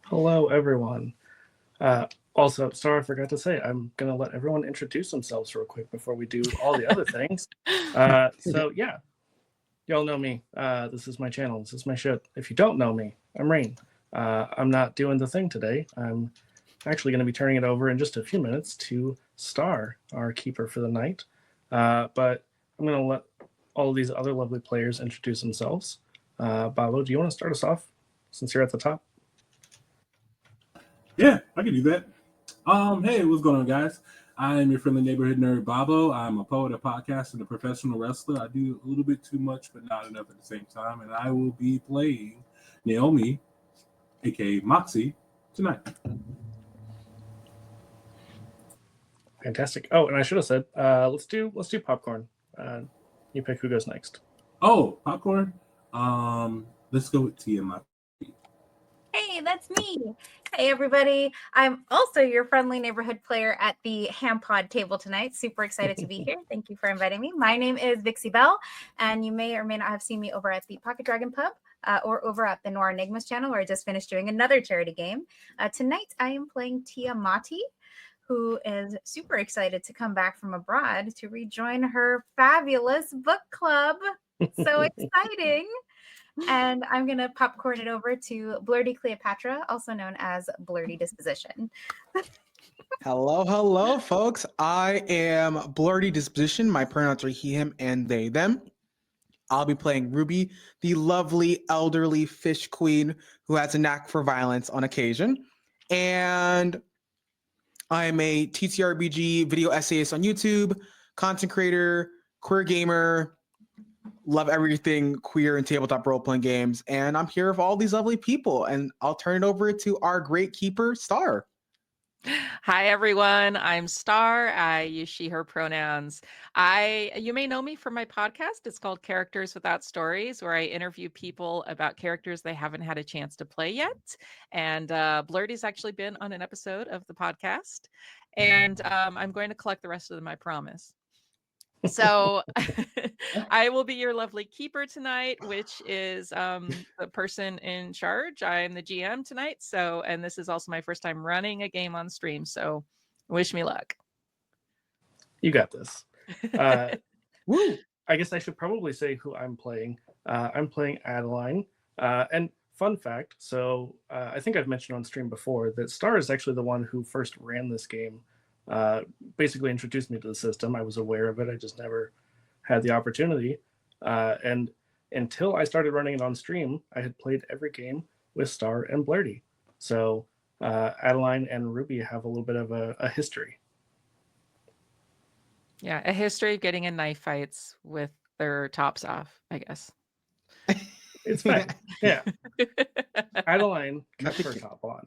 Hello, everyone. Also, sorry, I forgot to say, I'm going to let everyone introduce themselves real quick before we do all the other things. Yeah, y'all know me. This is my channel. This is my show. If you don't know me, I'm Rain. I'm not doing the thing today. I'm actually going to be turning it over in just a few minutes to Star, our keeper for the night. But I'm going to let all of these other lovely players introduce themselves. Babo, do you want to start us off since you're at the top? Yeah, I can do that. Hey, what's going on, guys? I am your friendly neighborhood nerd, Babo. I'm a poet, a podcaster, and a professional wrestler. I do a little bit too much, but not enough at the same time. And I will be playing Naomi, aka Moxie, tonight. Fantastic. Oh, and I should have said, let's do popcorn. You pick who goes next. Oh, popcorn. Let's go with Tia. Hey, that's me. Hey, everybody. I'm also your friendly neighborhood player at the Ham Pod table tonight. Super excited to be here. Thank you for inviting me. My name is Vixie Bell, and you may or may not have seen me over at the Pocket Dragon Pub or over at the Noir Enigmas channel, where I just finished doing another charity game. Tonight, I am playing Tia Mati, who is super excited to come back from abroad to rejoin her fabulous book club. So exciting. And I'm going to popcorn it over to Blurty Cleopatra, also known as Blurty Disposition. Hello, folks. I am Blurty Disposition. My pronouns are he, him, and they, them. I'll be playing Ruby, the lovely elderly fish queen who has a knack for violence on occasion. And I'm a TTRPG video essayist on YouTube, content creator, queer gamer, love everything queer and tabletop role-playing games. And I'm here with all these lovely people. And I'll turn it over to our great keeper, Star. Hi, everyone. I'm Star. I use she, her pronouns. You may know me from my podcast. It's called Characters Without Stories, where I interview people about characters they haven't had a chance to play yet. And Blurty's actually been on an episode of the podcast. And I'm going to collect the rest of them, I promise. So I will be your lovely keeper tonight, which is the person in charge. I'm the GM tonight. And this is also my first time running a game on stream. So wish me luck. You got this. Woo! I guess I should probably say who I'm playing. I'm playing Adelaide. And fun fact, I think I've mentioned on stream before that Star is actually the one who first ran this game. Basically introduced me to the system. I was aware of it. I just never had the opportunity. And until I started running it on stream, I had played every game with Star and Blurty. So Adeline and Ruby have a little bit of a history. Yeah, a history of getting in knife fights with their tops off, I guess. It's fine. Yeah. Adeline kept her top on.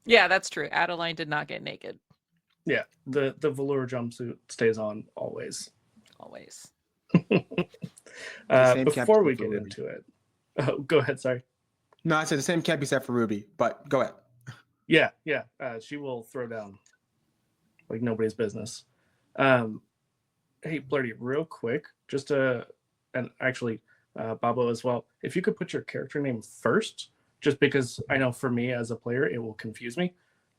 Yeah, that's true. Adeline did not get naked. Yeah, the velour jumpsuit stays on always. Always. Before we get into it, go ahead. Sorry. No, I said the same can't be said for Ruby, but go ahead. Yeah. She will throw down like nobody's business. Hey, Blurty, real quick, and actually, Babo as well. If you could put your character name first, just because I know for me as a player, it will confuse me,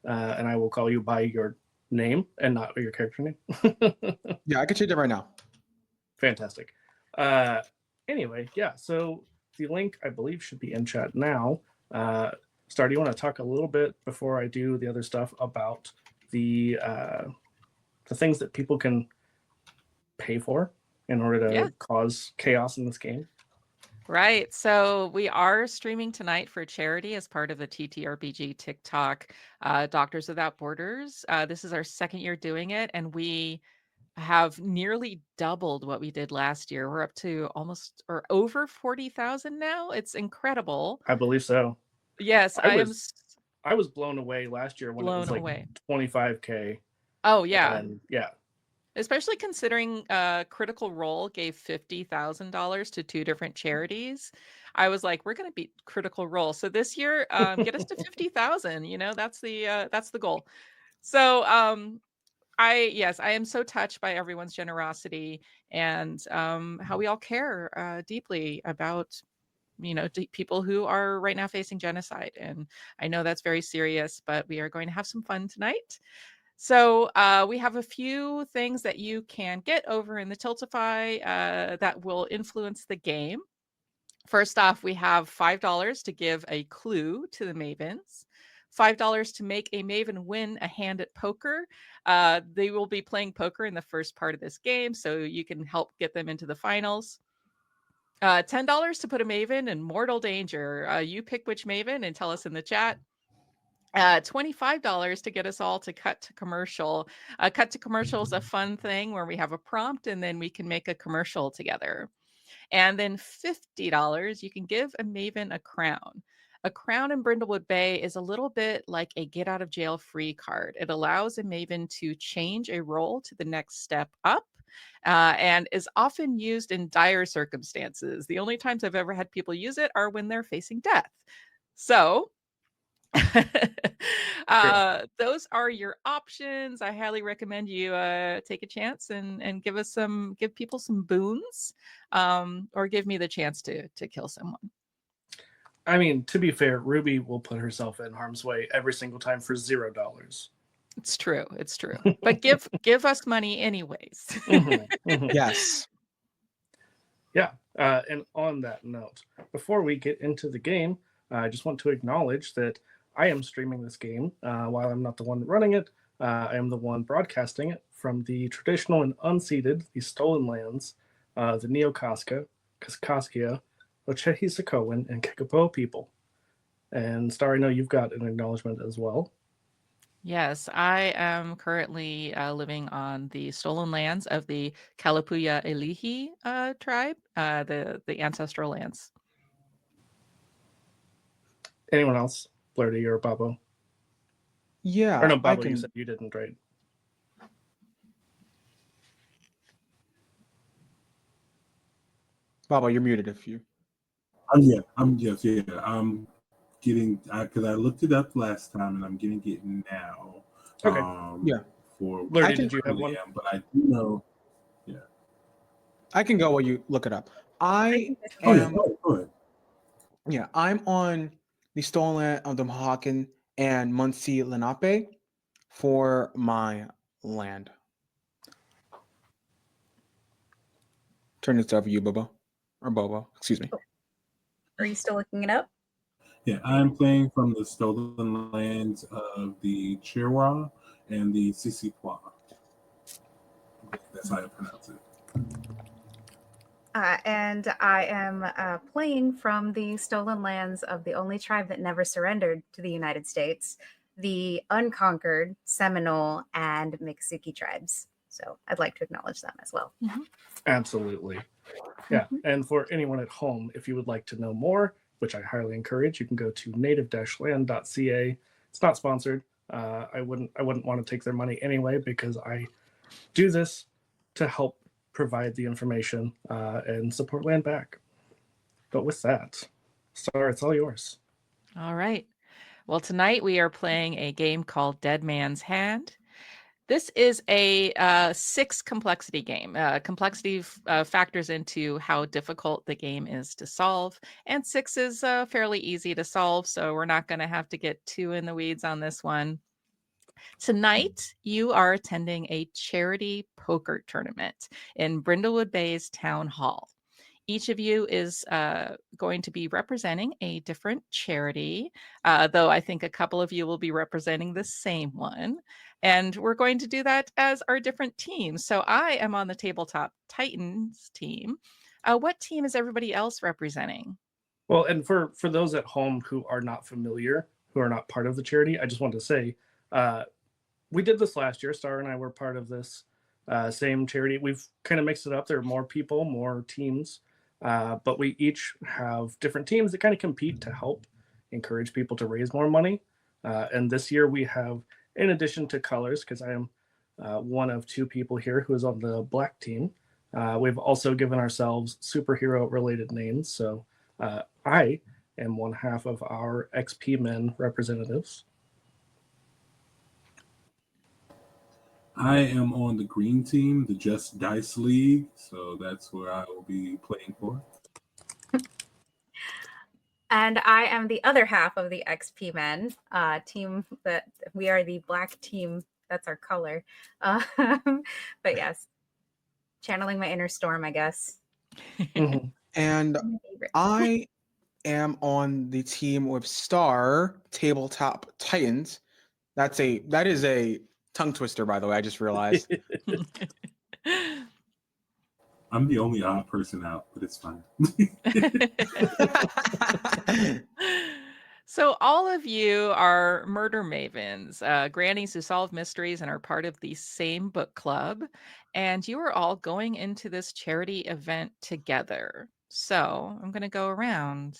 and I will call you by your name and not your character name. Yeah, I can change it right now. Fantastic. Anyway, yeah, so the link I believe should be in chat now. Star, do you want to talk a little bit before I do the other stuff about the things that people can pay for in order to cause chaos in this game? Right. So we are streaming tonight for charity as part of the TTRPGTok Doctors Without Borders. This is our second year doing it, and we have nearly doubled what we did last year. We're up to almost or over 40,000 now. It's incredible. I believe so. Yes, I was blown away last year when it was like 25K. Oh, yeah. And yeah. Especially considering Critical Role gave $50,000 to two different charities. I was like, we're going to beat Critical Role. So this year, get us to 50,000. That's the goal. So I am so touched by everyone's generosity and how we all care deeply about to people who are right now facing genocide. And I know that's very serious, but we are going to have some fun tonight. So we have a few things that you can get over in the Tiltify that will influence the game. First off, we have $5 to give a clue to the Mavens, $5 to make a Maven win a hand at poker. They will be playing poker in the first part of this game, so you can help get them into the finals. $10 to put a Maven in mortal danger. You pick which Maven and tell us in the chat. $25 to get us all to cut to commercial. Cut to commercial is a fun thing where we have a prompt and then we can make a commercial together. And then $50, you can give a Maven a crown. A crown in Brindlewood Bay is a little bit like a get out of jail free card. It allows a Maven to change a role to the next step up. And is often used in dire circumstances. The only times I've ever had people use it are when they're facing death. So those are your options. I highly recommend you take a chance and give people some boons, or give me the chance to kill someone. I mean, to be fair, Ruby will put herself in harm's way every single time for $0. It's true. It's true. But give us money anyways. Yes. Yeah. And on that note, before we get into the game, I just want to acknowledge that I am streaming this game. While I'm not the one running it, I am the one broadcasting it from the traditional and unceded, the stolen lands, the Neokaska, Kaskaskia, Ochehisakowan, and Kickapoo people. And Star, I know you've got an acknowledgement as well. Yes, I am currently living on the stolen lands of the Kalapuya Elihi tribe, the ancestral lands. Anyone else? Blurty or Babo? Yeah. Or no, Babo, you said you didn't, right? Baba, you're muted if you. I'm getting, because I looked it up last time and I'm getting it now. Okay. For Blurty, did you have one? But I do know. Yeah. I can go while you look it up. I Go am. ahead. Yeah, I'm on the stolen land of the Mohawken and Muncie Lenape for my land. Turn this over to you, Bobo. Or Bobo, excuse me. Are you still looking it up? Yeah, I'm playing from the stolen lands of the Chirwa and the Sisipwa. That's how I pronounce it. And I am playing from the stolen lands of the only tribe that never surrendered to the United States, the unconquered Seminole and Miccosukee tribes. So I'd like to acknowledge them as well. Mm-hmm. Absolutely. Yeah. And for anyone at home, if you would like to know more, which I highly encourage, you can go to native-land.ca. It's not sponsored. I wouldn't want to take their money anyway, because I do this to help provide the information and support land back. But with that, Star, it's all yours. All right. Well, tonight we are playing a game called Dead Man's Hand. This is a 6 complexity game. Complexity factors into how difficult the game is to solve, and 6 is fairly easy to solve, so we're not going to have to get too in the weeds on this one. Tonight, you are attending a charity poker tournament in Brindlewood Bay's Town Hall. Each of you is going to be representing a different charity, though I think a couple of you will be representing the same one. And we're going to do that as our different teams. So I am on the Tabletop Titans team. What team is everybody else representing? Well, and for those at home who are not familiar, who are not part of the charity, I just want to say, we did this last year. Star and I were part of this same charity. We've kind of mixed it up. There are more people, more teams, but we each have different teams that kind of compete to help encourage people to raise more money. And this year we have, in addition to colors, because I am one of 2 people here who is on the black team, we've also given ourselves superhero related names. So I am one half of our XP Men representatives. I am on the green team, the Just Dice League, so that's where I will be playing for. And I am the other half of the XP Men team. That we are the black team. That's our color. But yes, channeling my inner storm, I guess. Mhm. And My favorite. I am on the team with Star Tabletop Titans. That is a tongue twister, by the way. I just realized. I'm the only odd person out, but it's fine. So all of you are murder mavens, grannies who solve mysteries and are part of the same book club. And you are all going into this charity event together. So I'm going to go around.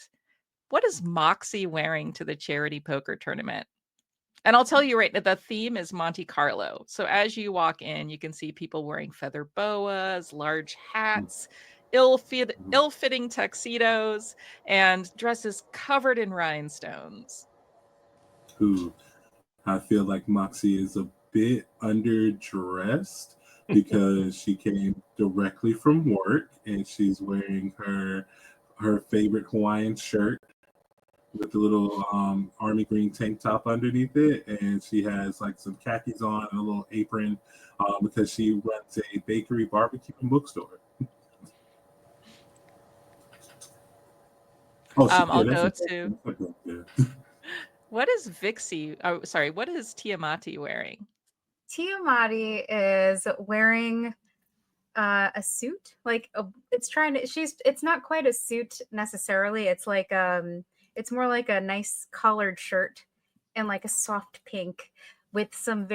What is Moxie wearing to the charity poker tournament? And I'll tell you right now, the theme is Monte Carlo. So as you walk in, you can see people wearing feather boas, large hats, ill-fitting tuxedos, and dresses covered in rhinestones. Who I feel like Moxie is a bit underdressed because she came directly from work and she's wearing her favorite Hawaiian shirt with the little army green tank top underneath it, and she has like some khakis on and a little apron because she runs a bakery, barbecue, and bookstore. Oh, I'll that's go a, to, yeah. what is Vixie? Oh, sorry, what is Tiamati wearing? Tiamati is wearing a suit. Like it's not quite a suit necessarily. It's like it's more like a nice collared shirt and like a soft pink with some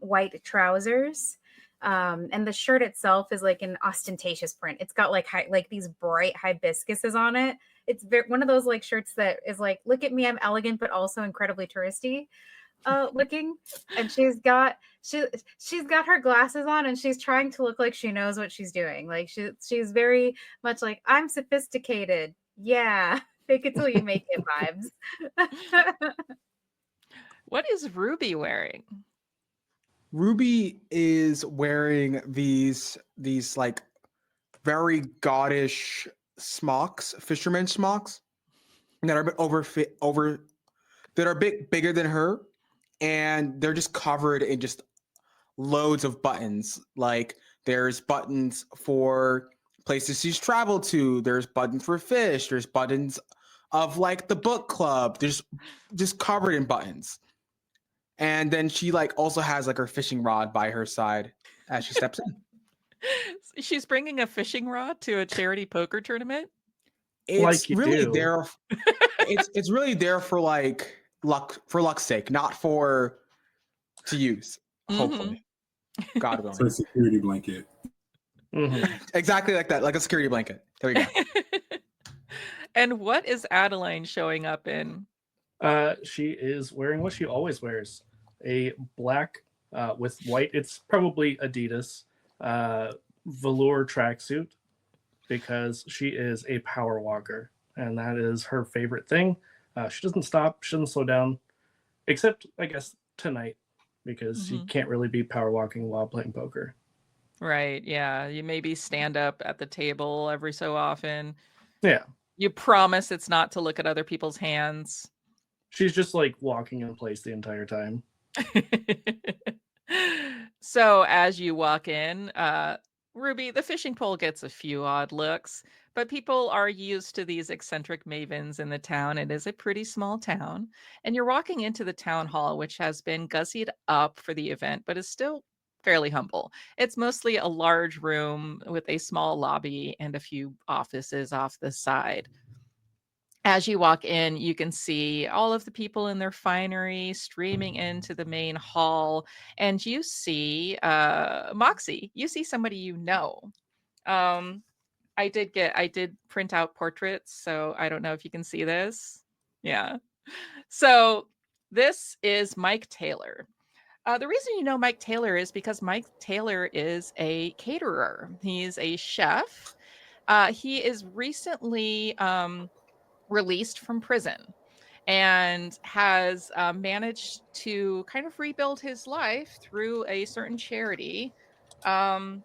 white trousers. And the shirt itself is like an ostentatious print. It's got like these bright hibiscuses on it. It's one of those like shirts that is like, look at me, I'm elegant, but also incredibly touristy looking. And she's got her glasses on and she's trying to look like she knows what she's doing. Like she's very much like, I'm sophisticated. Yeah. Fake it till you make it vibes. What is Ruby wearing? Ruby is wearing these like very gaudish smocks, fisherman smocks, that are a bit that are a bit bigger than her, and they're just covered in just loads of buttons. Like there's buttons for places she's traveled to, there's buttons for fish, there's buttons of like the book club. There's just covered in buttons. And then she like also has like her fishing rod by her side as she steps in. She's bringing a fishing rod to a charity poker tournament. It's You really do. there. It's really there for like luck's sake, not for to use. Hopefully, God So a willing. security blanket. Mhm. Exactly like that, like a security blanket. There you go. And what is Adeline showing up in? She is wearing what she always wears, a black with white. It's probably Adidas velour tracksuit because she is a power walker, and that is her favorite thing. She doesn't stop. She doesn't slow down, except I guess tonight because you can't really be power walking while playing poker. Right. Yeah. You maybe stand up at the table every so often. Yeah. You promise it's not to look at other people's hands. She's just like walking in place the entire time. So as you walk in, Ruby, the fishing pole gets a few odd looks, but people are used to these eccentric mavens in the town. It is a pretty small town. And you're walking into the town hall, which has been gussied up for the event, but is still fairly humble. It's mostly a large room with a small lobby and a few offices off the side. As you walk in, you can see all of the people in their finery streaming into the main hall, and you see Moxie. You see somebody you know. Um, I did print out portraits, so I don't know if you can see this. Yeah. So this is Mike Taylor. The reason you know Mike Taylor is because Mike Taylor is a caterer. He's a chef. He is recently released from prison and has managed to kind of rebuild his life through a certain charity. And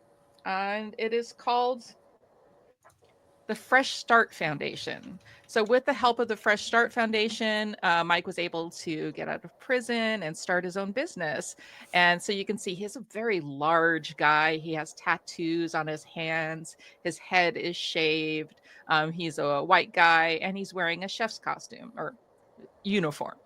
it is called the Fresh Start Foundation. So with the help of the Fresh Start Foundation, Mike was able to get out of prison and start his own business. And so you can see he's a very large guy. He has tattoos on his hands. His head is shaved. He's a white guy, and he's wearing a chef's costume or uniform.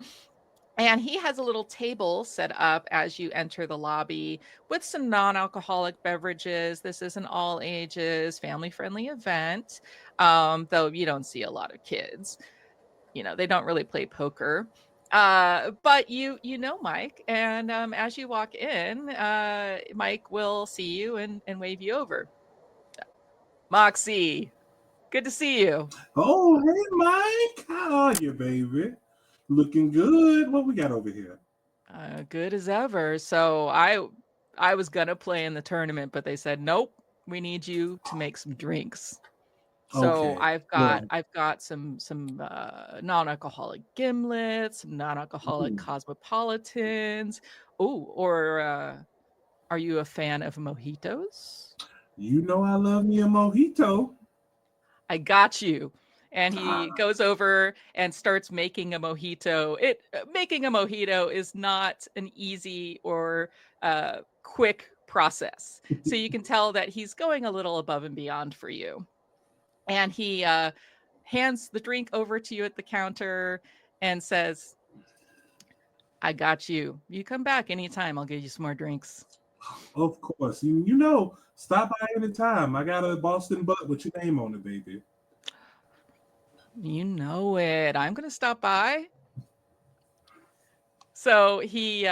And he has a little table set up as you enter the lobby with some non-alcoholic beverages. This is an all ages, family friendly event, though you don't see a lot of kids. You know, they don't really play poker. But you know Mike, and as you walk in, Mike will see you and wave you over. Moxie, good to see you. Oh, hey, Mike. How are you, baby? Looking good. What we got over here? Good as ever. So I was gonna play in the tournament, but they said nope. We need you to make some drinks. So Okay. I've got Well, I've got some non-alcoholic gimlets, some non-alcoholic ooh, cosmopolitans. Oh, or are you a fan of mojitos? you know I love me a mojito. I got you. And he Ah, goes over and starts making a mojito. Making a mojito is not an easy or quick process. So you can tell that he's going a little above and beyond for you. And he hands the drink over to you at the counter and says, I got you. You come back anytime. I'll give you some more drinks. of course. You know, stop by anytime. I got a Boston butt with your name on it, baby. You know it. I'm going to stop by. So he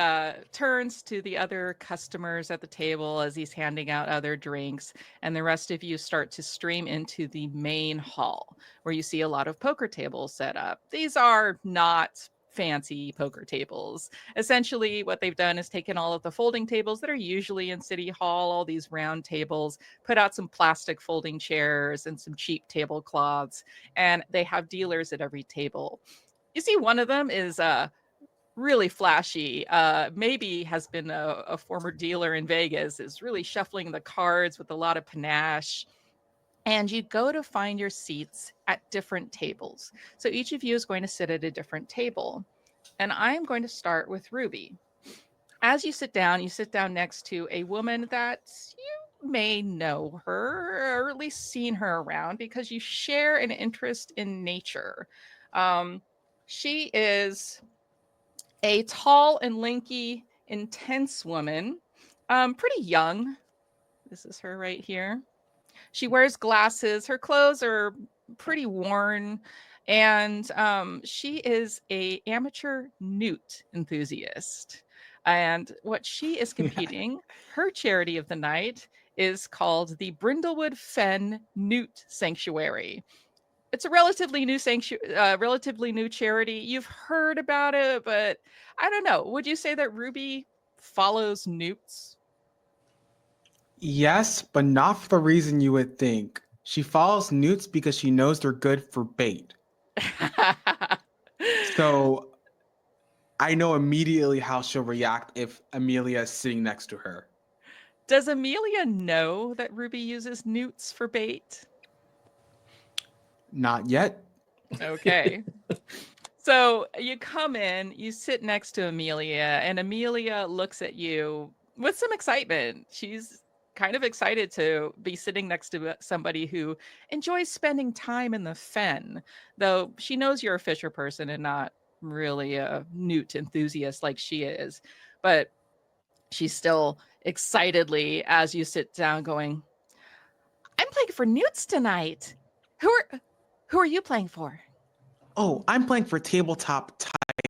turns to the other customers at the table as he's handing out other drinks, and the rest of you start to stream into the main hall where you see a lot of poker tables set up. These are not fancy poker tables. Essentially, what they've done is taken all of the folding tables that are usually in City Hall, all these round tables, put out some plastic folding chairs and some cheap tablecloths, and they have dealers at every table. You see, one of them is really flashy, maybe has been a former dealer in Vegas, is really shuffling the cards with a lot of panache. And you go to find your seats at different tables. So each of you is going to sit at a different table. And I'm going to start with Ruby. As you sit down next to a woman that you may know her, or at least seen her around, because you share an interest in nature. She is a tall and lanky, intense woman, pretty young. This is her right here. She wears glasses. Her clothes are pretty worn, and she is a amateur newt enthusiast. And what she is competing, her charity of the night is called the Brindlewood Fen Newt Sanctuary. It's a relatively new charity. You've heard about it, but I don't know. Would you say that Ruby follows newts? Yes, but not for the reason you would think. She follows newts because she knows they're good for bait. So I know immediately how she'll react if Amelia is sitting next to her. Does Amelia know that Ruby uses newts for bait? Not yet. Okay. So you come in, you sit next to Amelia, and Amelia looks at you with some excitement. She's kind of excited to be sitting next to somebody who enjoys spending time in the fen, though she knows you're a fisher person and not really a newt enthusiast like she is. But she's still excitedly, as you sit down, going, I'm playing for newts tonight. Who are you playing for? Oh, I'm playing for Tabletop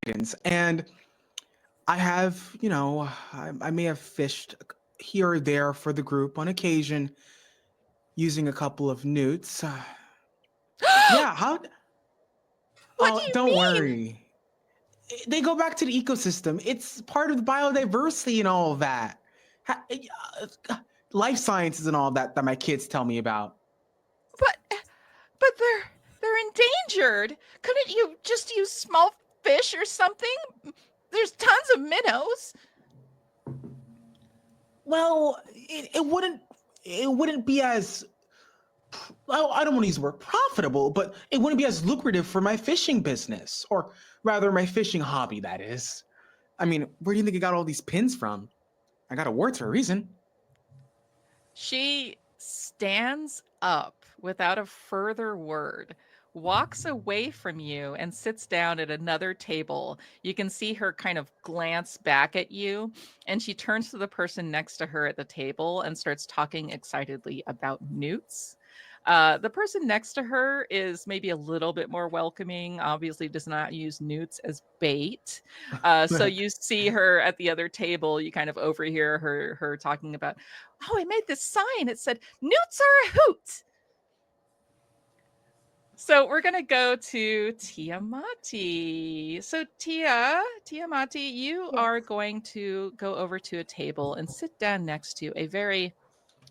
Titans, and I have, I may have fished here or there for the group on occasion using a couple of newts. Yeah, how? What do Oh, you don't mean? worry. They go back to the ecosystem. It's part of the biodiversity and all of that. Life sciences and all that my kids tell me about. But but they're endangered. Couldn't you just use small fish or something? There's tons of minnows. Well, it wouldn't be as I don't want to use the word profitable, but it wouldn't be as lucrative for my fishing business, or rather my fishing hobby, that is. I mean, where do you think I got all these pins from? I got awards for a reason. She stands up without a further word, walks away from you, and sits down at another table. You can see her kind of glance back at you, and she turns to the person next to her at the table and starts talking excitedly about newts. The person next to her is maybe a little bit more welcoming, obviously does not use newts as bait. So you see her at the other table, you kind of overhear her talking about, oh, I made this sign. It said, newts are a hoot. So we're going to go to Tiamati. So Tiamati, you Yes. are going to go over to a table and sit down next to a very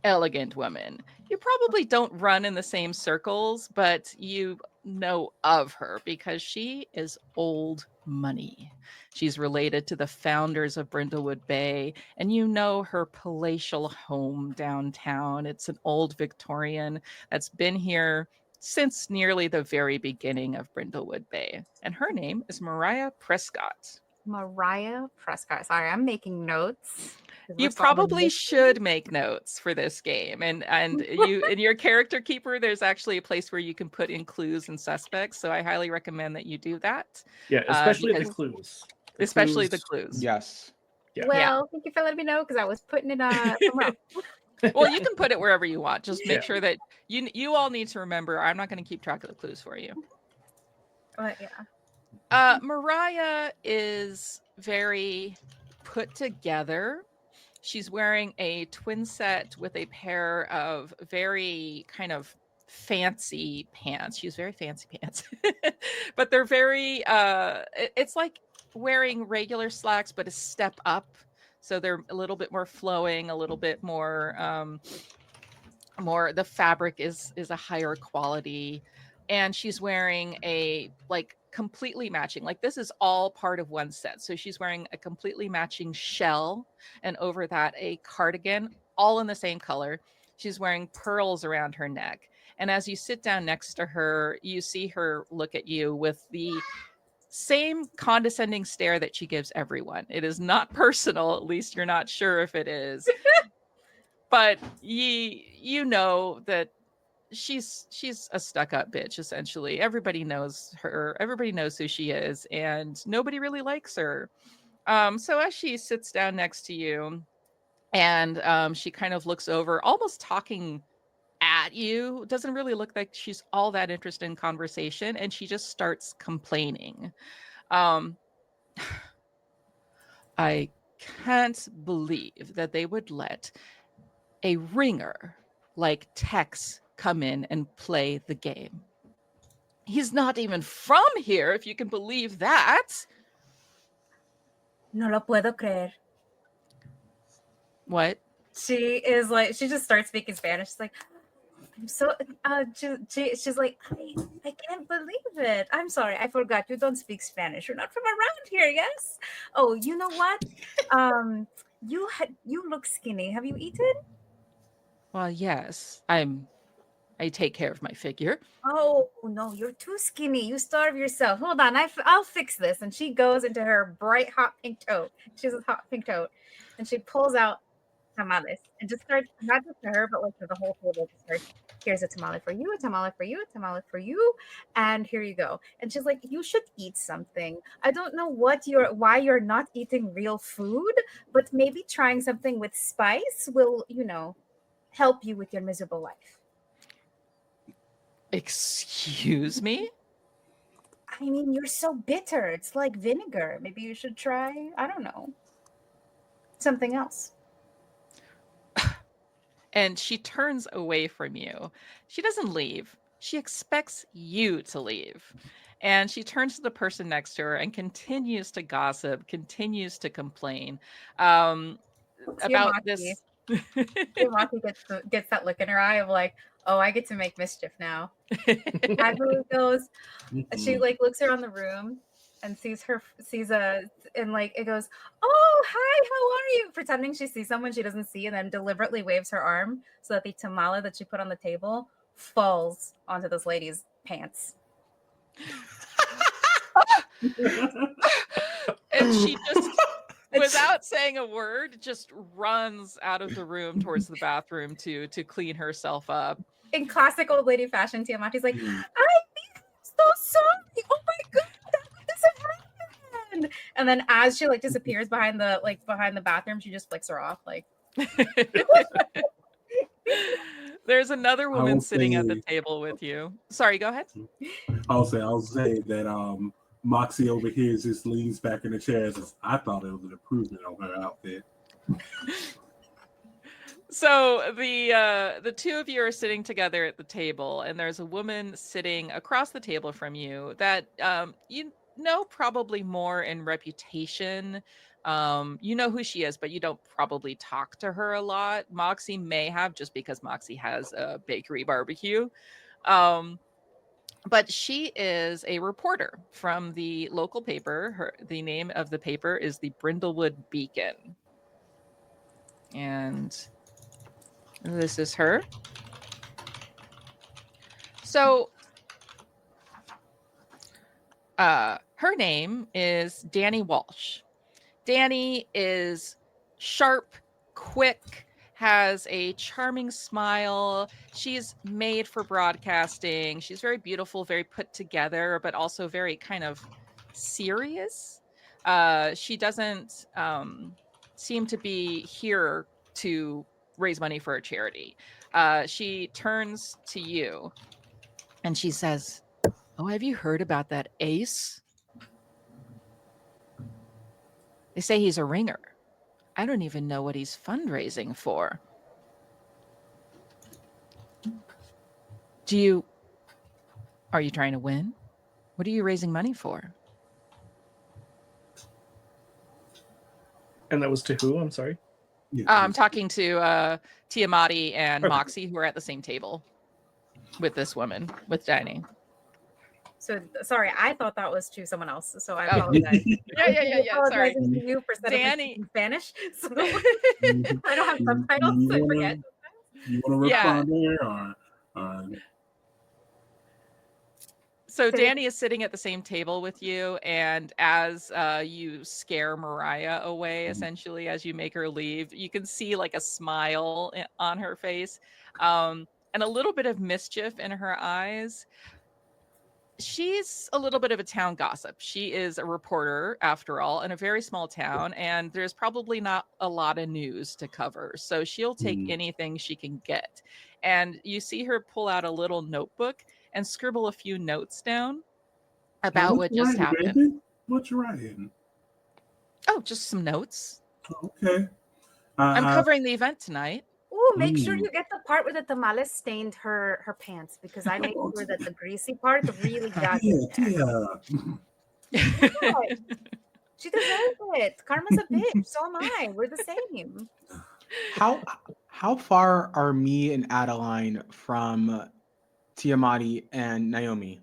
elegant woman. You probably don't run in the same circles, but you know of her because she is old money. She's related to the founders of Brindlewood Bay, and you know her palatial home downtown. It's an old Victorian that's been here since nearly the very beginning of Brindlewood Bay. And her name is Mariah Prescott. Mariah Prescott. Sorry, I'm making notes. 'cause we're You solving probably mysteries. should make notes for this game. And you in your character keeper, there's actually a place where you can put in clues and suspects. So I highly recommend that you do that. Yeah, especially the Because clues. especially the clues. Yes. Yeah. Well, thank you for letting me know because I was putting it somewhere else. Well, you can put it wherever you want. Just make Yeah. sure that you all need to remember. I'm not going to keep track of the clues for you. But yeah. Mariah is very put together. She's wearing a twin set with a pair of very kind of fancy pants. She's very fancy pants, but they're very, it's like wearing regular slacks, but a step up. So they're a little bit more flowing, a little bit more, the fabric is a higher quality. And she's wearing a like completely matching, like this is all part of one set. So she's wearing a completely matching shell, and over that a cardigan, all in the same color. She's wearing pearls around her neck, and as you sit down next to her, you see her look at you with the same condescending stare that she gives everyone. It is not personal, at least you're not sure if it is. But you know that she's a stuck-up bitch, essentially. Everybody knows her, everybody knows who she is, and nobody really likes her. So as she sits down next to you, and she kind of looks over, almost talking at you, doesn't really look like she's all that interested in conversation, and she just starts complaining. um I can't believe that they would let a ringer like Tex come in and play the game. He's not even from here, if you can believe that. No lo puedo creer. What? She is like, she just starts speaking Spanish. She's like, I'm so, she's like, I can't believe it. I'm sorry, I forgot you don't speak Spanish. You're not from around here, yes? Oh, you know what? You look skinny. Have you eaten? Well, yes, I take care of my figure. Oh no, you're too skinny. You starve yourself. Hold on, I'll fix this. And she goes into her bright hot pink tote. She has a hot pink tote, and she pulls out tamales and just starts, not just to her, but like to the whole table. Just starts, here's a tamale for you, a tamale for you, a tamale for you, and here you go. And she's like, you should eat something. I don't know why you're not eating real food, but maybe trying something with spice will, help you with your miserable life. Excuse me? I mean, you're so bitter. It's like vinegar. Maybe you should try, I don't know, something else. And she turns away from you. She doesn't leave. She expects you to leave. And she turns to the person next to her and continues to gossip, continues to complain about this. Tiamati gets that look in her eye of like, oh, I get to make mischief now. Casually goes, she like looks around the room and sees and like it goes, oh, hi, how are you? Pretending she sees someone she doesn't see, and then deliberately waves her arm so that the tamale that she put on the table falls onto this lady's pants. And she just, without saying a word, just runs out of the room towards the bathroom to clean herself up. In classic old lady fashion, Tiamati's like, Mm. I'm so sorry. Oh my god, this happened. And then as she like disappears behind the bathroom, she just flicks her off. Like, There's another woman will sitting at the say- table with you. Sorry, go ahead. I'll say that Moxie over here just leans back in the chair and says, I thought it was an improvement on her outfit. So the two of you are sitting together at the table, and there's a woman sitting across the table from you that you know probably more in reputation. You know who she is, but you don't probably talk to her a lot. Moxie may have, just because Moxie has a bakery barbecue. But she is a reporter from the local paper. The name of the paper is the Brindlewood Beacon. And this is her. So her name is Danny Walsh. Danny is sharp, quick, has a charming smile. She's made for broadcasting. She's very beautiful, very put together, but also very kind of serious. She doesn't seem to be here to raise money for a charity. She turns to you and she says, "Oh, have you heard about that Ace? They say he's a ringer. I don't even know what he's fundraising for. Are you trying to win? What are you raising money for?" And that was to who? I'm sorry. Yeah, I'm talking to Tiamati and Okay. Moxie, who are at the same table with this woman, with Danny. so sorry, I thought that was to someone else. So I Oh. apologize. Yeah. Sorry. Apologizing to you for Danny- in Spanish. So I don't have subtitles. So I forget. You want to Yeah. respond there, or So So- Danny is sitting at the same table with you, and as you scare Mariah away, essentially, as you make her leave, you can see like a smile on her face, and a little bit of mischief in her eyes. She's a little bit of a town gossip. She is a reporter, after all, in a very small town, and there's probably not a lot of news to cover. So she'll take anything she can get. And you see her pull out a little notebook and scribble a few notes down about what just happened. Baby? What you writing? Oh, just some notes. Okay. I'm covering the event tonight. Ooh, make sure you get the part where the tamales stained her pants, because I made sure that the greasy part really got in there. She deserves it. Karma's a bitch. So am I. We're the same. How far are me and Adeline from Tiamati and Naomi?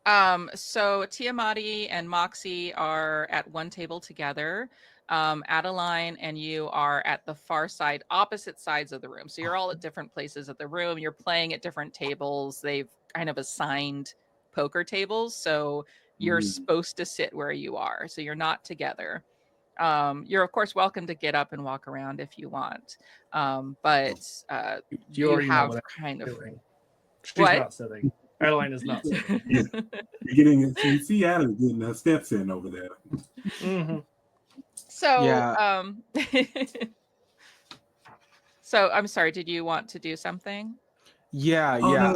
So Tiamati and Moxie are at one table together. Adeline and you are at the far side, opposite sides of the room. So you're all at different places of the room. You're playing at different tables. They've kind of assigned poker tables. So you're supposed to sit where you are. So you're not together. You're of course welcome to get up and walk around if you want. But you already know have what kind of Doing. She's What? not sitting. Adeline is not sitting. You're getting. You see, Adam getting her steps in over there. Mm-hmm. So, Yeah. So I'm sorry, did you want to do something? Yeah. No.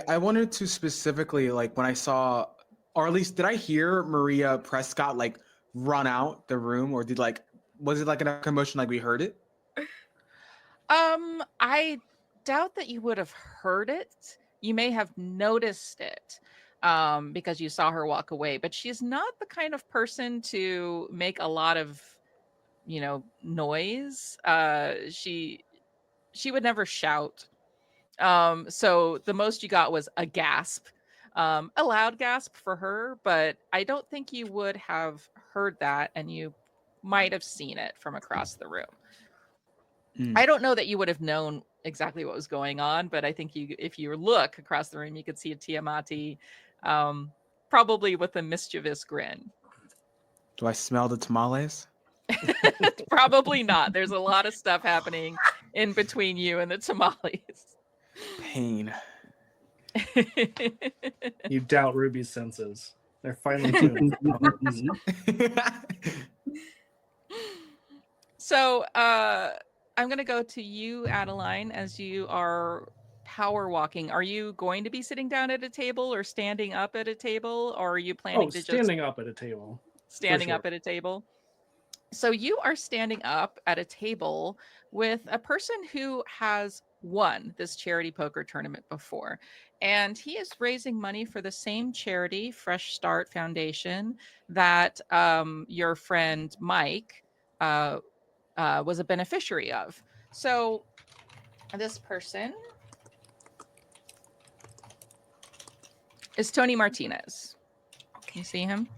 I wanted to specifically, like, when I saw, or at least did I hear Maria Prescott like run out the room, or was it like a commotion like we heard it? I doubt that you would have heard it. You may have noticed it because you saw her walk away, but she's not the kind of person to make a lot of, noise. She would never shout. So the most you got was a gasp, a loud gasp for her, but I don't think you would have heard that, and you might have seen it from across the room. I don't know that you would have known exactly what was going on, but I think if you look across the room, you could see a Tiamati, probably with a mischievous grin. Do I smell the tamales? Probably not. There's a lot of stuff happening in between you and the tamales. Pain. You doubt Ruby's senses. They're finely tuned. So I'm going to go to you, Adeline, as you are power walking. Are you going to be sitting down at a table or standing up at a table, or are you planning to standing just up at a table? Standing up at a table? So you are standing up at a table with a person who has won this charity poker tournament before. And he is raising money for the same charity, Fresh Start Foundation, that your friend Mike was a beneficiary of. So this person is Tony Martinez. Can you see him?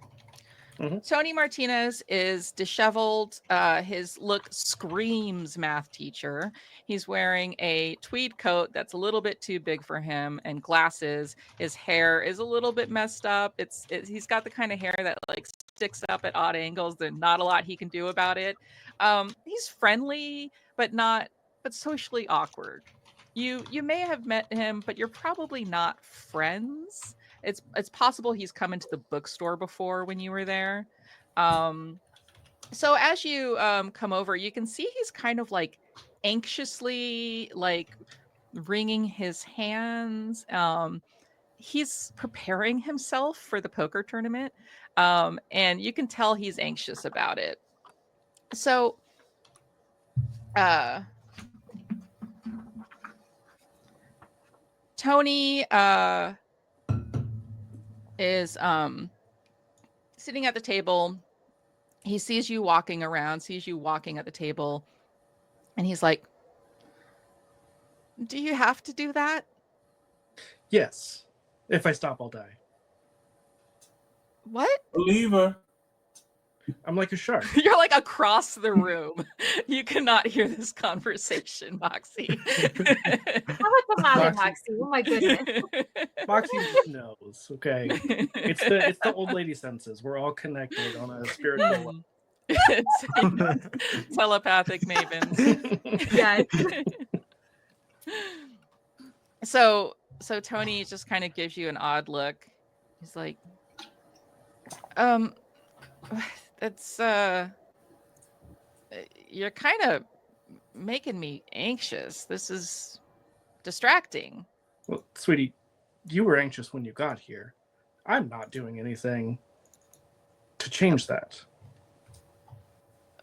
Mm-hmm. Tony Martinez is disheveled. His look screams math teacher. He's wearing a tweed coat that's a little bit too big for him and glasses. His hair is a little bit messed up. He's got the kind of hair that like sticks up at odd angles and not a lot he can do about it. He's friendly, but socially awkward. You may have met him, but you're probably not friends. It's possible he's come into the bookstore before when you were there. So as you come over, you can see he's kind of like anxiously like wringing his hands. He's preparing himself for the poker tournament, and you can tell he's anxious about it. So Tony is sitting at the table. He sees you walking around, sees you walking at the table, and he's like, "Do you have to do that?" Yes. If I stop, I'll die. What? Believer. I'm like a shark. You're like across the room. You cannot hear this conversation, Moxie. How about the Molly Moxie? Oh my goodness. Moxie just knows. Okay, it's the old lady senses. We're all connected on a spiritual level. It's telepathic mavens. Yes. So Tony just kind of gives you an odd look. He's like, it's you're kind of making me anxious. This is distracting. Well, sweetie, you were anxious when you got here. I'm not doing anything to change that.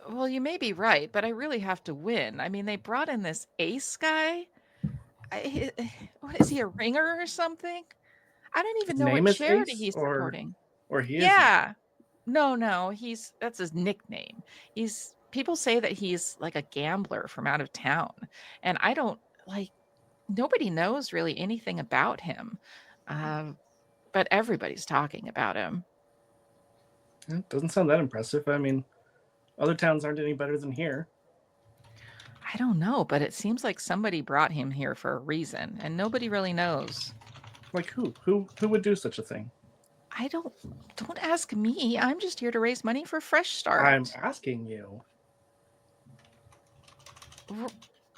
Well, you may be right, but I really have to win. I mean, they brought in this ace guy. What is he, a ringer or something? I don't even know what charity he's supporting. Or he is. Yeah. No, that's his nickname. People say that he's like a gambler from out of town. And I don't nobody knows really anything about him. But everybody's talking about him. It doesn't sound that impressive. I mean, other towns aren't any better than here. I don't know, but it seems like somebody brought him here for a reason, and nobody really knows. Like who? Who would do such a thing? Don't ask me. I'm just here to raise money for Fresh Start. I'm asking you.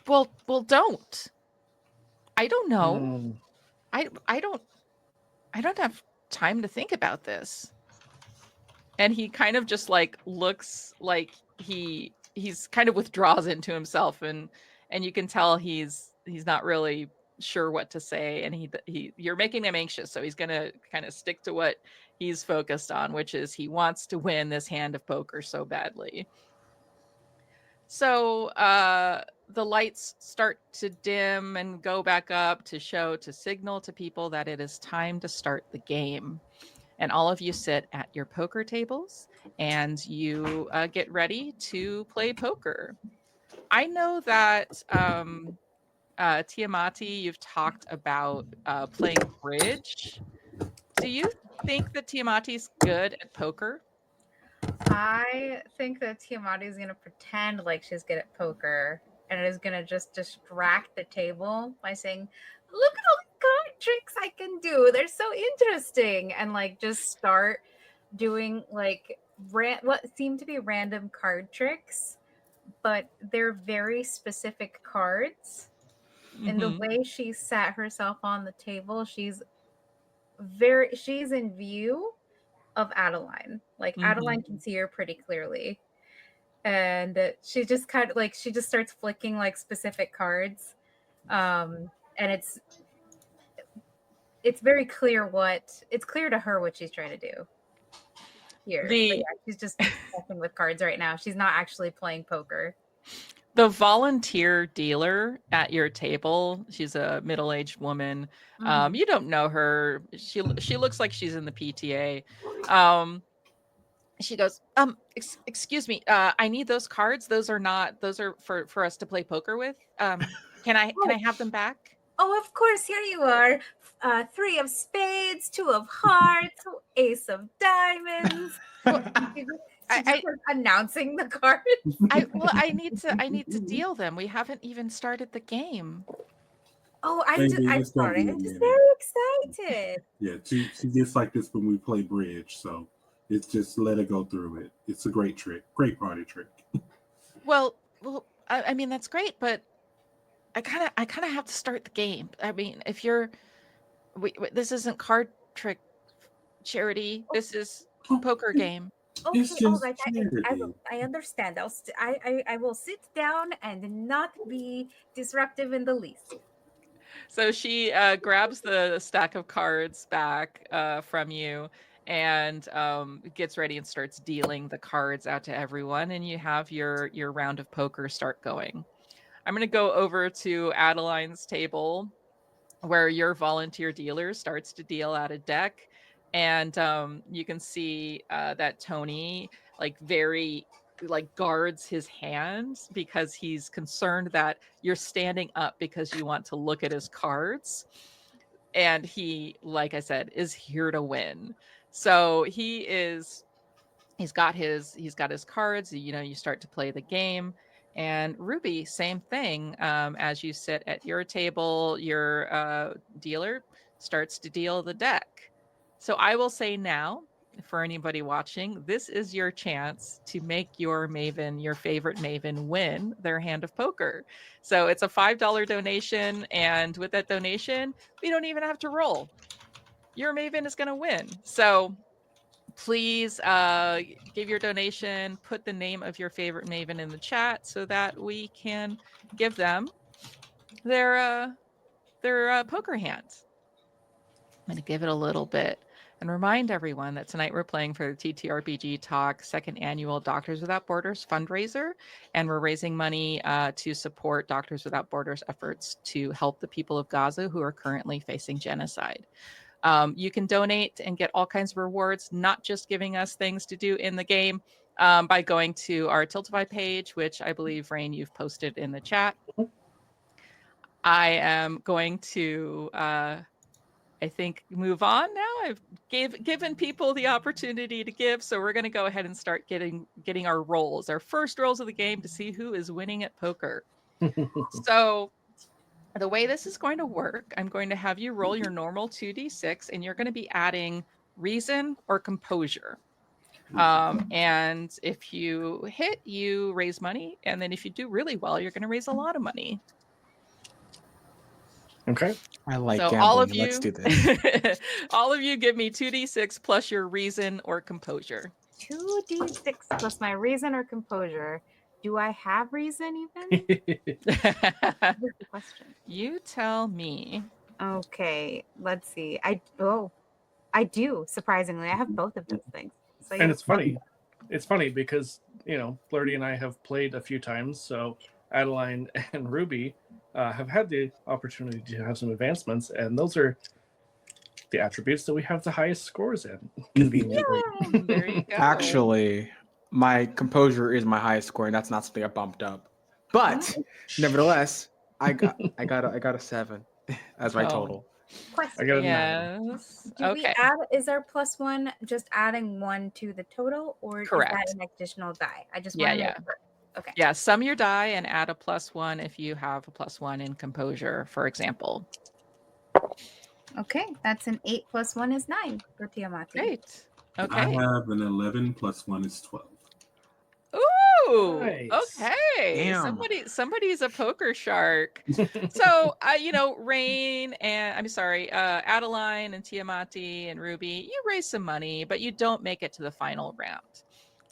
Well, don't. I don't know. I don't have time to think about this. And he kind of just like looks like he's kind of withdraws into himself, and you can tell he's not really sure what to say, and you're making him anxious, so he's gonna kind of stick to what he's focused on, which is he wants to win this hand of poker so badly. So the lights start to dim and go back up to signal to people that it is time to start the game. And all of you sit at your poker tables and you get ready to play poker. I know that Tiamati, you've talked about playing bridge. Do you think that Tiamati's good at poker? I think that Tiamati is going to pretend like she's good at poker and is gonna just distract the table by saying, "Look at all the card tricks I can do. They're so interesting," and like just start doing like what seem to be random card tricks, but they're very specific cards. And the Mhm. way she sat herself on the table, she's in view of Adeline. Like Adeline can see her pretty clearly. And she just kind of like she just starts flicking like specific cards. And it's very clear it's clear to her what she's trying to do here. But The yeah, she's just messing with cards right now. She's not actually playing poker. the volunteer dealer at your table, she's a middle-aged woman. Mhm. You don't know her. She looks like she's in the PTA. Um, she goes, excuse me, I need those cards. Those are for us to play poker with. Can I have them back? Oh, of course, here you are. 3 of spades, 2 of hearts, ace of diamonds. Well, She I, just was announcing the card. I need to deal them. We haven't even started the game. Oh, Baby, I'm it's gonna sorry. be a I'm just minute. very excited. Yeah, she gets like this when we play bridge, so it's just let her go through it. It's a great trick, great party trick. Well, I mean that's great, but I kind of have to start the game. I mean, if you're this isn't card trick charity. This is poker game. It's Okay, all just right. charity. I understand. I will sit down and not be disruptive in the least. So she grabs the stack of cards back from you and gets ready and starts dealing the cards out to everyone. And you have your round of poker start going. I'm going to go over to Adeline's table where your volunteer dealer starts to deal out a deck. And you can see that Tony very guards his hands because he's concerned that you're standing up because you want to look at his cards. And he, like I said, is here to win. So he's got his cards. You start to play the game. And Ruby, same thing. As you sit at your table, your dealer starts to deal the deck. So I will say now, for anybody watching, this is your chance to make your favorite maven, win their hand of poker. So it's a $5 donation, and with that donation, we don't even have to roll. Your maven is going to win. So please give your donation, put the name of your favorite maven in the chat so that we can give them their poker hands. I'm going to give it a little bit and remind everyone that tonight we're playing for the TTRPGTok second annual Doctors Without Borders fundraiser, and we're raising money to support Doctors Without Borders efforts to help the people of Gaza who are currently facing genocide. You can donate and get all kinds of rewards, not just giving us things to do in the game, by going to our Tiltify page, which I believe, Rain, you've posted in the chat. I am going to, I think, move on now. I've given people the opportunity to give, so we're going to go ahead and start getting our rolls, our first rolls of the game to see who is winning at poker. So the way this is going to work, I'm going to have you roll your normal 2d6, and you're going to be adding reason or composure. And if you hit, you raise money. And then if you do really well, you're going to raise a lot of money. Okay. I like So gambling. all of Let's you, do this. all of you give me 2d6 plus your reason or composure. 2d6 plus my reason or composure. Do I have reason even? What's the question? You tell me. Okay, let's see. I do. Surprisingly, I have both of those things. So And yeah. it's funny. It's funny because, Blurty and I have played a few times. So Adeline and Ruby have had the opportunity to have some advancements. And those are the attributes that we have the highest scores in, conveniently. There you go. Actually, my composure is my highest score, and that's not something I bumped up. But nevertheless, I got a 7 as my Oh. total. I Question. got a 9. Yes. Do we Okay. add? Is our +1 just adding 1 to the total, or is Correct. that an additional die? I just Yeah, want to yeah. make sure. Okay. Yeah, sum your die and add a +1 if you have a +1 in composure, for example. Okay, that's an 8 + 1 is 9 for Tiamati. Great. I Okay. have an 11 + 1 is 12. Ooh, Nice. okay. Damn. Somebody's a poker shark. So, Rain and Adeline and Tiamati and Ruby, you raise some money, but you don't make it to the final round.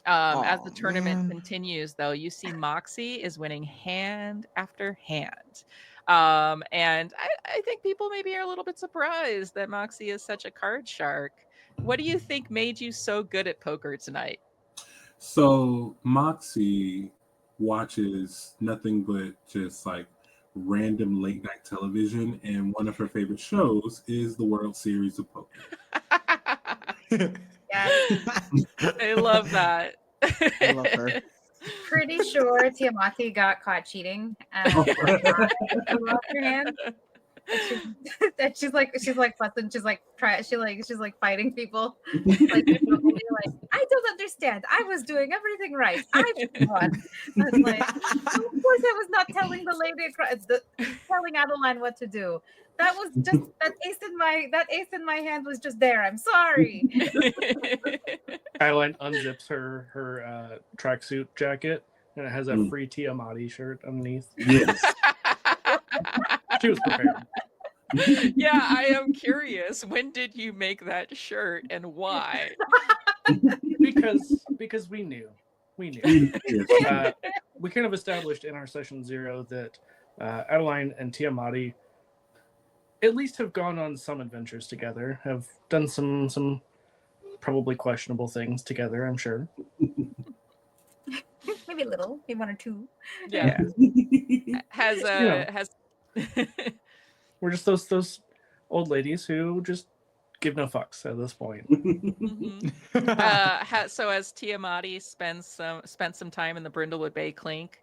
As the Oh tournament man. continues, though, you see Moxie is winning hand after hand. And I think people maybe are a little bit surprised that Moxie is such a card shark. What do you think made you so good at poker tonight? So Moxie watches nothing but just like random late night television, and one of her favorite shows is the World Series of Poker. I love that. I love her. Pretty sure Tiamati got caught cheating and lost her hand. And she's like fussing. She's like fighting people. Like I don't understand. I was doing everything right. I won. I was like, of course I was not telling the lady telling Adeline what to do. That was just that ace in my hand was just there. I'm sorry. Adeline unzips her tracksuit jacket, and it has a free Tiamati shirt underneath. Yes. She was prepared. Yeah, I am curious. When did you make that shirt and why? Because we knew. Yes. We kind of established in our session 0 that Adeline and Tiamati at least have gone on some adventures together, have done some probably questionable things together, I'm sure. Maybe a little, maybe 1 or 2. Yeah. Has We're just those old ladies who just give no fucks at this point. So has Tiamati spent some time in the Brindlewood Bay clink?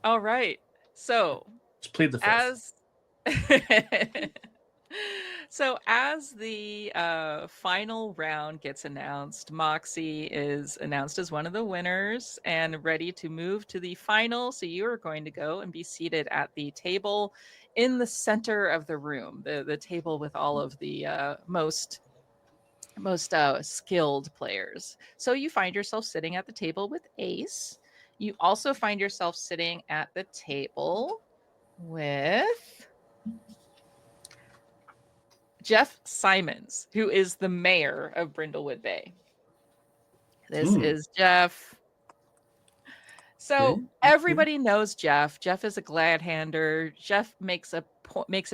All right. So Just plead the fifth. As the final round gets announced, Moxie is announced as one of the winners and ready to move to the final. So you are going to go and be seated at the table in the center of the room, the table with all of the most skilled players. So you find yourself sitting at the table with Ace. You also find yourself sitting at the table with Jeff Simons, who is the mayor of Brindlewood Bay. This is Jeff. So everybody knows Jeff. Jeff is a glad-hander. Jeff makes it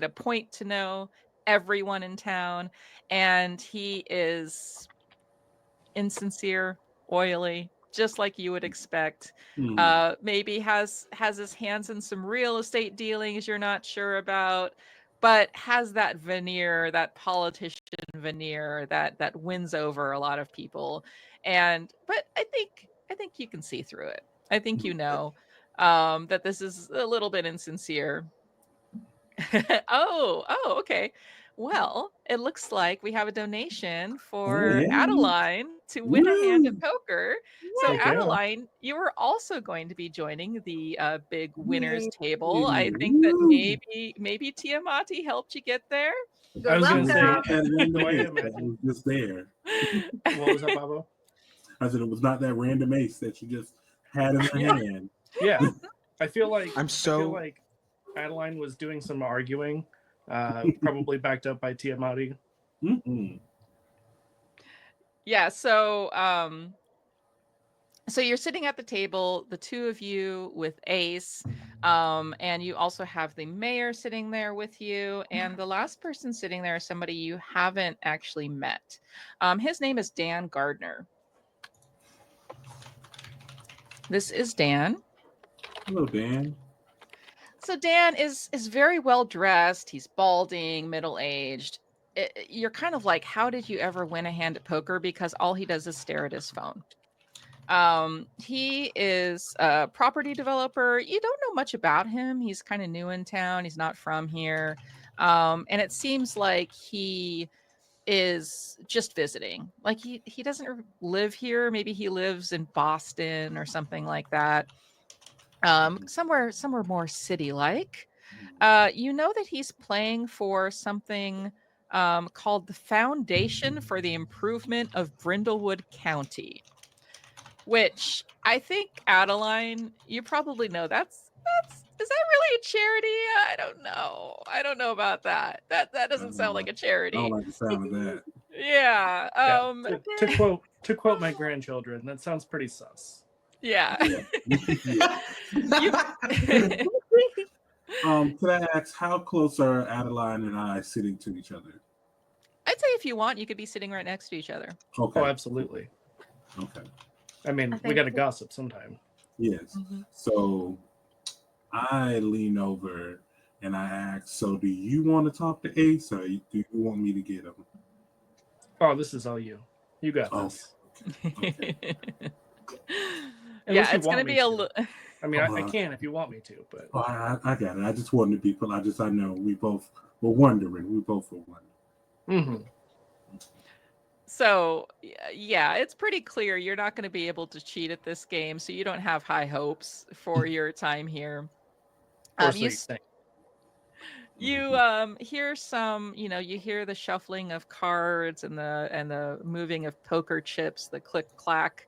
a point to know everyone in town, and he is insincere, oily, just like you would expect. Maybe has his hands in some real estate dealings you're not sure about, but has that veneer, that politician veneer that wins over a lot of people. But I think you can see through it. I think you know that this is a little bit insincere. Oh, okay. Well, it looks like we have a donation for Adeline to win a hand at poker. So, Adeline, you are also going to be joining the big winners table. I think that maybe Tiamati helped you get there. I was going to say, it was just there. What was that, Babo? I said it was not that random ace that you just had in your hand. Yeah, I feel like I feel like Adeline was doing some arguing, probably backed up by Tiamati. Yeah, so you're sitting at the table, the two of you with Ace, and you also have the mayor sitting there with you, and the last person sitting there is somebody you haven't actually met. His name is Dan Gardner. This is Dan. Hello, Dan. So Dan is very well dressed. He's balding, middle-aged. You're kind of like, how did you ever win a hand at poker? Because all he does is stare at his phone. He is a property developer. You don't know much about him. He's kind of new in town. He's not from here. And it seems like he is just visiting. Like he doesn't live here. Maybe he lives in Boston or something like that. Somewhere more city-like. You know that he's playing for something called the Foundation for the Improvement of Brindlewood County, which I think, Adeline, you probably know. That's is that really a charity? I don't know about that. That doesn't sound like a I don't charity. like the sound of that. Yeah. Yeah. To quote my grandchildren, that sounds pretty sus. Yeah. Yeah. Could I ask, how close are Adeline and I sitting to each other? I'd say if you want, you could be sitting right next to each other. Okay. Oh, absolutely. Okay. I mean, we got to gossip sometime. Yes. So I lean over and I ask, so do you want to talk to Ace, or do you want me to get him? Oh, this is all you. You got this. Okay. Yeah, it's gonna be a little. I mean, I can if you want me to, but I got it. I just wanted to be. I know we both were wondering. We both were wondering. So yeah, it's pretty clear you're not going to be able to cheat at this game, so you don't have high hopes for your time here. You hear some, you hear the shuffling of cards and the moving of poker chips, the click clack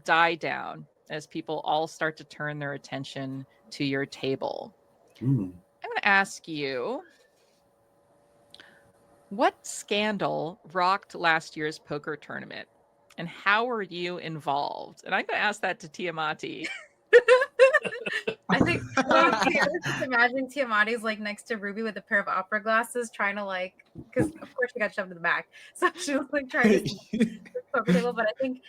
die down as people all start to turn their attention to your table. I'm going to ask you, what scandal rocked last year's poker tournament, and how were you involved? And I'm going to ask that to Tiamati. I think just imagine Tiamati's like next to Ruby with a pair of opera glasses, trying to because of course she got shoved in the back, so she was like trying to poker table. But I think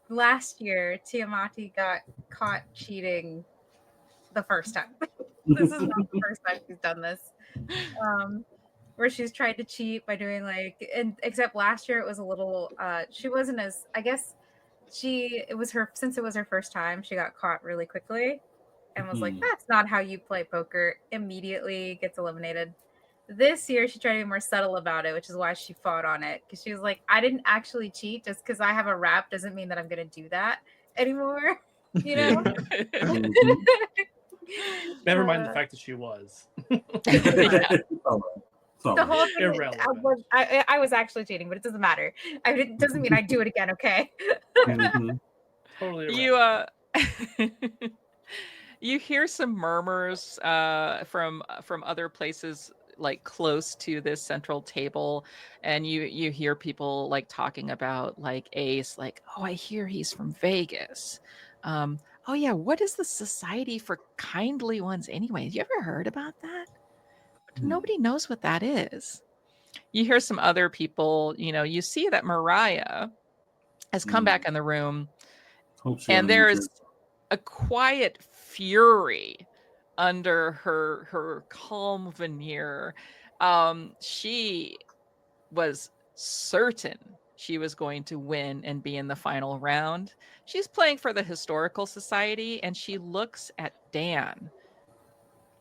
last year Tiamati got caught cheating the first time. This is not the first time she's done this. Where she's tried to cheat by doing except last year it was a little she wasn't as, I guess since it was her first time, she got caught really quickly and was like, that's not how you play poker, immediately gets eliminated. This year she tried to be more subtle about it, which is why she fought on it, because she was like, I didn't actually cheat. Just because I have a rap doesn't mean that I'm gonna do that anymore. Never mind the fact that she was. The whole thing, I was actually cheating, but it doesn't matter. It doesn't mean I do it again, okay? Totally. You hear some murmurs from other places like close to this central table, and you hear people talking about Ace, oh, I hear he's from Vegas. Oh yeah, what is the Society for Kindly Ones anyway? Have you ever heard about that? Nobody knows what that is. You hear some other people, you see that Mariah has come back in the room, and there's a quiet fury under her calm veneer. She was certain she was going to win and be in the final round. She's playing for the Historical Society, and she looks at Dan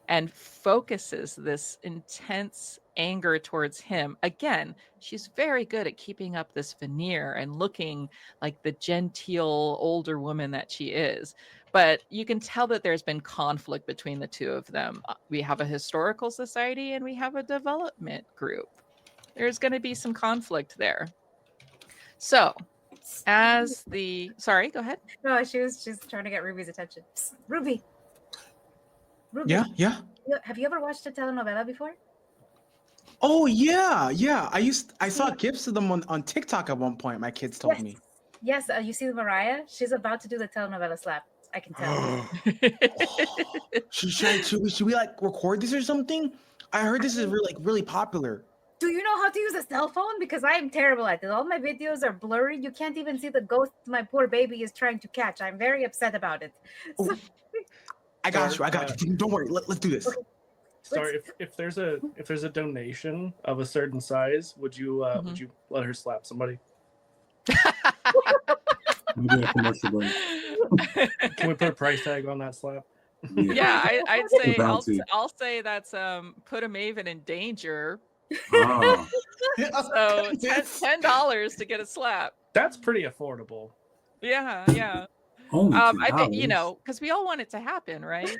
and focuses this intense anger towards him. Again, she's very good at keeping up this veneer and looking like the genteel older woman that she is. But you can tell that there's been conflict between the two of them. We have a historical society and we have a development group. There's going to be some conflict there. So, sorry, go ahead. No, she was just trying to get Ruby's attention. Psst, Ruby. Yeah. Have you ever watched a telenovela before? Oh yeah. I saw gifs of them on TikTok at one point. My kids told me. Yes, you see Mariah? She's about to do the telenovela slap. I can tell. Should we record this or something? I heard this is really popular. Do you know how to use a cell phone? Because I am terrible at it. All my videos are blurry. You can't even see the ghost my poor baby is trying to catch. I'm very upset about it. So, I got you. Don't worry. Let's do this. Okay. Sorry, if there's a donation of a certain size, would you let her slap somebody? Maybe a commercial break. Can we put a price tag on that slap? Yeah, I'd say I'll say that's put a maven in danger. Oh, So $10 to get a slap. That's pretty affordable. Yeah. only I bet, $10. because we all want it to happen, right?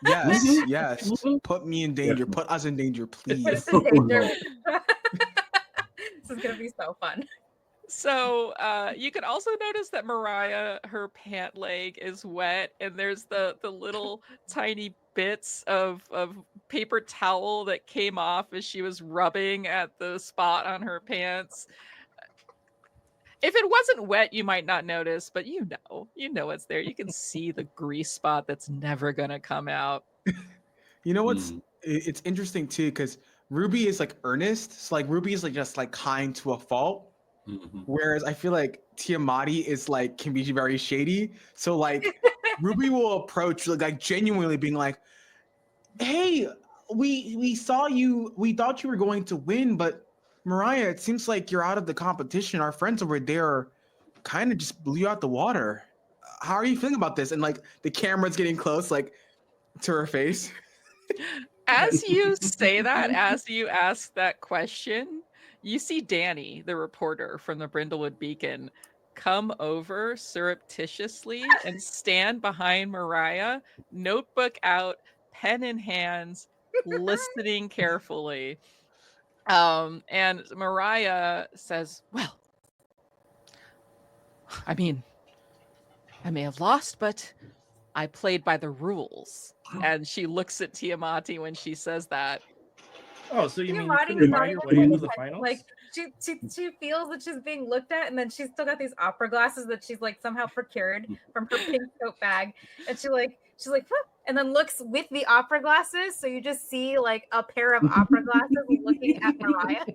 Yes, Mhm. yes. Mhm. Put me in danger. Definitely. Put us in danger, Put us please. in danger. Oh, This is gonna be so fun. So you can also notice that Mariah, her pant leg is wet, and there's the little tiny bits of paper towel that came off as she was rubbing at the spot on her pants. If it wasn't wet, you might not notice, but you know it's there. You can see the grease spot that's never gonna come out. You know what's Mm. it's interesting too, because Ruby is like earnest. So like Ruby is like just like kind to a fault. Mhm. Whereas I feel like Tiamati is like can be very shady. So like Ruby will approach like genuinely being like, "Hey, we saw you. We thought you were going to win, but Mariah, it seems like you're out of the competition. Our friends over there kind of just blew you out the water. How are you feeling about this?" And like the camera's getting close, like to her face. As you say that, as you ask that question, you see Danny, the reporter from the Brindlewood Beacon, come over surreptitiously and stand behind Mariah, notebook out, pen in hands, listening carefully. And Mariah says, "Well, I mean, I may have lost, but I played by the rules." And she looks at Tiamati when she says that. Oh, so you mean you Tiamati's couldn't not buy even your way paying into the attention. finals? Like she feels that she's being looked at, and then she's still got these opera glasses that she's like somehow procured from her pink tote bag, and she's like, "Whoop," and then looks with the opera glasses, so you just see like a pair of opera glasses looking at Mariah.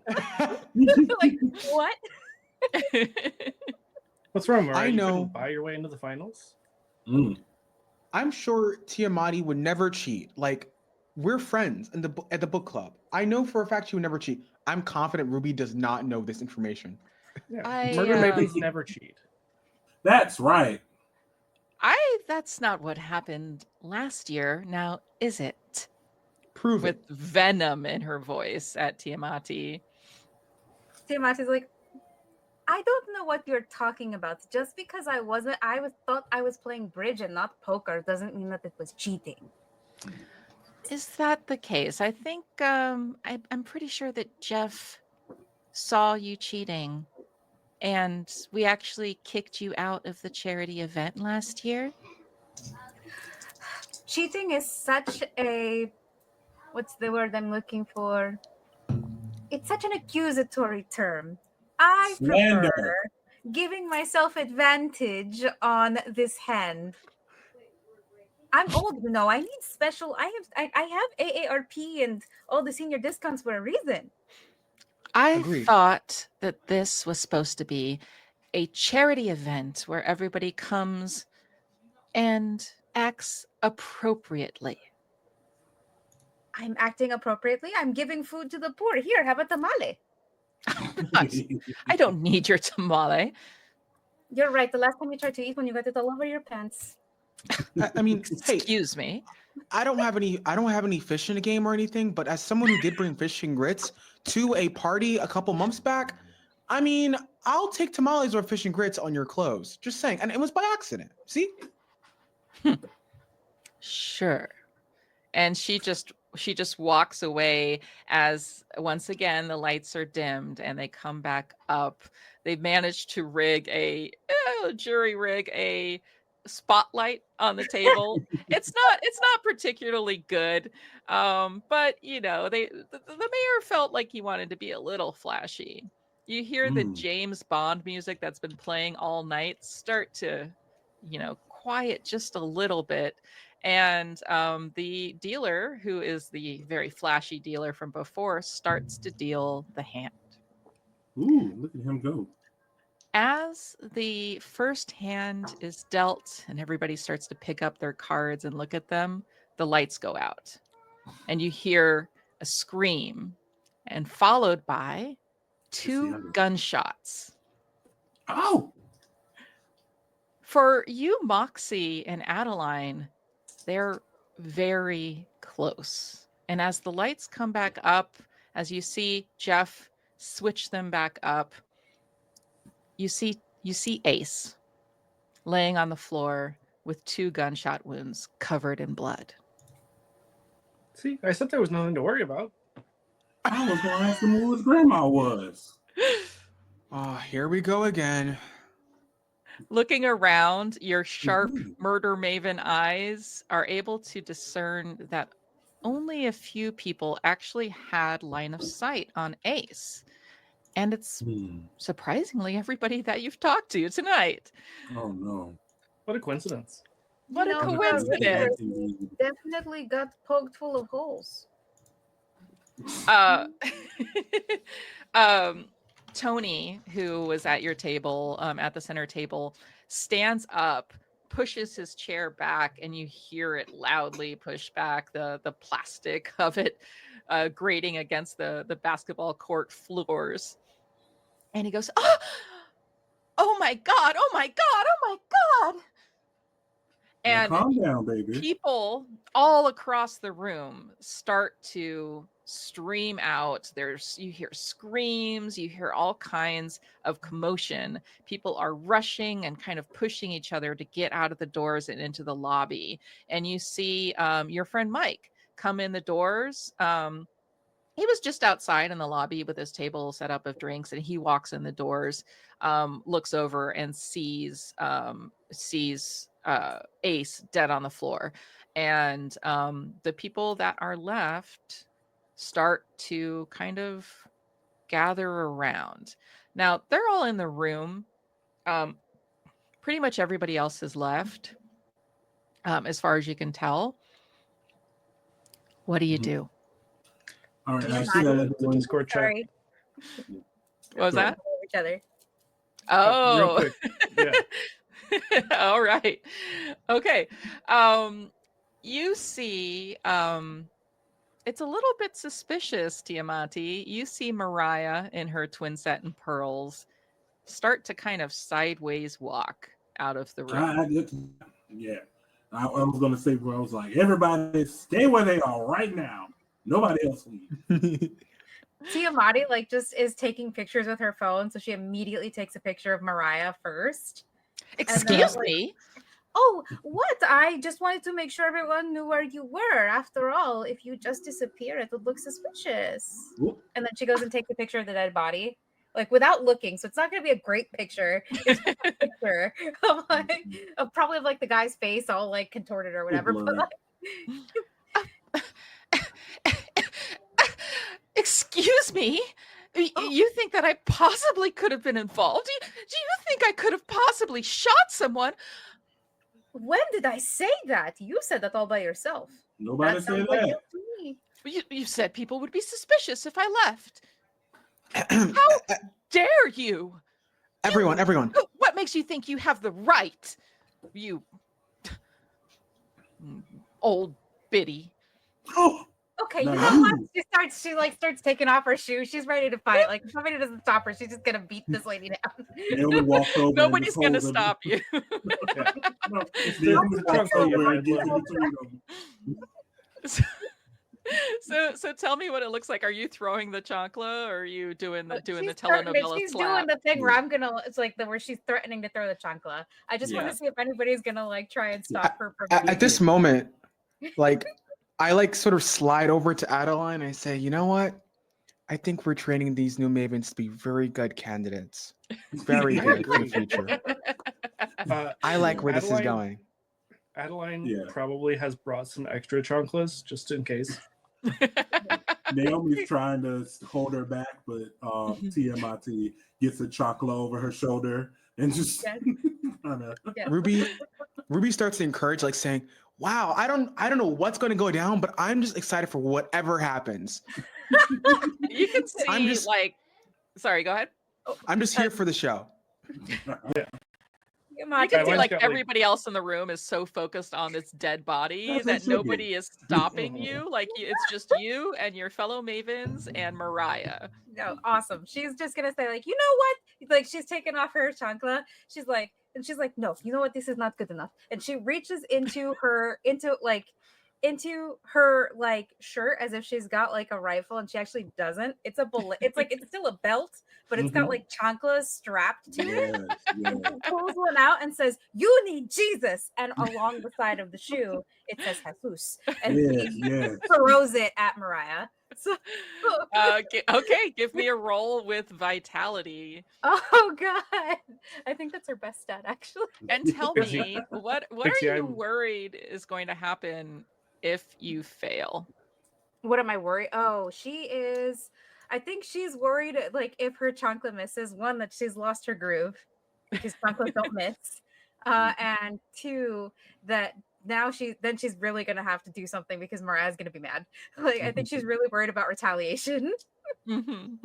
Like, what? What's wrong, Mariah? I You know. couldn't buy your way into the finals? Mm. I'm sure Tiamati would never cheat. Like, we're friends in at the book club. I know for a fact she would never cheat. I'm confident Ruby does not know this information. Yeah. I, Murder mavens never cheat. That's right. That's not what happened last year, now is it? Prove With it. venom in her voice at Tiamati. Tiamati's like, I don't know what you're talking about. Just because I thought I was playing bridge and not poker doesn't mean that it was cheating. Is that the case? I think I'm pretty sure that Jeff saw you cheating, and we actually kicked you out of the charity event last year. Cheating is such a, what's the word I'm looking for? It's such an accusatory term. I Slander. prefer giving myself advantage on this hand. I'm old, I need special. I have AARP and all the senior discounts for a reason. I Agreed. thought that this was supposed to be a charity event where everybody comes and acts appropriately. I'm acting appropriately. I'm giving food to the poor. Here, have a tamale. I don't need your tamale. You're right. The last time you tried to eat one, you got it all over your pants. I mean, hey, Excuse me. I don't have any fish in the game or anything, but as someone who did bring fish and grits to a party a couple months back, I mean, I'll take tamales or fish and grits on your clothes. Just saying. And it was by accident. See? Sure. And she just walks away as once again the lights are dimmed and they come back up. They've managed to jury rig a spotlight on the table. It's not particularly good. But the mayor felt like he wanted to be a little flashy. You hear the Mm. James Bond music that's been playing all night start to, quiet just a little bit. And the dealer, who is the very flashy dealer from before, starts to deal the hand. Ooh, look at him go. As the first hand is dealt and everybody starts to pick up their cards and look at them, the lights go out. And you hear a scream, and followed by two gunshots. Oh! For you, Moxie and Adeline, they're very close. And as the lights come back up, as you see Jeff switch them back up, you see Ace laying on the floor with 2 gunshot wounds covered in blood. See, I said there was nothing to worry about. I was going to ask him who his grandma was. Oh, here we go again. Looking around, your sharp murder maven eyes are able to discern that only a few people actually had line of sight on Ace. And it's surprisingly everybody that you've talked to tonight. Oh, no. What a coincidence. What a You know, coincidence. Definitely got poked full of holes. Tony, who was at your table, at the center table, stands up, pushes his chair back, and you hear it loudly push back, the plastic of it grating against the basketball court floors. And he goes, oh my God, oh my God, oh my God. And calm down, baby. People all across the room start to stream out. You hear screams, you hear all kinds of commotion. People are rushing and kind of pushing each other to get out of the doors and into the lobby. And you see your friend Mike come in the doors. He was just outside in the lobby with his table set up of drinks, and he walks in the doors, looks over and sees Ace dead on the floor. And the people that are left start to kind of gather around. Now, they're all in the room. Pretty much everybody else is left, as far as you can tell. What do you do? All right, I Just see that the everyone. Discord chat. Sorry. What was that? Each other. Oh, Real quick. Yeah. All right. Okay. You see, it's a little bit suspicious, Tiamati. You see Mariah in her twin set and pearls start to kind of sideways walk out of the room. I was going to say, where I was like, everybody stay where they are right now. Nobody else leave. Tiamati just is taking pictures with her phone, so she immediately takes a picture of Mariah first. Excuse me? Oh, what? I just wanted to make sure everyone knew where you were. After all, if you just disappear, it would look suspicious. Whoop. And then she goes and takes a picture of the dead body, without looking. So it's not going to be a great picture. It's just a picture of probably of the guy's face all contorted or whatever. But excuse me? You think that I possibly could have been involved? Do you think I could have possibly shot someone? When did I say that? You said that all by yourself. Nobody said that. You said people would be suspicious if I left. How dare you? Everyone. What makes you think you have the right? You old biddy. Oh. Okay, you know what? She starts taking off her shoes. She's ready to fight. If somebody doesn't stop her, she's just gonna beat this lady down. Naomi walked over. Nobody's gonna stop you. So tell me what it looks like. Are you throwing the chancla, or are you doing the telenovela She's slap? doing the thing where where she's threatening to throw the chancla. I just want to see if anybody's gonna try and stop her from at this moment, I sort of slide over to Adeline and I say, you know what? I think we're training these new mavens to be very good candidates. Very good for the future. I like where this is going. Adeline probably has brought some extra chanclas just in case. Naomi's trying to hold her back, but TMIT gets a chancla over her shoulder and just Ruby starts to encourage, saying, wow, I don't know what's going to go down, but I'm just excited for whatever happens. You can see sorry, go ahead. I'm just here for the show. Yeah. You can see everybody else in the room is so focused on this dead body that nobody is stopping you. It's just you and your fellow mavens and Mariah. No, awesome. She's just gonna say you know what? She's taking off her chancla. She's like, no, you know what? This is not good enough. And she reaches into into her like shirt as if she's got like a rifle, and she actually doesn't. It's a bullet. It's like it's still a belt, but it's got like chanclas strapped to it. Yes, And she pulls one out and says, "You need Jesus." And along the side of the shoe, it says Jesus. And yes, she yes. throws it at Mariah. So, Okay, give me a roll with vitality oh God, I think that's her best stat actually. and tell Pixie- me what are Pixie, you I'm- worried is going to happen if you fail? What am I worried? Oh, she is. I think she's worried like if her chancla misses, one, that she's lost her groove because chanclas don't miss. And two, that now she's really gonna have to do something because Mariah's gonna be mad. Like I think she's really worried about retaliation. Mhm.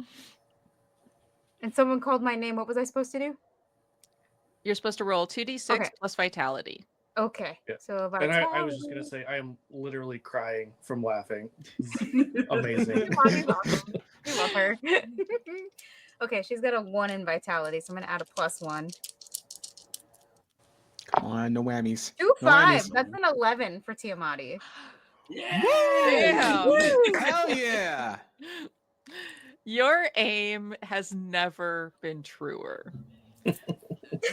And someone called my name. What was I supposed to do? You're supposed to roll 2d6 Okay. plus vitality. Okay. Yeah. So And I was just gonna say I am literally crying from laughing. Amazing. Vitality is awesome. We love her. Okay, she's got a 1 in vitality, so I'm gonna add a +1. Come on, no whammies. 2 No 5. whammies. That's an 11 for Tiamati. Damn. Hell yeah. Your aim has never been truer.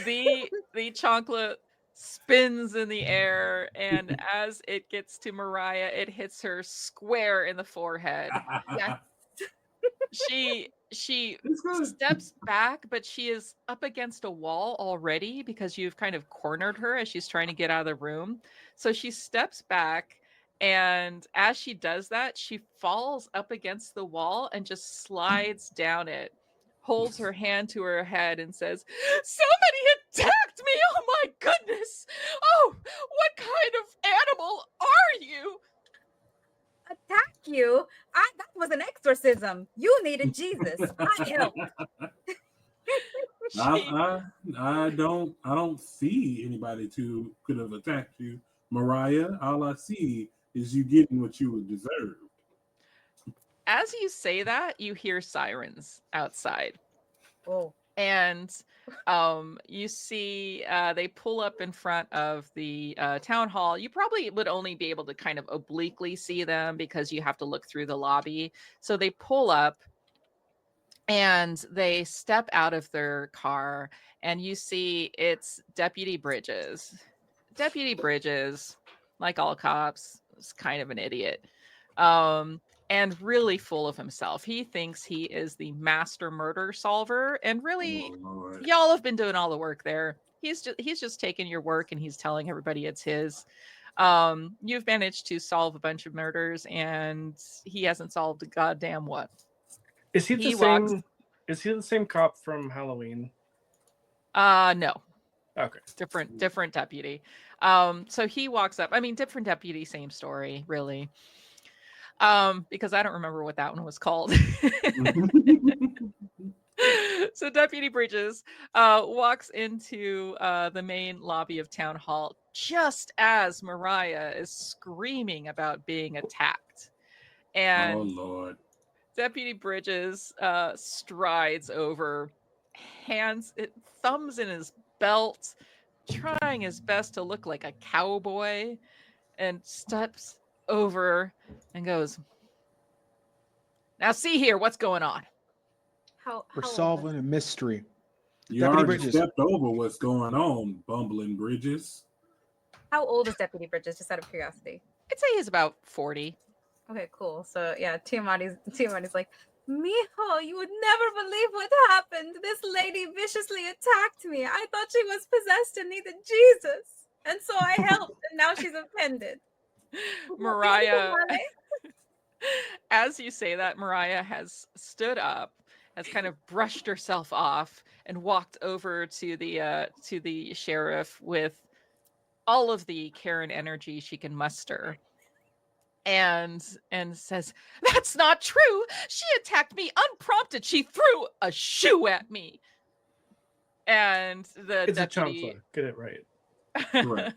The chancla spins in the air, and as it gets to Mariah, it hits her square in the forehead. Yes. She It's good. steps back, but she is up against a wall already because you've kind of cornered her as she's trying to get out of the room. So she steps back, and as she does that, she falls up against the wall and just slides down it, holds her hand to her head and says, "Somebody attacked me! Oh my goodness! Oh, what kind of animal are you?" Attack you? That was an exorcism. You needed Jesus. I helped. I don't see anybody who could have attacked you, Mariah. All I see is you getting what you would deserve. As you say that, you hear sirens outside. Oh. And you see they pull up in front of the town hall. You probably would only be able to kind of obliquely see them because you have to look through the lobby. So they pull up and they step out of their car, and you see it's Deputy Bridges. Deputy Bridges, like all cops, is kind of an idiot. And really full of himself. He thinks he is the master murder solver, and really, Oh, Lord. y'all have been doing all the work there. He's just taking your work and he's telling everybody it's his. You've managed to solve a bunch of murders, and he hasn't solved a goddamn what. Is he the He same? walks- Is he the same cop from Halloween? No. Okay. Different deputy. So he walks up. I mean, different deputy, same story, really. Because I don't remember what that one was called. So Deputy Bridges walks into the main lobby of Town Hall just as Mariah is screaming about being attacked. Oh, And Lord. Deputy Bridges strides over, thumbs in his belt, trying his best to look like a cowboy, and steps over and goes, "Now see here, what's going on?" We're solving a mystery. You Deputy already Bridges. stepped over what's going on, bumbling Bridges. How old is Deputy Bridges, just out of curiosity? I'd say he's about 40. Okay, cool. So yeah, Tiamati's like, Mijo, you would never believe what happened. This lady viciously attacked me. I thought she was possessed and needed Jesus. And so I helped, and now she's offended. Mariah, as you say that, Mariah has stood up, has kind of brushed herself off, and walked over to the sheriff with all of the care and energy she can muster, and says, "That's not true. She attacked me unprompted. She threw a shoe at me." And the It's deputy, a chancla. Get it right. Correct.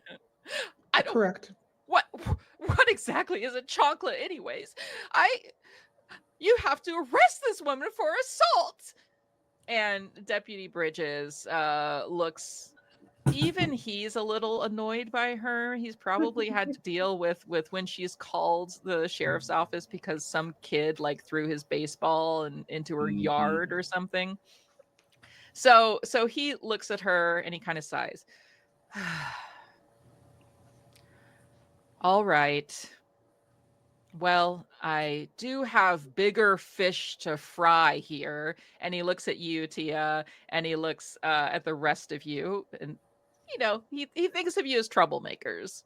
I don't. Correct. What exactly is a chancla, anyways? You have to arrest this woman for assault. And Deputy Bridges looks even he's a little annoyed by her. He's probably had to deal with when she's called the sheriff's office because some kid like threw his baseball into her yard or something. So he looks at her and he kind of sighs. All right. Well, I do have bigger fish to fry here. And he looks at you, Tia, and he looks at the rest of you. And, he thinks of you as troublemakers.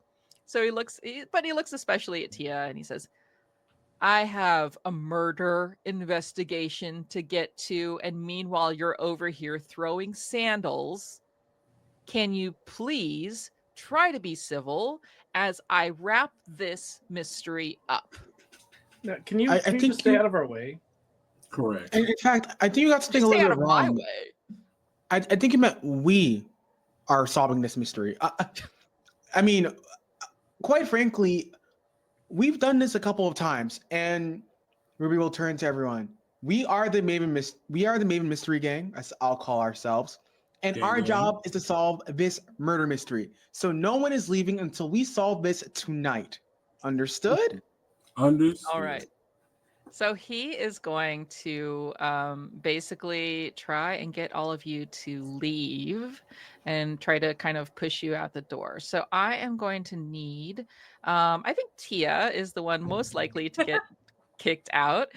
So he looks especially at Tia and he says, I have a murder investigation to get to. And meanwhile, you're over here throwing sandals. Can you please try to be civil as I wrap this mystery up? Now, can you think just stay out of our way? Correct. And in fact, I think you got something a Stay little out bit of my wrong. way. I think you meant we are solving this mystery. I mean, quite frankly, we've done this a couple of times, and Ruby will turn to everyone. We are the Maven Mystery Gang, as I'll call ourselves, and our job is to solve this murder mystery. So no one is leaving until we solve this tonight. Understood? Understood. All right. So he is going to basically try and get all of you to leave and try to kind of push you out the door. So I am going to need, I think Tia is the one most likely to get kicked out.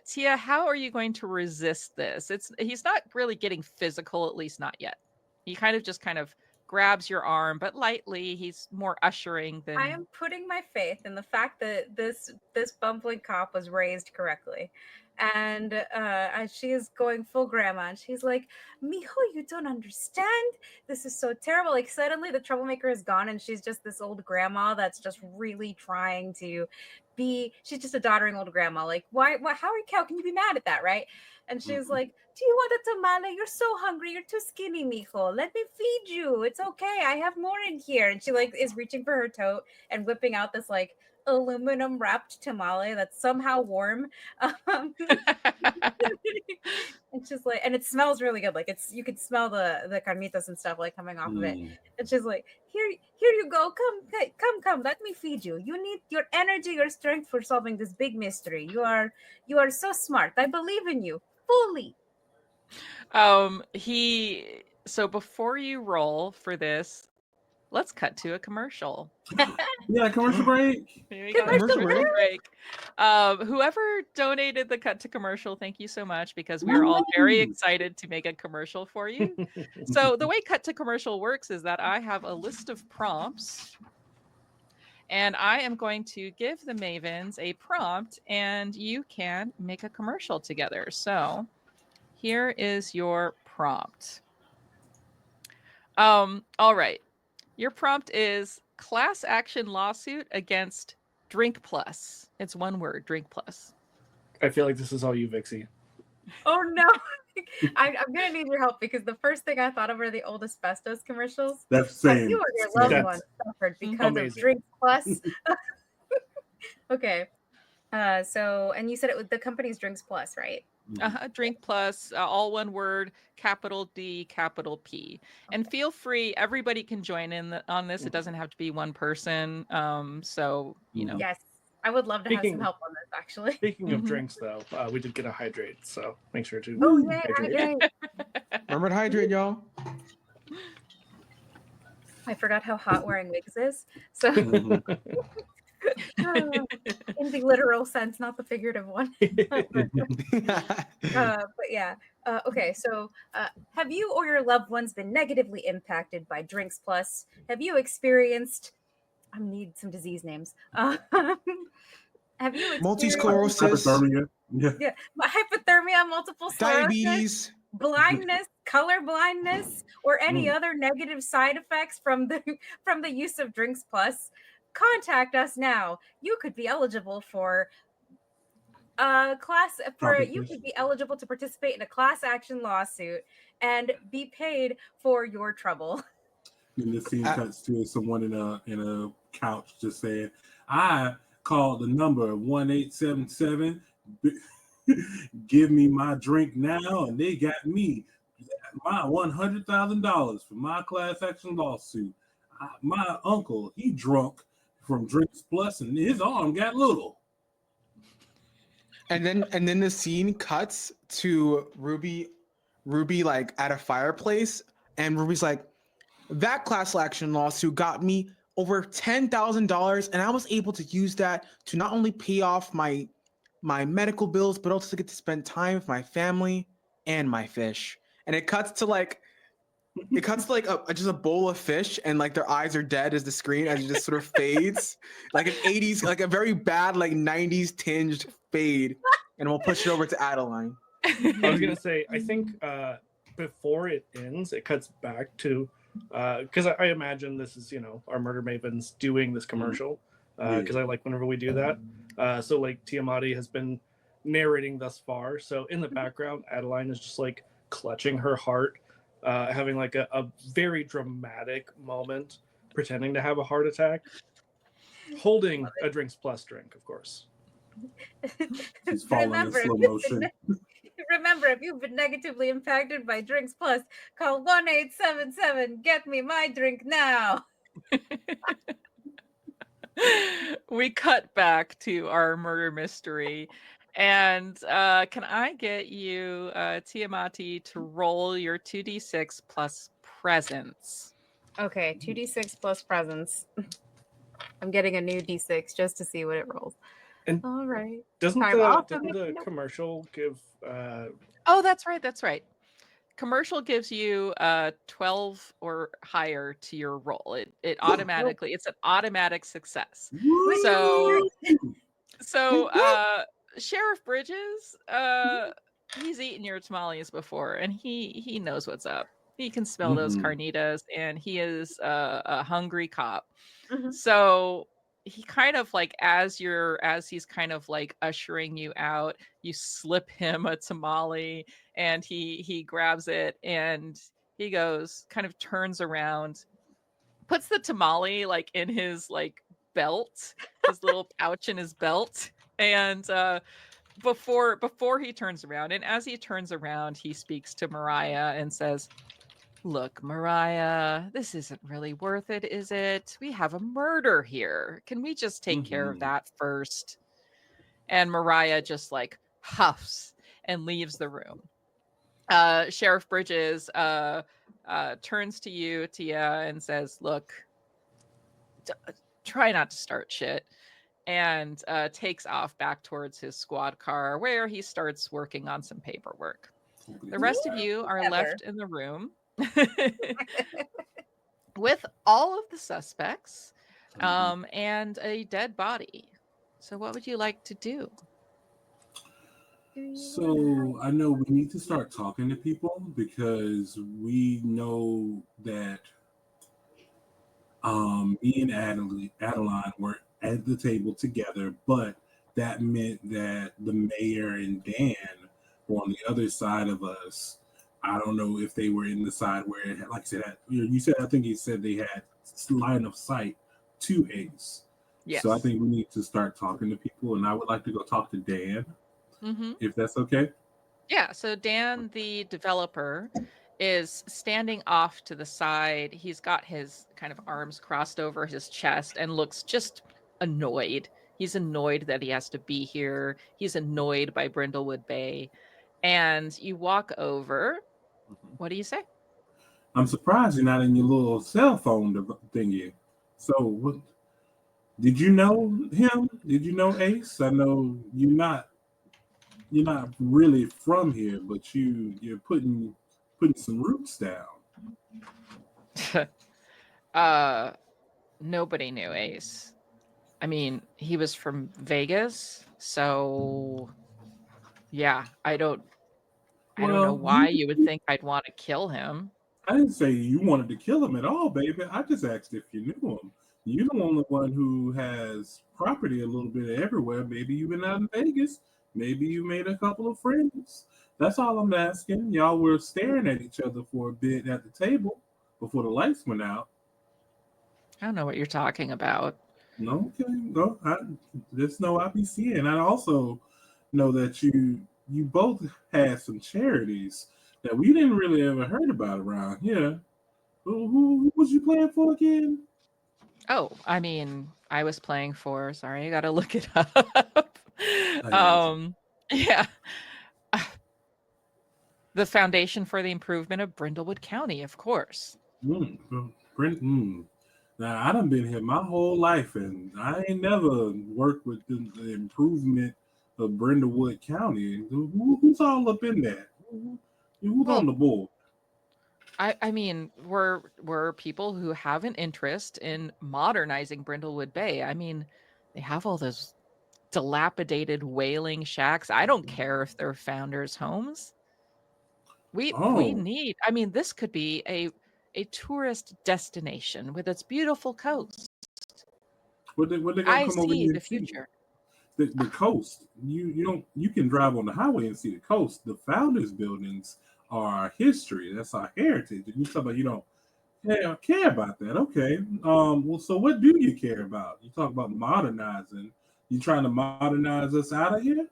Tia, how are you going to resist this? He's not really getting physical, at least not yet. He kind of grabs your arm, but lightly. He's more ushering than. I am putting my faith in the fact that this bumbling cop was raised correctly, and she is going full grandma, and she's like, "Mijo, you don't understand. This is so terrible." Like suddenly, the troublemaker is gone, and she's just this old grandma that's just really trying to be. She's just a doddering old grandma. Like, why? How can you be mad at that, right? And she's like, "Do you want a tamale? You're so hungry. You're too skinny, mijo. Let me feed you. It's okay. I have more in here." And she like is reaching for her tote and whipping out this like aluminum wrapped tamale that's somehow warm. And she's like, and it smells really good. Like you could smell the carnitas and stuff like coming off of it. And she's like, here you go. Come. Let me feed you. You need your energy, your strength for solving this big mystery. You are so smart. I believe in you fully. So before you roll for this, let's cut to a commercial. Yeah, commercial break. Commercial break. Whoever donated the cut to commercial, thank you so much, because we are all very excited to make a commercial for you. So the way cut to commercial works is that I have a list of prompts, and I am going to give the Mavens a prompt, and you can make a commercial together. So here is your prompt. All right. Your prompt is class action lawsuit against Drink Plus. It's one word, Drink Plus. I feel like this is all you, Vixie. Oh no. I'm gonna need your help because the first thing I thought of were the old asbestos commercials. That's the same. You or your loved one suffered because of Drink Plus. Okay. So, and you said it was the company's Drinks Plus, right? Drink Plus, all one word, capital D, capital P. And feel free, everybody can join in on this. It doesn't have to be one person. So, Yes, I would love to have some help on this, actually. Speaking of drinks, though, we did get a hydrate, so make sure to hydrate. Remember to hydrate, y'all. I forgot how hot wearing wigs is. So, in the literal sense, not the figurative one. But yeah. Okay, so have you or your loved ones been negatively impacted by Drinks Plus? Have you experienced, I need some disease names. Have you experienced multi-sclerosis, hypothermia, multiple sclerosis, diabetes, blindness, color blindness, or any other negative side effects from the use of Drinks Plus? Contact us now. You could be eligible for you could be eligible to participate in a class action lawsuit and be paid for your trouble. And the scene cuts to someone in a couch just saying, "I called the number 1877. Give me my drink now," and they got me. my $100,000 for my class action lawsuit. My uncle, he drunk from Drinks Plus, and his arm got little. And then the scene cuts to Ruby like at a fireplace, and Ruby's like, that class action lawsuit got me over $10,000, and I was able to use that to not only pay off my medical bills, but also to get to spend time with my family and my fish. And it cuts to like just a bowl of fish, and like their eyes are dead as the screen as it just sort of fades, like an 80s, like a very bad like 90s tinged fade. And we'll push it over to Adeline. I was gonna say, I think before it ends, it cuts back to because I imagine this is our murder mavens doing this commercial because I like whenever we do that. So like Tiamati has been narrating thus far. So in the background, Adeline is just like clutching her heart, having like a very dramatic moment, pretending to have a heart attack, holding a Drinks Plus drink, of course. She's falling in slow motion. Remember, if you've been negatively impacted by Drinks Plus, call 1-877. Get me my drink now. We cut back to our murder mystery. And can I get you, Tiamati, to roll your 2d6 plus presence? Okay, 2d6 plus presence. I'm getting a new d6 just to see what it rolls. And all right. Doesn't the commercial give? Oh, that's right. That's right. Commercial gives you 12 or higher to your roll. It automatically, it's an automatic success. So Sheriff Bridges, he's eaten your tamales before, and he knows what's up. He can smell those carnitas, and he is a hungry cop. So he kind of like, as he's kind of like ushering you out, you slip him a tamale, and he grabs it, and he goes, kind of turns around, puts the tamale like in his like belt, his little pouch in his belt, and before he turns around, and as he turns around, he speaks to Mariah and says, "Look, Mariah, this isn't really worth it, is it? We have a murder here. Can we just take care of that first?" And Mariah just like huffs and leaves the room. Sheriff Bridges turns to you, Tia, and says, "Look, try not to start shit," and takes off back towards his squad car, where he starts working on some paperwork. The rest of you are left in the room with all of the suspects and a dead body. So what would you like to do? So I know we need to start talking to people, because we know that me and Adeline were at the table together, but that meant that the mayor and Dan were on the other side of us. I don't know if they were in the side where, like I said, I think he said they had line of sight to Ace. Yes. So I think we need to start talking to people, and I would like to go talk to Dan, if that's okay. Yeah, so Dan, the developer, is standing off to the side. He's got his kind of arms crossed over his chest and looks just annoyed. He's annoyed that he has to be here. He's annoyed by Brindlewood Bay. And you walk over. What do you say? I'm surprised you're not in your little cell phone thingy. So, what? Did you know him? Did you know Ace? I know you're not really from here, but you're putting some roots down. Nobody knew Ace. I mean, he was from Vegas, so yeah, I don't know why you would think I'd want to kill him. I didn't say you wanted to kill him at all, baby. I just asked if you knew him. You're the only one who has property a little bit everywhere. Maybe you've been out in Vegas. Maybe you made a couple of friends. That's all I'm asking. Y'all were staring at each other for a bit at the table before the lights went out. I don't know what you're talking about. No, okay. No, I just know I be seeing. I also know that you both had some charities that we didn't really ever heard about around here. Who was you playing for again? Oh, I mean, I was playing for, sorry, I gotta look it up. I got you. Yeah. The Foundation for the Improvement of Brindlewood County, of course. Brent, Now I done been here my whole life, and I ain't never worked with the improvement of Brindlewood County. Who's all up in that? Who's on Well, the board? I mean, we're people who have an interest in modernizing Brindlewood Bay. I mean, they have all those dilapidated whaling shacks. I don't care if they're founders' homes. We Oh, need, I mean, this could be a tourist destination with its beautiful coast. what they gonna I come over see here the and see? future. The coast. You can drive on the highway and see the coast. The founders buildings are our history. That's our heritage. And you talk about you don't care about that. Okay. Well, so what do you care about? You talk about modernizing. You trying to modernize us out of here?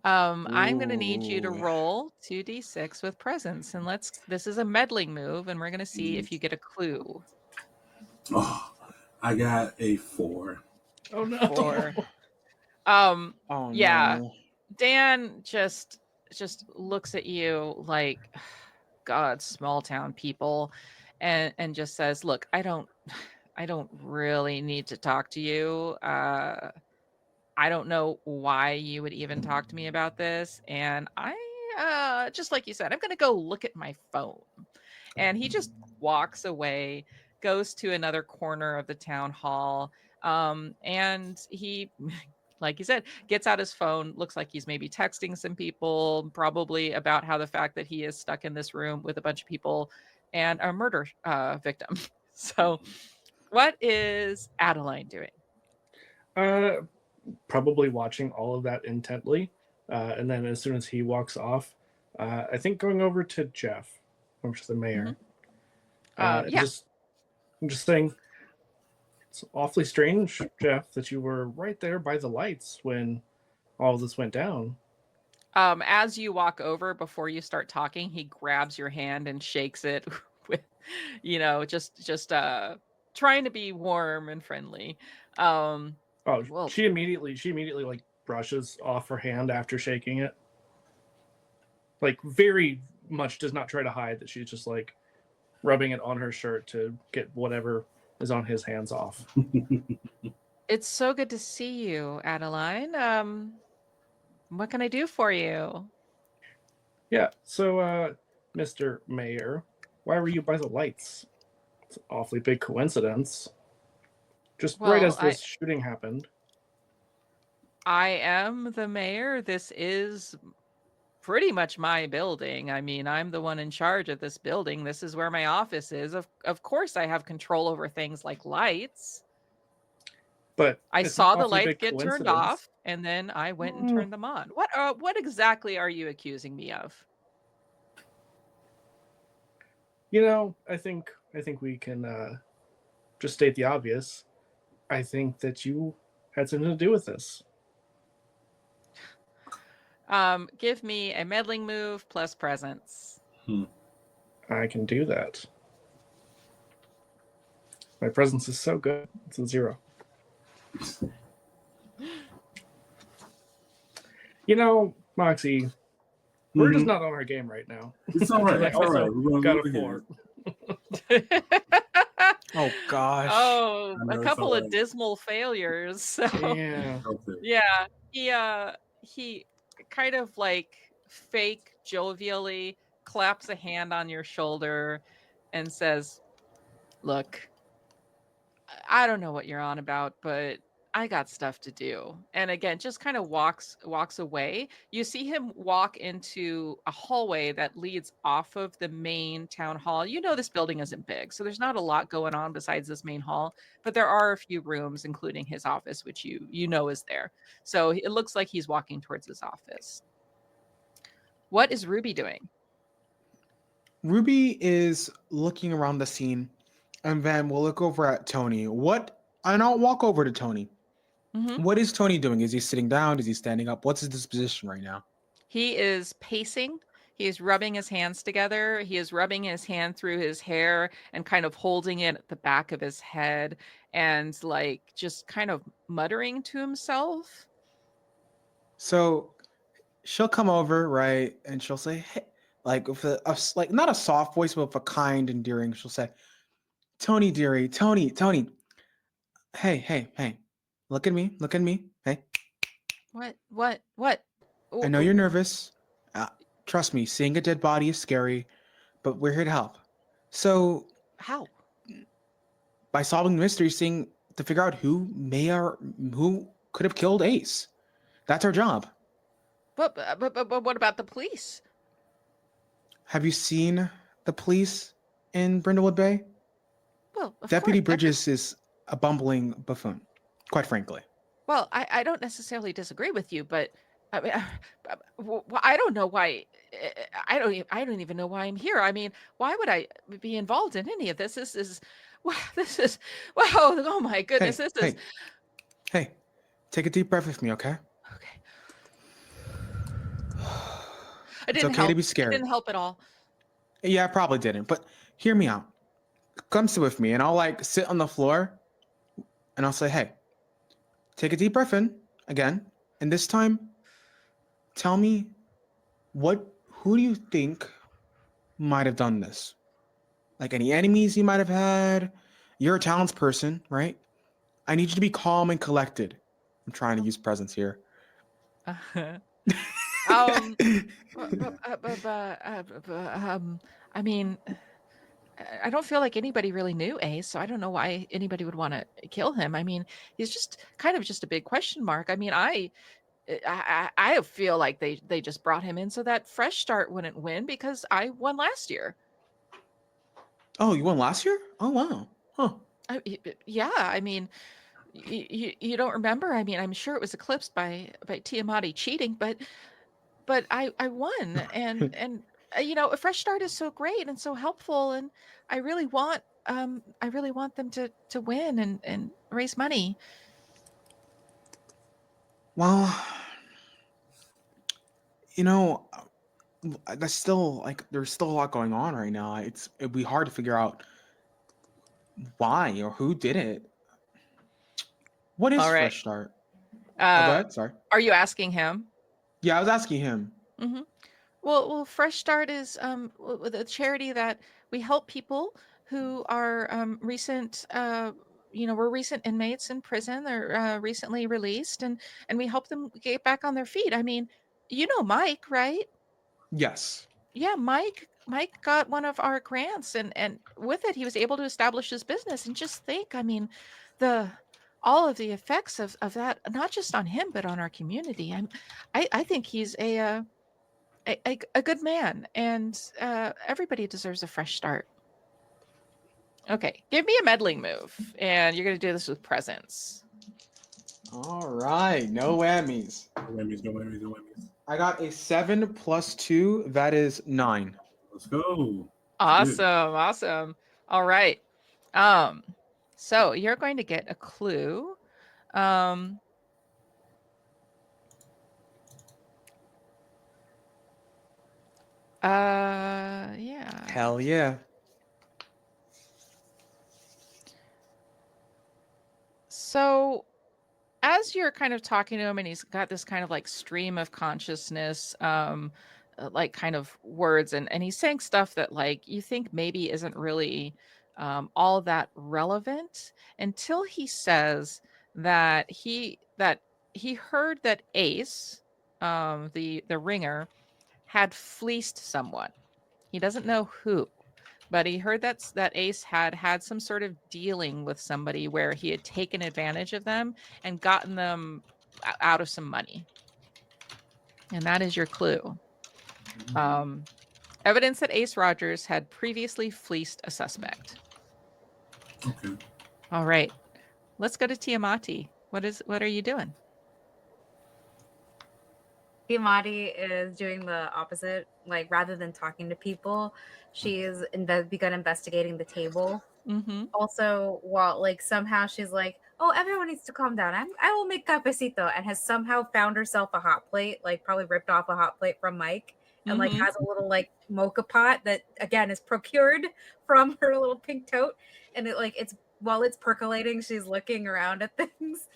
I'm gonna need you to Ooh. roll 2d6 with presence, and this is a meddling move, and we're gonna see if you get a clue. Oh, I got a 4. Oh no. 4. Um, Oh yeah, no. Dan just looks at you like, God, small town people, and just says, "Look, I don't really need to talk to you. I don't know why you would even talk to me about this, and just like you said, I'm gonna go look at my phone." And he just walks away, goes to another corner of the town hall, and he like you said, gets out his phone, looks like he's maybe texting some people, probably about how the fact that he is stuck in this room with a bunch of people and a murder victim. So, what is Adeline doing? Uh, Probably watching all of that intently, and then as soon as he walks off, I think going over to Jeff, over to the hmm mayor, and Yeah. I'm just saying it's awfully strange, Jeff, that you were right there by the lights when all this went down. As you walk over before you start talking, he grabs your hand and shakes it with, just trying to be warm and friendly. Um, Oh, well, she immediately like brushes off her hand after shaking it. Like very much does not try to hide that she's just like rubbing it on her shirt to get whatever is on his hands off. it's so good to see you, Adeline. What can I do for you? Yeah, so Mr. Mayor, why were you by the lights? It's an awfully big coincidence. Just right Well, as this shooting happened. I am the mayor. This is pretty much my building. I mean, I'm the one in charge of this building. This is where my office is. Of course, I have control over things like lights. But I it's an saw the awfully lights big get turned coincidence. off, and then I went and Mm, turned them on. What exactly are you accusing me of? you know, I think we can just state the obvious. I think that you had something to do with this. Give me a meddling move plus presence. I can do that. My presence is so good. It's a 0. You know, Moxie, we're just Mhm. not on our game right now. It's all Because right. I It's all right. also We're gonna got do a it again. 4. Oh gosh. Oh, I a know it's couple all of right. dismal failures. So, Yeah. Okay. yeah, he kind of like fake jovially claps a hand on your shoulder and says, "Look, I don't know what you're on about, but I got stuff to do." And again, just kind of walks away. You see him walk into a hallway that leads off of the main town hall. You know this building isn't big, so there's not a lot going on besides this main hall, but there are a few rooms including his office which you know is there. So it looks like he's walking towards his office. What is Ruby doing? Ruby is looking around the scene, and then we'll look over at Tony. And I'll walk over to Tony. Mhm. What is Tony doing? Is he sitting down? Is he standing up? What's his disposition right now? He is pacing. He's rubbing his hands together. He is rubbing his hand through his hair and kind of holding it at the back of his head and like just kind of muttering to himself. So she'll come over, right, and she'll say, "Hey," like with like not a soft voice, but with a kind, endearing. She'll say, "Tony, dearie, Tony, hey, look at me, hey, What? I know you're nervous. Trust me, seeing a dead body is scary, but we're here to help. So How? by solving the mystery, seeing to figure out who could have killed Ace. That's our job. But what about the police? Have you seen the police in Brindlewood Bay? Well, of Deputy course. Bridges is a bumbling buffoon, quite frankly. Well, I don't necessarily disagree with you, but I mean, I don't know why. I don't even know why I'm here. I mean, why would I be involved in any of this? This is, wow, this is, wow, oh my goodness, this is. Hey, take a deep breath with me, okay? Okay. It's okay to be scared. It didn't help at all. Yeah, I probably didn't, but hear me out. Come sit with me, and I'll like sit on the floor, and I'll say, "Hey, take a deep breath in again, and this time, tell me who do you think might have done this? Like any enemies you might have had? You're a townsperson, right? I need you to be calm and collected." I'm trying to use presence here. I mean, I don't feel like anybody really knew Ace, so I don't know why anybody would want to kill him. I mean, he's just kind of just a big question mark. I mean, I feel like they just brought him in so that Fresh Start wouldn't win because I won last year. Oh, you won last year? Oh, wow. Huh. Yeah, I mean, you don't remember? I mean, I'm sure it was eclipsed by Tiamati cheating, but I won, and you know, a Fresh Start is so great and so helpful, and I really want them to win and raise money. Well, you know, that's still like there's still a lot going on right now. It'd be hard to figure out why or who did it. What is All right. Fresh Start? Go ahead. Sorry. Are you asking him? Yeah, I was asking him. Mm-hmm. Well, Fresh Start is with a charity that we help people who are recent, were recent inmates in prison. They're recently released, and we help them get back on their feet. I mean, you know Mike, right? Yes. Yeah, Mike got one of our grants, and with it he was able to establish his business. And just think, I mean, the all of the effects of that, not just on him but on our community. I think he's a good man, and everybody deserves a fresh start. Okay, give me a meddling move, and you're going to do this with presence. All right, no whammies. No whammies. I got a 7 + 2. That is 9. Let's go. Awesome. All right. So you're going to get a clue. Yeah. Hell yeah. So as you're kind of talking to him, and he's got this kind of like stream of consciousness, like kind of words, and he's saying stuff that like you think maybe isn't really all that relevant until he says that he heard that Ace, the ringer, had fleeced someone. He doesn't know who, but he heard that Ace had some sort of dealing with somebody where he had taken advantage of them and gotten them out of some money. And that is your clue. Evidence that Ace Rogers had previously fleeced a suspect. Okay. All right. Let's go to Tiamati. What are you doing? Tiamati is doing the opposite. Like, rather than talking to people, she's begun investigating the table. Mm-hmm. Also, while like somehow she's like, "Oh, everyone needs to calm down. I will make cafecito," and has somehow found herself a hot plate, like probably ripped off a hot plate from Mike, and like Mhm. has a little like mocha pot that again is procured from her little pink tote, and it's while it's percolating, she's looking around at things.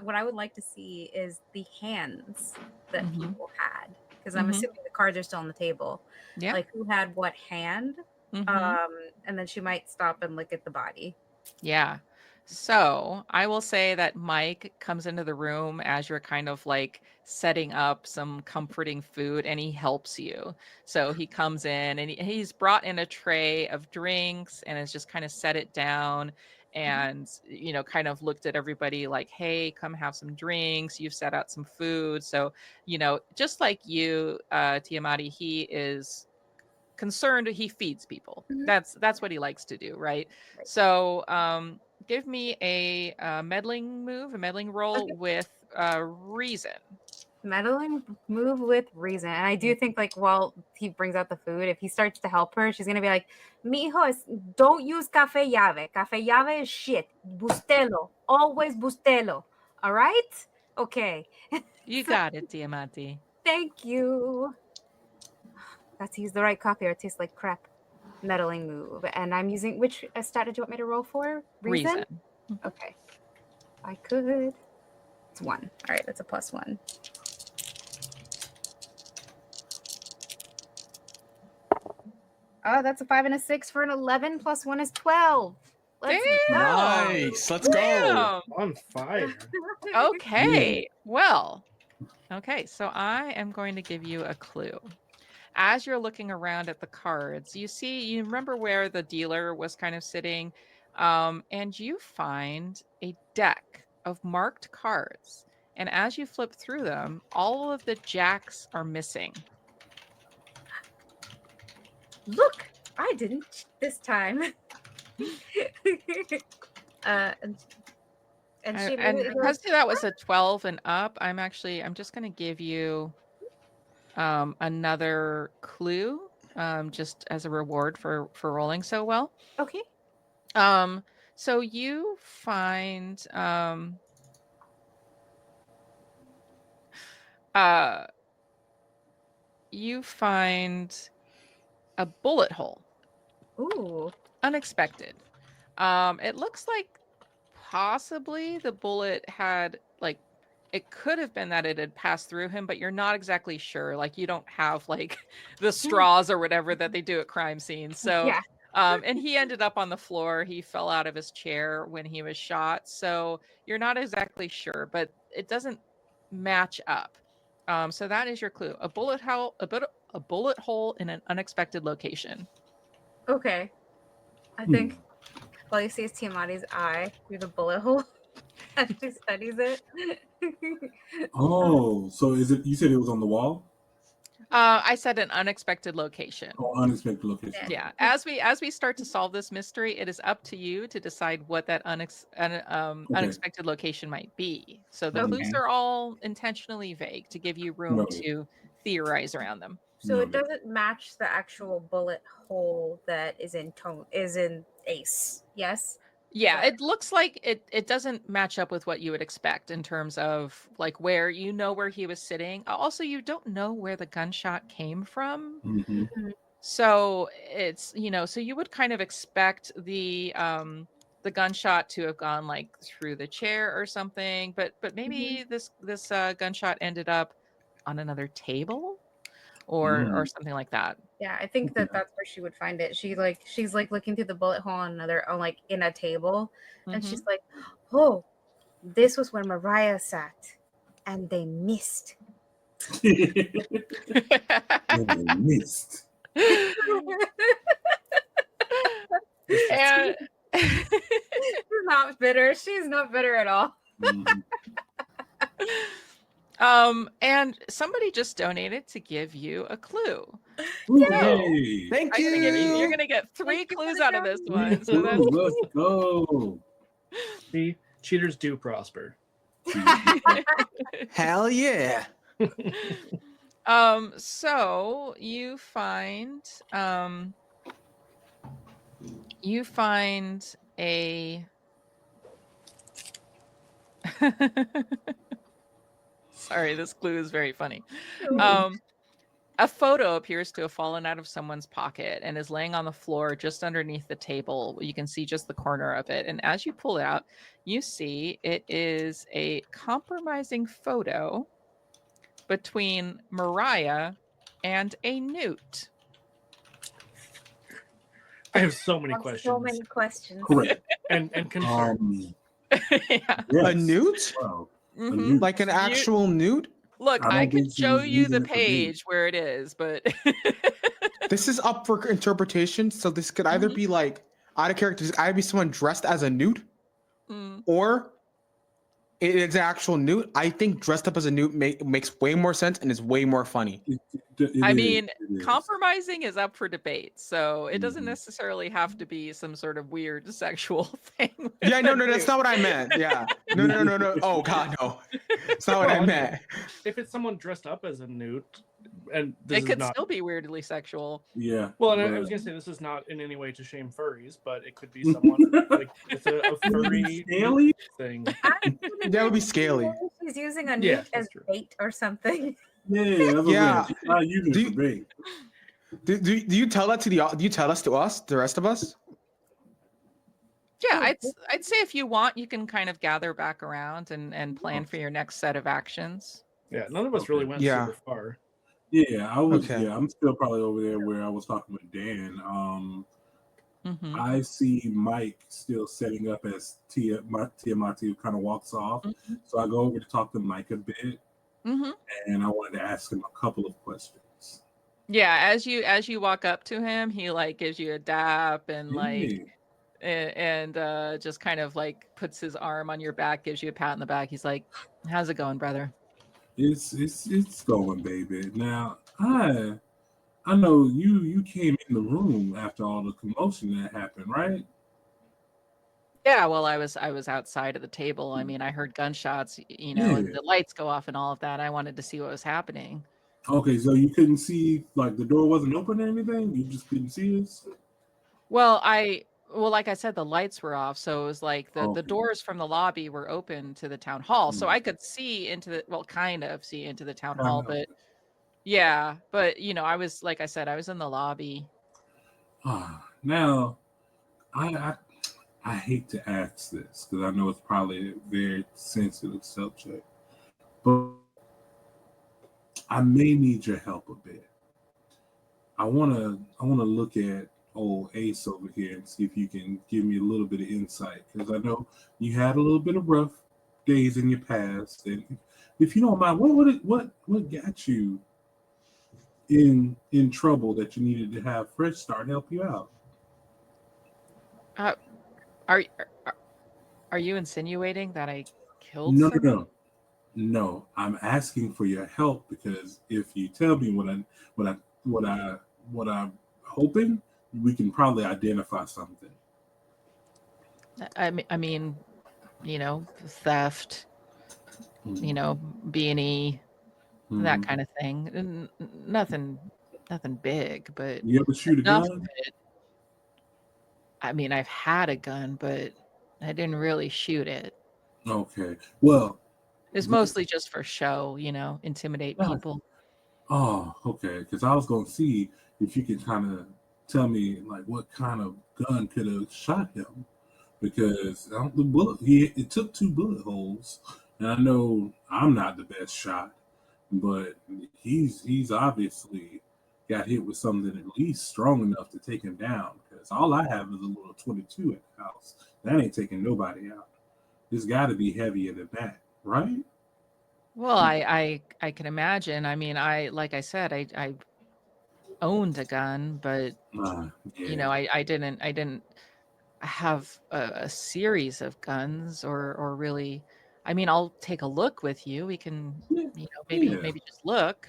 What I would like to see is the hands that Mhm. people had, because I'm Mhm. assuming the cards are still on the table. Yeah. Like who had what hand, Mhm. and then she might stop and look at the body. Yeah. So I will say that Mike comes into the room as you're kind of like setting up some comforting food and he helps you. So he comes in and he's brought in a tray of drinks and has just kind of set it down and, kind of looked at everybody like, hey, come have some drinks. You've set out some food. So, just like you, Tiamati, he is concerned. He feeds people. Mhm. That's what he likes to do, right? Right. So give me a meddling roll Okay. with reason. Meddling move with reason. And I do think like while he brings out the food, if he starts to help her, she's gonna be like, Mijo, don't use cafe llave. Cafe llave is shit. Bustelo. Always bustelo. All right? Okay. You So, got it, Diamante. thank you. Got to use the right copy or it tastes like crap. Meddling move. And I'm using which stat did you want me to roll for? Reason? Okay. I could. It's 1. All right, that's a +1. Oh, that's a 5 and a 6 for an 11 plus 1 is 12. Let's Damn. go. Nice. Let's go. Damn. On fire. Okay. Well, okay. So I am going to give you a clue. As you're looking around at the cards, you remember where the dealer was kind of sitting, and you find a deck of marked cards. And as you flip through them, all of the jacks are missing. Look, I didn't this time. And she And immediately goes, because that was a 12 and up, I'm just going to give you another clue, just as a reward for rolling so well. okay. Um, so you find uh you find a bullet hole. Ooh. Unexpected. It looks like possibly the bullet had like it could have been that it had passed through him, but you're not exactly sure. Like you don't have like the straws or whatever that they do at crime scenes. So Yeah. and he ended up on the floor. He fell out of his chair when he was shot. So you're not exactly sure, but it doesn't match up. So that is your clue. A bullet hole in an unexpected location. Okay. I think all you see is Tiamati's eye through the bullet hole as she studies it. Oh, so is it? You said it was on the wall? I said an unexpected location. Oh, unexpected location. Yeah. As we start to solve this mystery, it is up to you to decide what that unexpected location might be. So the clues Okay. are all intentionally vague to give you room Noted. to theorize around them. So it Noted. doesn't match the actual bullet hole that is in Ace. Yes. Yeah, So- it looks like it doesn't match up with what you would expect in terms of like where he was sitting. Also, you don't know where the gunshot came from. Mhm. So it's, so you would kind of expect the gunshot to have gone like through the chair or something, but maybe this gunshot ended up on another table or something like that. Yeah, I think that that's where she would find it. She's like looking through the bullet hole on like in a table, and she's like, "Oh, this was where Mariah sat, and they missed." And they missed. And She's not bitter. She's not bitter at all. Mhm. And somebody just donated to give you a clue. Yay! Thank I'm gonna give you, you're you. gonna get 3 Thank you for clues the out of this one. donation. So that's Let's go. See, cheaters do prosper. Hell yeah. So you find a sorry, this clue is very funny. A photo appears to have fallen out of someone's pocket and is laying on the floor just underneath the table. You can see just the corner of it. And as you pull it out, you see it is a compromising photo between Mariah and a newt. I have so many I have questions. so many questions. Correct. And concerns. Yeah. Yes. A newt? Wow. Mhm. A newt. Like an actual newt? Look, I I don't can think she show was you using the it for bait. page where it is, but This is up for interpretation. So this could either Mhm. be like out of character, this could either be someone dressed as a newt, Mm. or it's an actual newt. I think dressed up as a newt makes way more sense and is way more funny. I It mean, is. compromising is up for debate, so it doesn't Mhm. necessarily have to be some sort of weird sexual thing. with Yeah, no, a that's newt. not what I meant. Yeah. No. Oh God, no. It's not what Well, I I mean, meant. if it's someone dressed up as a newt, and this It is could not still be weirdly sexual. Yeah. well, and I but- was gonna say this is not in any way to shame furries, but it could be someone like with a furry Scaly? thing. That would be scaly. She's using a newt Yes, as that's true. bait or something. Yeah, that's what Yeah. I'm saying. She's not using Do it you- for bait. Do you tell that to do you tell us to us, the rest of us? Yeah, Oh, I'd say if you want, you can kind of gather back around and plan for your next set of actions. Yeah, none of us really Okay. went Yeah. super far. Yeah, I was. Okay. Yeah, I'm still probably over there where I was talking with Dan. Mhm. I see Mike still setting up as Tiamat kind of walks off. Mhm. So I go over to talk to Mike a bit, Mhm. and I wanted to ask him a couple of questions. Yeah, as you walk up to him, he like gives you a dap and like Yeah. and just kind of like puts his arm on your back, gives you a pat in the back. He's like, "How's it going, brother?" It's going, baby. Now I know you came in the room after all the commotion that happened, right? Yeah, well, I was outside of the table. I mean, I heard gunshots, you know, and Yeah. the lights go off and all of that. I wanted to see what was happening. Okay, so you couldn't see, like the door wasn't open or anything? You just couldn't see us? Well, like I said, the lights were off, so it was like the Okay. doors from the lobby were open to the town hall, so Mm. I could see into the kind of see into the town Kind hall, of. but yeah, but you know, I was like I said, I was in the lobby. Now, I hate to ask this because I know it's probably a very sensitive subject, but I may need your help a bit. I wanna look at old Ace over here and see if you can give me a little bit of insight because I know you had a little bit of rough days in your past, and if you don't mind, what got you in trouble that you needed to have Fresh Start help you out? Are are, are you insinuating that I killed No, someone? no. I'm asking for your help because if you tell me what I'm hoping, we can probably identify something. I mean, you know, theft, you know, B&E, that Mhm. kind of thing. Nothing big, but You ever shoot a enough gun? of it. I mean, I've had a gun, but I didn't really shoot it. Okay. Well, It's mostly just for show, you know, intimidate Gotcha. people. oh, okay. Because I was going to see if you could kind of tell me like what kind of gun could have shot him, because the bullet it took 2 bullet holes, and I know I'm not the best shot, but he's obviously got hit with something at least strong enough to take him down. Because all I have is a little 22 at the house. That ain't taking nobody out. It's got to be heavier than that, right? Well, I can imagine. I mean, like I said, I owned a gun, but you know, Yeah. I didn't have a series of guns or really. I mean, I'll take a look with you. We can, Yeah. you know, Yeah. maybe just look.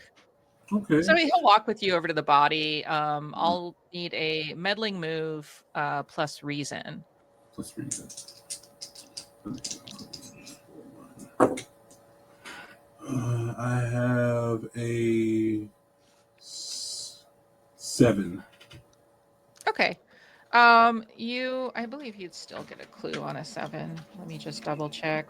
Okay. So he'll walk with you over to the body. I'll need a meddling move plus reason. Plus reason. I have a 7. Okay. I believe you'd still get a clue on a 7. Let me just double check.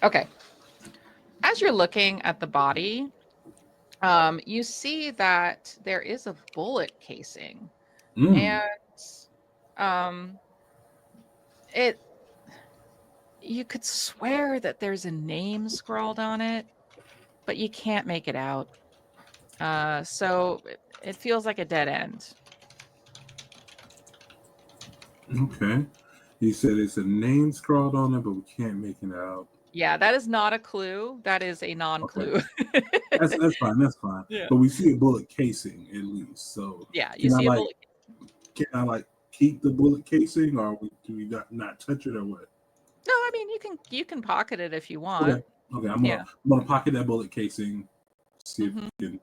Okay. As you're looking at the body, you see that there is a bullet casing, Mm. and um, it. You could swear that there's a name scrawled on it, but you can't make it out. So it feels like a dead end. Okay. He said it's a name scrawled on it, but we can't make it out. Yeah, that is not a clue. That is a non-clue. Okay. That's fine. That's fine. Yeah. But we see a bullet casing at least. So Yeah, you see a bullet. Can I like keep the bullet casing, or do we not touch it, or what? No, I mean you can pocket it if you want. Okay. I'm gonna pocket that bullet casing. See if we can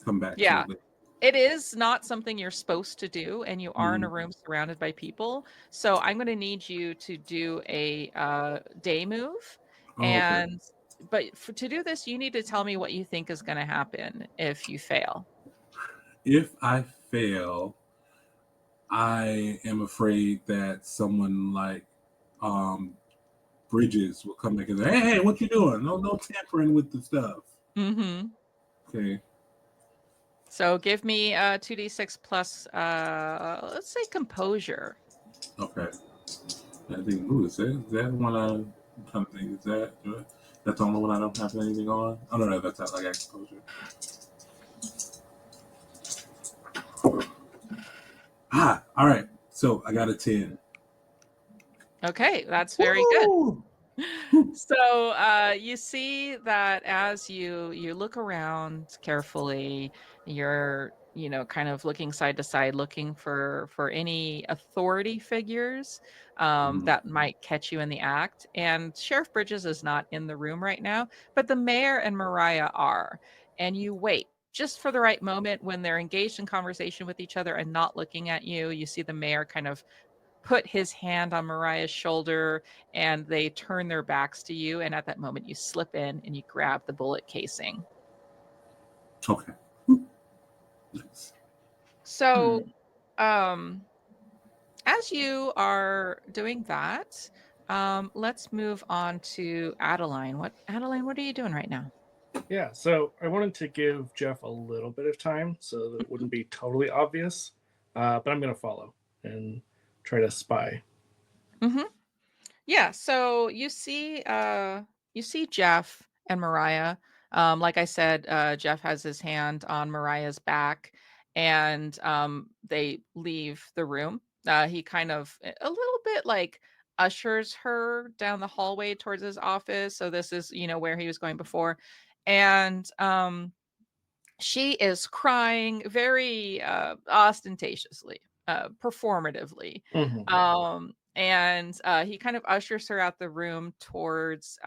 come back to it later. It is not something you're supposed to do, and you are in a room surrounded by people. So I'm going to need you to do a day move, and but to do this, you need to tell me what you think is going to happen if you fail. If I fail, I am afraid that someone like Bridges will come back and say, "Hey, what you doing? No tampering with the stuff." Mm-hmm. Okay. So give me 2d6 plus, let's say composure. Okay. I think, is that one I'm trying to think, that's the only one I don't have anything on? Oh, no, that's not like exposure. All right. So I got a 10. Okay, that's very good. So you see that as you look around carefully, you're kind of looking side to side, looking for any authority figures that might catch you in the act. And Sheriff Bridges is not in the room right now, but the mayor and Mariah are. And you wait just for the right moment when they're engaged in conversation with each other and not looking at you. You see the mayor kind of put his hand on Mariah's shoulder, and they turn their backs to you. And at that moment, you slip in and you grab the bullet casing. Okay. So, as you are doing that, let's move on to Adeline. Adeline, what are you doing right now? Yeah, so I wanted to give Jeff a little bit of time so that it wouldn't be totally obvious, but I'm going to follow and try to spy. Mm-hmm. Yeah, so you see Jeff and Mariah. Like I said, Jeff has his hand on Mariah's back, and they leave the room. He kind of a little bit like ushers her down the hallway towards his office. So this is, where he was going before. And she is crying very ostentatiously, performatively. And he kind of ushers her out the room towards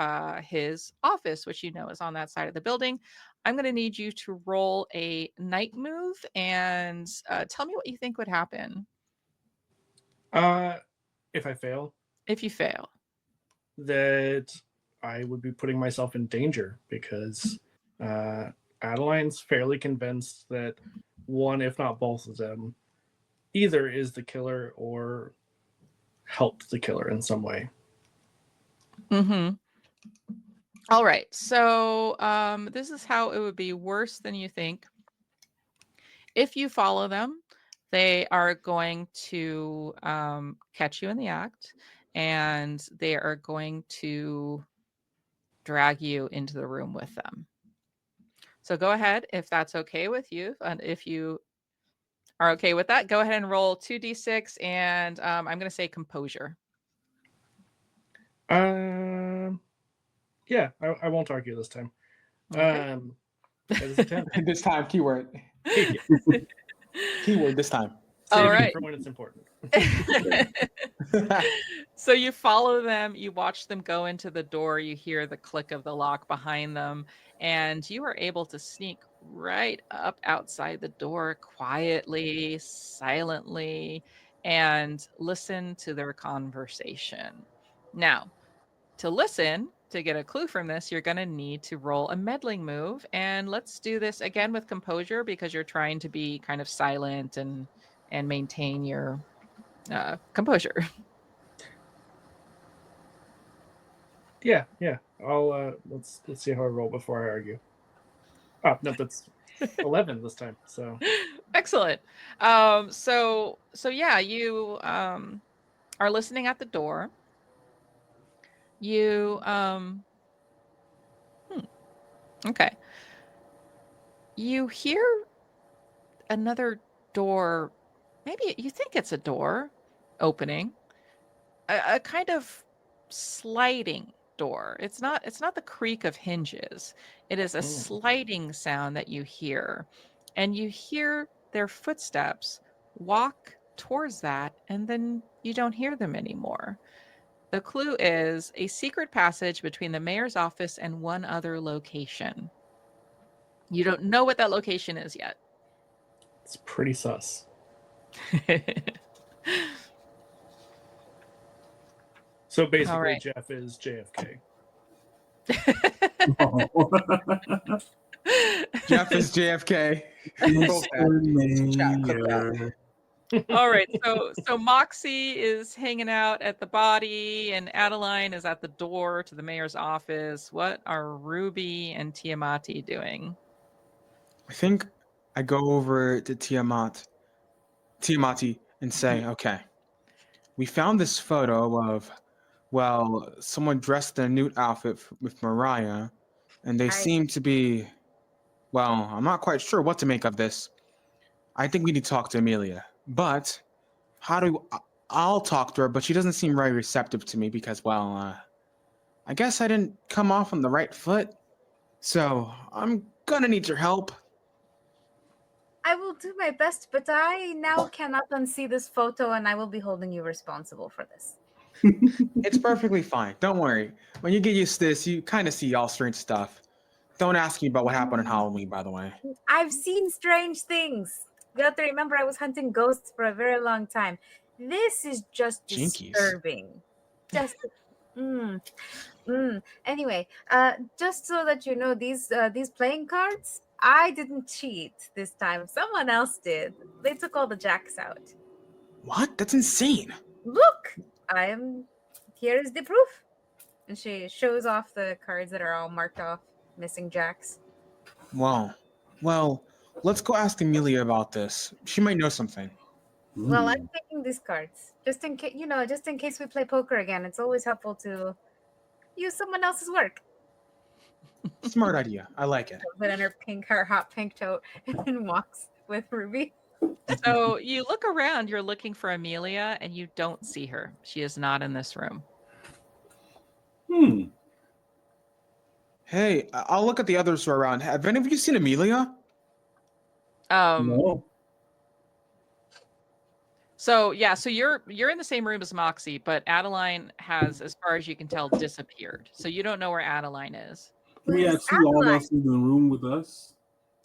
his office, which is on that side of the building. I'm going to need you to roll a night move and tell me what you think would happen. If I fail, if you fail, that I would be putting myself in danger because Adeline's fairly convinced that one, if not both of them, either is the killer or helped the killer in some way. Mm-hmm. All right. So this is how it would be worse than you think. If you follow them, they are going to catch you in the act, and they are going to drag you into the room with them. So go ahead, if that's okay with you. And if you are okay with that, go ahead and roll 2d6, and I'm going to say composure. Yeah, I won't argue this time. Okay. This time, keyword. Keyword this time. All right. For when it's important. So you follow them, you watch them go into the door, you hear the click of the lock behind them, and you are able to sneak right up outside the door quietly, silently, and listen to their conversation. Now, to listen, to get a clue from this, you're going to need to roll a meddling move. And let's do this again with composure, because you're trying to be kind of silent and maintain your composure. Yeah. I'll let's see how I roll before I argue. Oh no, that's 11 this time. So Excellent. So yeah, you are listening at the door. You okay. You hear another door. Maybe you think it's a door opening. A kind of sliding door. It's not the creak of hinges. It is a sliding sound that you hear. And you hear their footsteps walk towards that, and then you don't hear them anymore. The clue is a secret passage between the mayor's office and one other location. You don't know what that location is yet. it's pretty sus. So basically, right. Jeff is JFK. Jeff is JFK. Mr. Mayor. All right. So Moxie is hanging out at the body, and Adeline is at the door to the mayor's office. What are Ruby and Tiamati doing? I think I go over to Tiamati, and say, okay, we found this photo of, well, someone dressed in a nude outfit with Mariah, and they seem to be, well, I'm not quite sure what to make of this. I think we need to talk to Amelia. But I'll talk to her, but she doesn't seem very receptive to me because, well, I guess I didn't come off on the right foot. So I'm gonna need your help. I will do my best, but I now cannot unsee this photo, and I will be holding you responsible for this. It's perfectly fine. Don't worry. When you get used to this, you kind of see all strange stuff. Don't ask me about what happened on Halloween, by the way. I've seen strange things. You have to remember, I was hunting ghosts for a very long time. This is just Jinkies. disturbing. Just, Anyway, just so that you know, these playing cards, I didn't cheat this time. Someone else did. They took all the jacks out. What? That's insane. Look, here is the proof. And she shows off the cards that are all marked off, missing jacks. Wow. Well, let's go ask Amelia about this. She might know something. Well, I'm taking these cards just in case, just in case we play poker again. It's always helpful to use someone else's work. Smart idea. I like it. Put on her hot pink tote and walks with Ruby. So you look around, you're looking for Amelia, and you don't see her. She is not in this room. Hey, I'll look at the others who are around. Have any of you seen Amelia? No. So yeah, so you're in the same room as Moxie, but Adeline has, as far as you can tell, disappeared. So you don't know where Adeline is. We had two all of us in the room with us.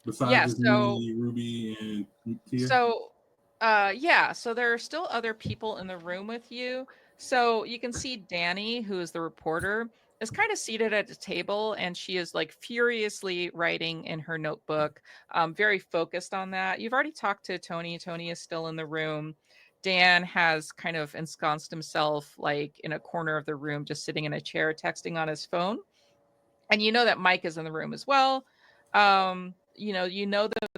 Besides so me, Ruby, and Tia. So there are still other people in the room with you. So you can see Danny, who is the reporter, is kind of seated at a table, and she is like furiously writing in her notebook, very focused on that. You've already talked to Tony. Tony is still in the room. Dan has kind of ensconced himself like in a corner of the room, just sitting in a chair, texting on his phone. And you know that Mike is in the room as well. You know that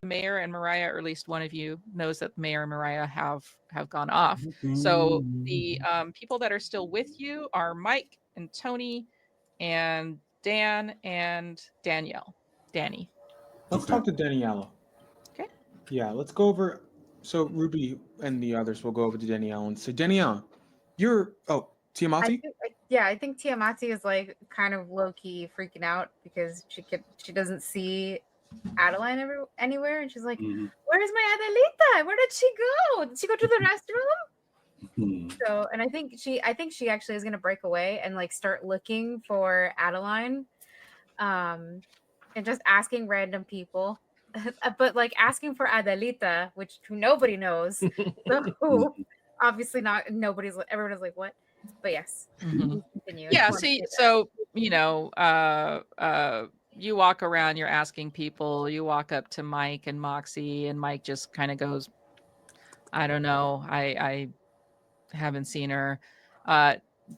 the mayor and Mariah, or at least one of you knows that the mayor and Mariah have gone off. So the people that are still with you are Mike and Tony and Dan and Danny. Let's talk to Daniela. Okay. Yeah, let's go over. So Ruby and the others will go over to Danielle and say, Danielle, Tiamati? I think Tiamati is like kind of low key freaking out because she doesn't see Adeline anywhere, and she's like, "Where's my Adelita? Where did she go? Did she go to the restroom?" So, and I think she actually is gonna break away and like start looking for Adeline, and just asking random people, but like asking for Adelita, who nobody knows. So who? Obviously not. Everybody's like, what? But yes. Continue. Yeah. So you walk around, you're asking people, you walk up to Mike and Moxie, and Mike just kind of goes, I don't know. I haven't seen her.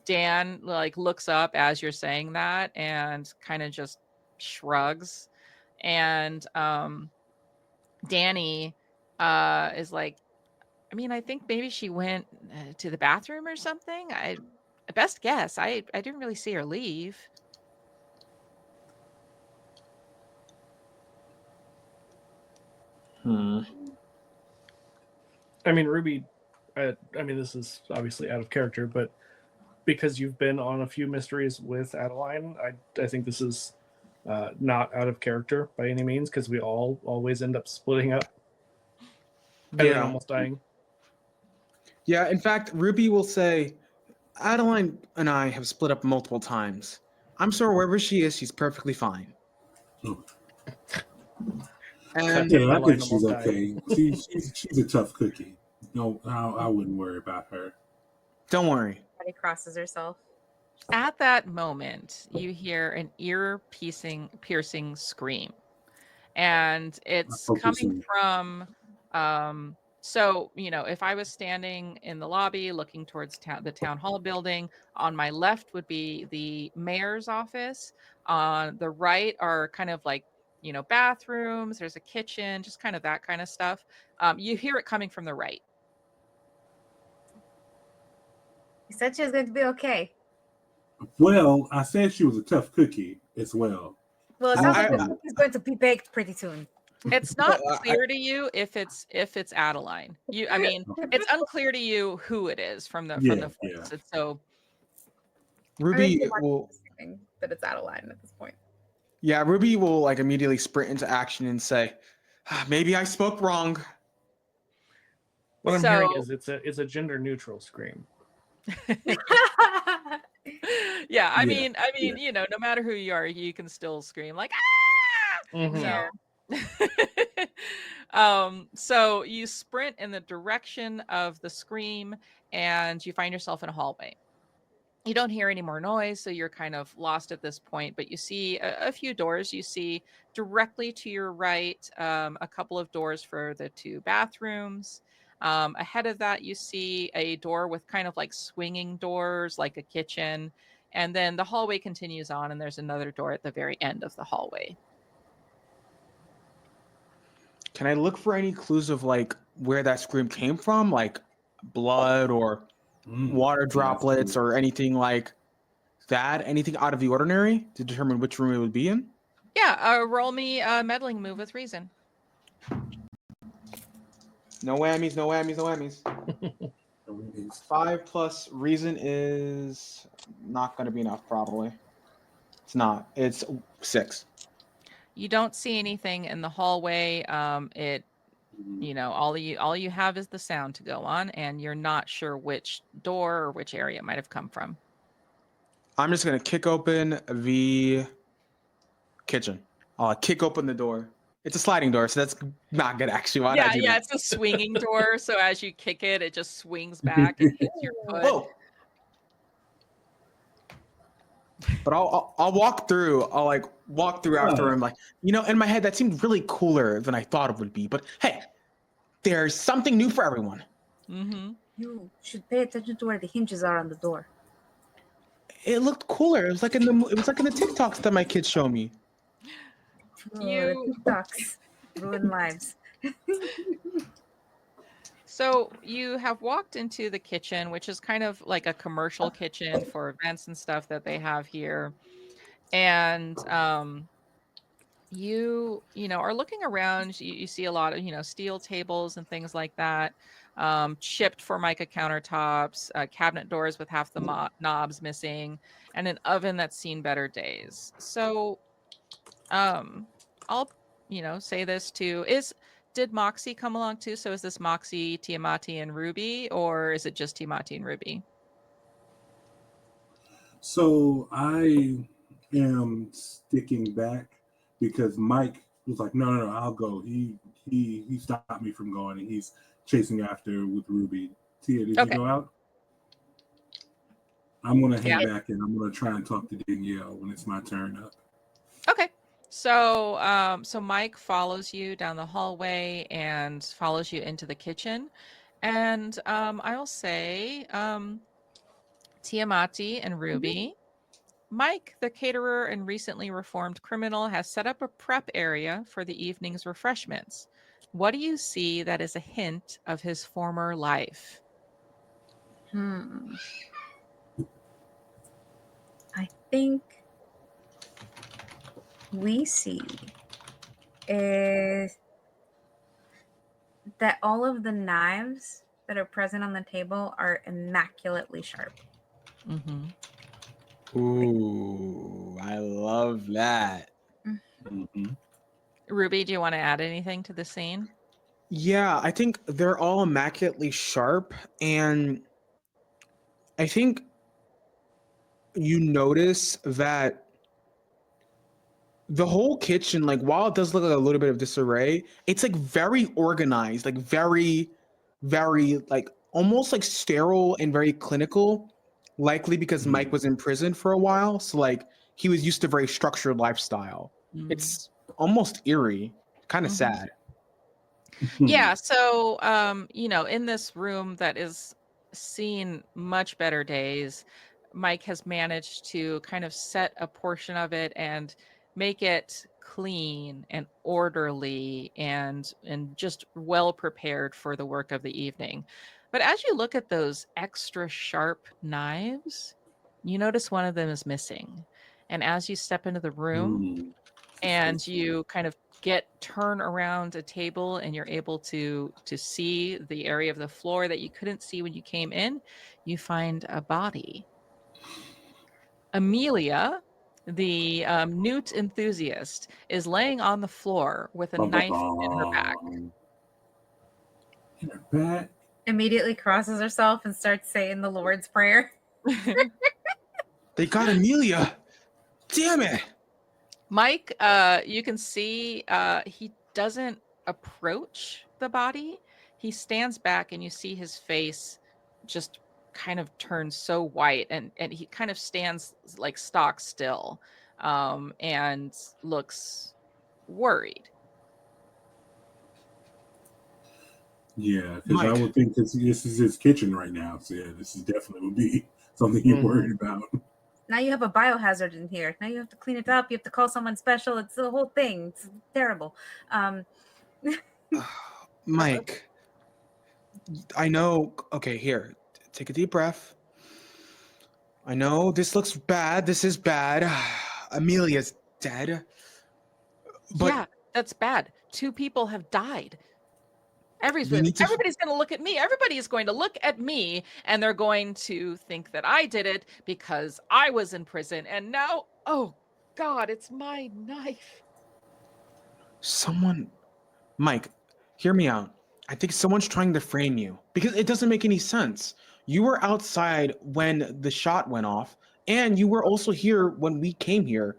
Dan like looks up as you're saying that and kind of just shrugs. And Danny is like, I mean, I think maybe she went to the bathroom or something. I best guess. I didn't really see her leave. I mean, Ruby, I mean, this is obviously out of character, but because you've been on a few mysteries with Adeline, I think this is not out of character by any means, because we all always end up splitting up and then almost dying. Yeah, in fact, Ruby will say, Adeline and I have split up multiple times. I'm sure wherever she is, she's perfectly fine. And Cut. Yeah, I Adeline think she's almost died. okay. She's a tough cookie. No, I wouldn't worry about her. don't worry. She crosses herself. At that moment, you hear an ear-piercing scream. And it's coming from so, you know, if I was standing in the lobby looking towards the town hall building, on my left would be the mayor's office. On the right are kind of like, you know, bathrooms, there's a kitchen, just kind of that kind of stuff. You hear it coming from the right. He said she was going to be okay. Well, I said she was a tough cookie as well. Well, it sounds like the cookie's going to be baked pretty soon. It's not clear to you if it's Adeline. I mean, it's unclear to you who it is from the voice. It's so Ruby will, that it's Adeline at this point. yeah, Ruby will like immediately sprint into action and say, maybe I spoke wrong. What I'm hearing is it's a gender neutral scream. Yeah, I mean, you know, no matter who you are, you can still scream like ah. Mm-hmm. Yeah. So you sprint in the direction of the scream and you find yourself in a hallway. You don't hear any more noise, so you're kind of lost at this point, but you see a few doors. You see directly to your right a couple of doors for the two bathrooms. Ahead of that, you see a door with kind of like swinging doors, like a kitchen. And then the hallway continues on, and there's another door at the very end of the hallway. Can I look for any clues of like where that scream came from? Like blood or water droplets or anything like that? Anything out of the ordinary to determine which room it would be in? Yeah, roll me a meddling move with reason. No whammies, no whammies, no whammies. 5 plus reason is not going to be enough, probably. It's not. It's 6. You don't see anything in the hallway. You know, all you have is the sound to go on, and you're not sure which door or which area it might have come from. I'm just going to kick open the kitchen. I'll kick open the door. It's a sliding door, so that's not good, actually. Why did I do that? It's a swinging door, so as you kick it, it just swings back and hits your foot. Whoa. But I'll walk through. I'll like walk through after him. Like, you know, in my head, that seemed really cooler than I thought it would be. But hey, there's something new for everyone. Mm-hmm. You should pay attention to where the hinges are on the door. It looked cooler. It was like in the TikToks that my kids show me. The TikToks ruin lives. So you have walked into the kitchen, which is kind of like a commercial kitchen for events and stuff that they have here. And you know, are looking around. You see a lot of, you know, steel tables and things like that, chipped Formica countertops, cabinet doors with half the knobs missing, and an oven that's seen better days. So I'll, you know, say this too. Did Moxie come along too? So is this Moxie, Tiamati, and Ruby, or is it just Tiamati and Ruby? So I am sticking back because Mike was like, no, I'll go. He stopped me from going, and he's chasing after with Ruby. Tia, did you go out? I'm gonna head back and I'm gonna try and talk to Danielle when it's my turn up. Okay. So so Mike follows you down the hallway and follows you into the kitchen. And I'll say, Tiamati and Ruby. Mike, the caterer and recently reformed criminal, has set up a prep area for the evening's refreshments. What do you see that is a hint of his former life? I think we see is that all of the knives that are present on the table are immaculately sharp. Mm-hmm. Ooh, I love that. Mm-hmm. Ruby, do you want to add anything to the scene? Yeah, I think they're all immaculately sharp, and I think you notice that the whole kitchen, like while it does look like a little bit of disarray, it's like very organized, like very, very like almost like sterile and very clinical, likely because Mike was in prison for a while. So like he was used to very structured lifestyle. It's almost eerie, kind of sad. Yeah, so in this room that is seen much better days, Mike has managed to kind of set a portion of it and make it clean and orderly and just well prepared for the work of the evening. But as you look at those extra sharp knives, you notice one of them is missing. And as you step into the room, and you kind of turn around a table and you're able to see the area of the floor that you couldn't see when you came in, you find a body. Amelia, the newt enthusiast, is laying on the floor with a knife in her back. In her back? Immediately crosses herself and starts saying the Lord's Prayer. They got Amelia. Damn it. Mike, you can see he doesn't approach the body. He stands back and you see his face just kind of turn so white, and he kind of stands like stock still, and looks worried. Yeah, because I Mike. would think this is his kitchen right now. So yeah, this is definitely would be something you're worried about. Now you have a biohazard in here. Now you have to clean it up. You have to call someone special. It's the whole thing. It's terrible. Mike, I know. Okay, here, take a deep breath. I know this looks bad. This is bad. Amelia's dead. But Yeah, that's bad. 2 people have died. we need to. Everybody's going to look at me. Everybody is going to look at me, and they're going to think that I did it because I was in prison. And now, oh God, it's my knife. Someone, Mike, hear me out. I think someone's trying to frame you because it doesn't make any sense. You were outside when the shot went off, and you were also here when we came here.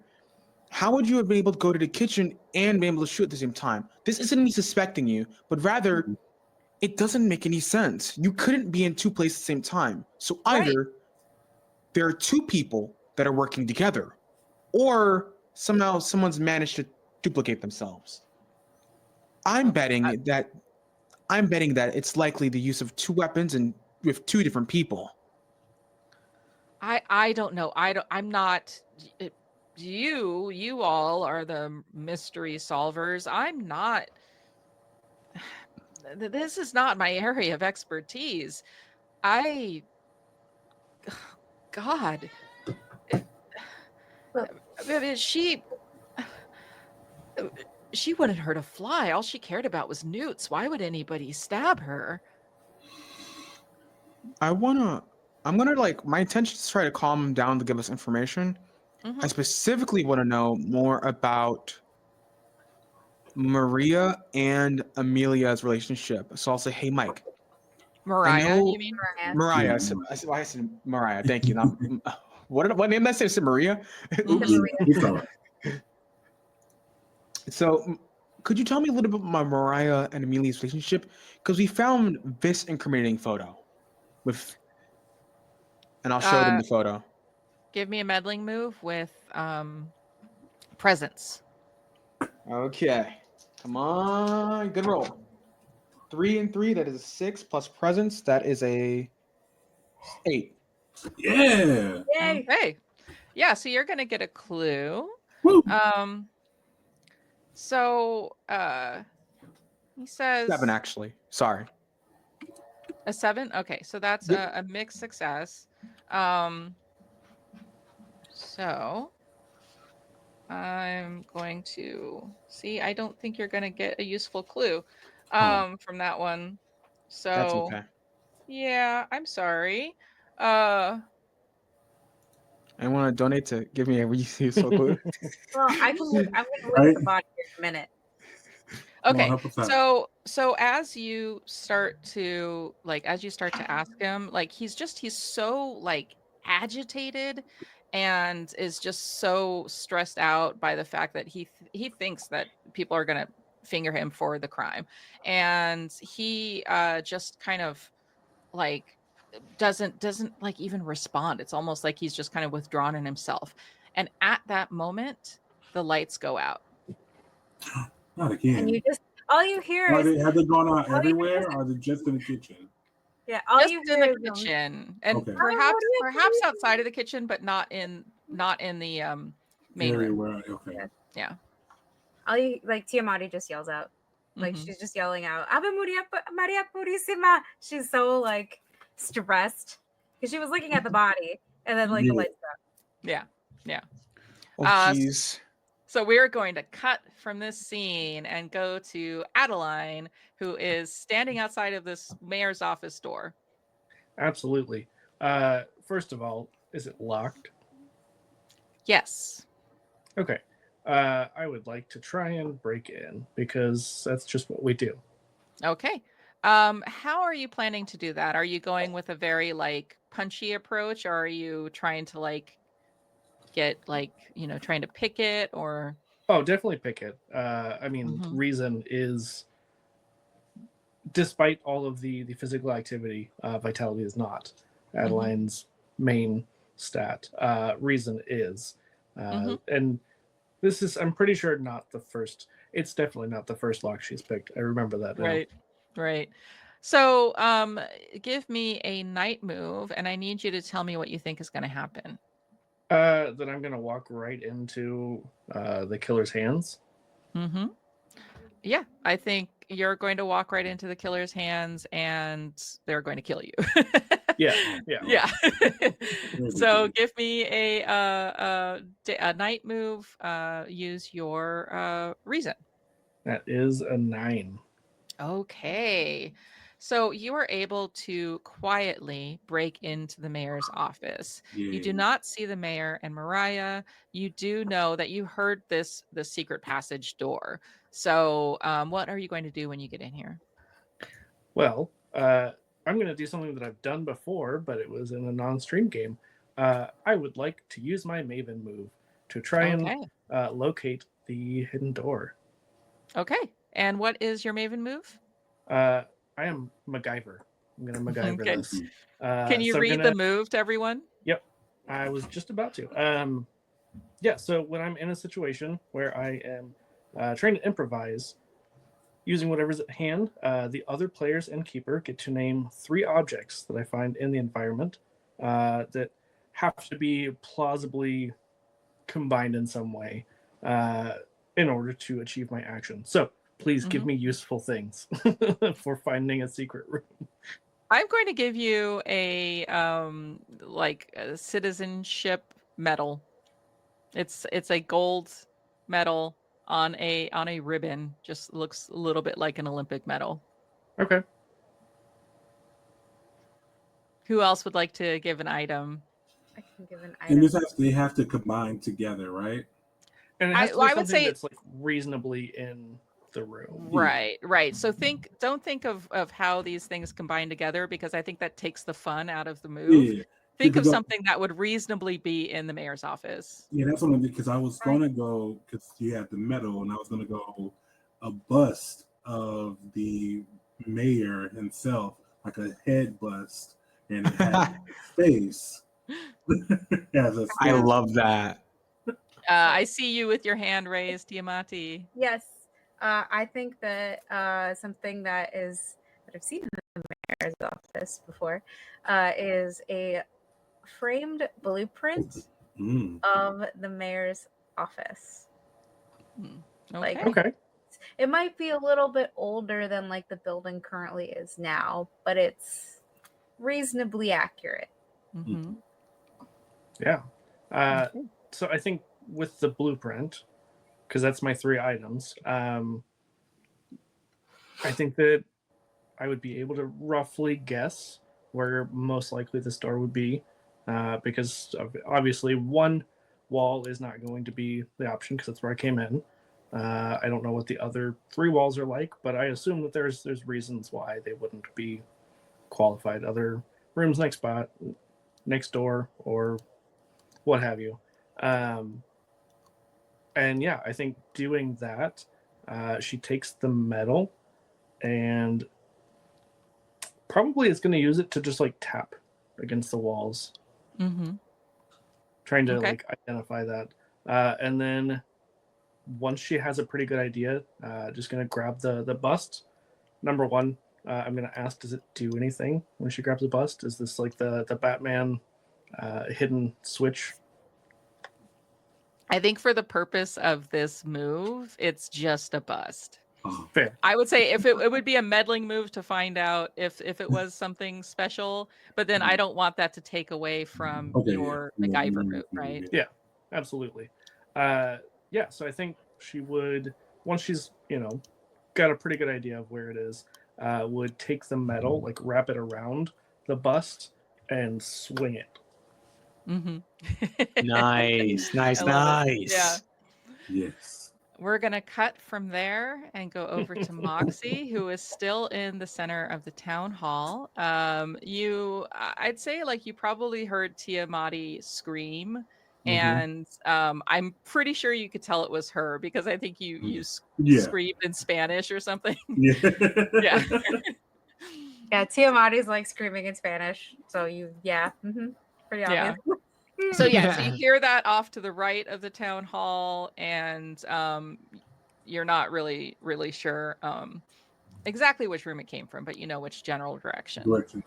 How would you have been able to go to the kitchen and be able to shoot at the same time? This isn't me suspecting you, but rather, it doesn't make any sense. You couldn't be in 2 places at the same time. So either there are 2 people that are working together, or somehow someone's managed to duplicate themselves. I'm betting that it's likely the use of 2 weapons and with 2 different people. I don't know. I'm not. You all are the mystery solvers. I'm not. This is not my area of expertise. God. She wouldn't hurt a fly. All she cared about was newts. Why would anybody stab her? I'm gonna my intention is to try to calm him down to give us information. I specifically want to know more about Maria and Amelia's relationship. So I'll say, hey, Mike. Mariah, you mean? Mariah. I said Mariah. Thank you. What name did I say? I said Maria? It's all right. So, could you tell me a little bit about Mariah and Amelia's relationship? Because we found this incriminating photo and I'll show them the photo. Give me a meddling move with presence. Okay. Come on. Good roll. 3 and 3, that is a 6, plus presence, that is a 8. Yeah. Yay. Okay. Yeah, so you're going to get a clue. Woo. So he says 7, actually. Sorry. a 7. Okay, so that's Yep. a mixed success. So I'm going to see. I don't think you're going to get a useful clue from that one. So That's okay. yeah, I'm sorry. Uh I want to donate to give me a useful clue. Well, I'm gonna look at Right? the body in a minute. Okay, 100%. so as you start to ask him, like he's so like agitated and is just so stressed out by the fact that he thinks that people are gonna finger him for the crime, and he just kind of like doesn't like even respond. It's almost like he's just kind of withdrawn in himself, and at that moment the lights go out. Not And again. you just all you hear is Have they gone out all you hear everywhere, is- or are they just in the kitchen? yeah, all Just you in hear the is kitchen, and Okay. perhaps outside of the kitchen, but not in the main Area room. where, okay. Yeah. all you like Tiamati just yells out. Like Mhm. she's just yelling out, Ave Maria Purísima. She's so like stressed because she was looking at the body and then like the Yeah. lights go out. Yeah. Yeah. Oh, Uh, jeez. So we're going to cut from this scene and go to Adeline, who is standing outside of this mayor's office door. Absolutely. First of all, is it locked? Yes. Okay. I would like to try and break in because that's just what we do. Okay. How are you planning to do that? Are you going with a very like punchy approach, or are you trying to like get like, trying to pick it, or Oh, definitely pick it. I mean, Mhm. reason is, despite all of the physical activity, vitality is not Adeline's main stat. Reason is, Mhm. and this is, I'm pretty sure, not the first. It's definitely not the first lock she's picked. I remember that now. Right. Right. So, give me a night move, and I need you to tell me what you think is going to happen. Then I'm gonna walk right into the killer's hands. Mm-hmm. Yeah, I think you're going to walk right into the killer's hands, and they're going to kill you. Yeah, yeah. Yeah. So Really? give me a night move. Use your reason. That is a 9. Okay. So you are able to quietly break into the mayor's office. You do Yeah. not see the mayor and Mariah. You do know that you heard the secret passage door. So what are you going to do when you get in here? Well, I'm going to do something that I've done before, but it was in a non-stream game. I would like to use my Maven move to try and Okay. locate the hidden door. Okay. And what is your Maven move? I am MacGyver. I'm going to MacGyver Okay. this. Can you So read the move to everyone? Yep, I was just about to. Yeah, so when I'm in a situation where I am trying to improvise, using whatever's at hand, the other players and keeper get to name 3 objects that I find in the environment that have to be plausibly combined in some way in order to achieve my action. So please give me useful things for finding a secret room. I'm going to give you a like a citizenship medal. It's a gold medal on a ribbon. Just looks a little bit like an Olympic medal. Okay. Who else would like to give an item? I can give an And item. they have to combine together, right? And it has to be I would something say that's like reasonably in the room. right. So don't think of how these things combine together, because I think that takes the fun out of the move. Yeah. Think of Because something that would reasonably be in the mayor's office. yeah, that's what I did. Because I was gonna go, because you had the medal, and I was gonna go a bust of the mayor himself, like a head bust, and it had a face. As a I statue. love that. I see you with your hand raised, Tiamati. Yes. I think that something that I've seen in the mayor's office before is a framed blueprint Mm. of the mayor's office. Okay. Okay. It might be a little bit older than like the building currently is now, but it's reasonably accurate. Mm-hmm. Yeah. Okay. So I think with the blueprint, because that's my 3 items, I think that I would be able to roughly guess where most likely the store would be, because obviously one wall is not going to be the option because that's where I came in. I don't know what the other 3 walls are like, but I assume that there's reasons why they wouldn't be qualified. Other rooms next door, or what have you. And yeah, I think doing that, she takes the metal and probably is going to use it to just like tap against the walls, Mm-hmm. trying to Okay. like identify that. And then once she has a pretty good idea, just going to grab the bust. Number one, I'm going to ask, does it do anything when she grabs the bust? Is this like the Batman hidden switch? I think for the purpose of this move, it's just a bust. Oh. Fair. I would say if it would be a meddling move to find out if it was something special, but then I don't want that to take away from Okay, your yeah. MacGyver move, right? Yeah, absolutely. Yeah, so I think she would, once she's, got a pretty good idea of where it is, would take the metal, like wrap it around the bust and swing it. Mm-hmm. Nice. I love it. Yeah. Yes. We're going to cut from there and go over to Moxie, who is still in the center of the town hall. I'd say like you probably heard Tiamati scream, and I'm pretty sure you could tell it was her because I think you screamed in Spanish or something. Yeah. Yeah. Yeah, Tiamati's like screaming in Spanish. So pretty obvious. So so you hear that off to the right of the town hall, and you're not really sure exactly which room it came from, but you know which general direction. Yeah.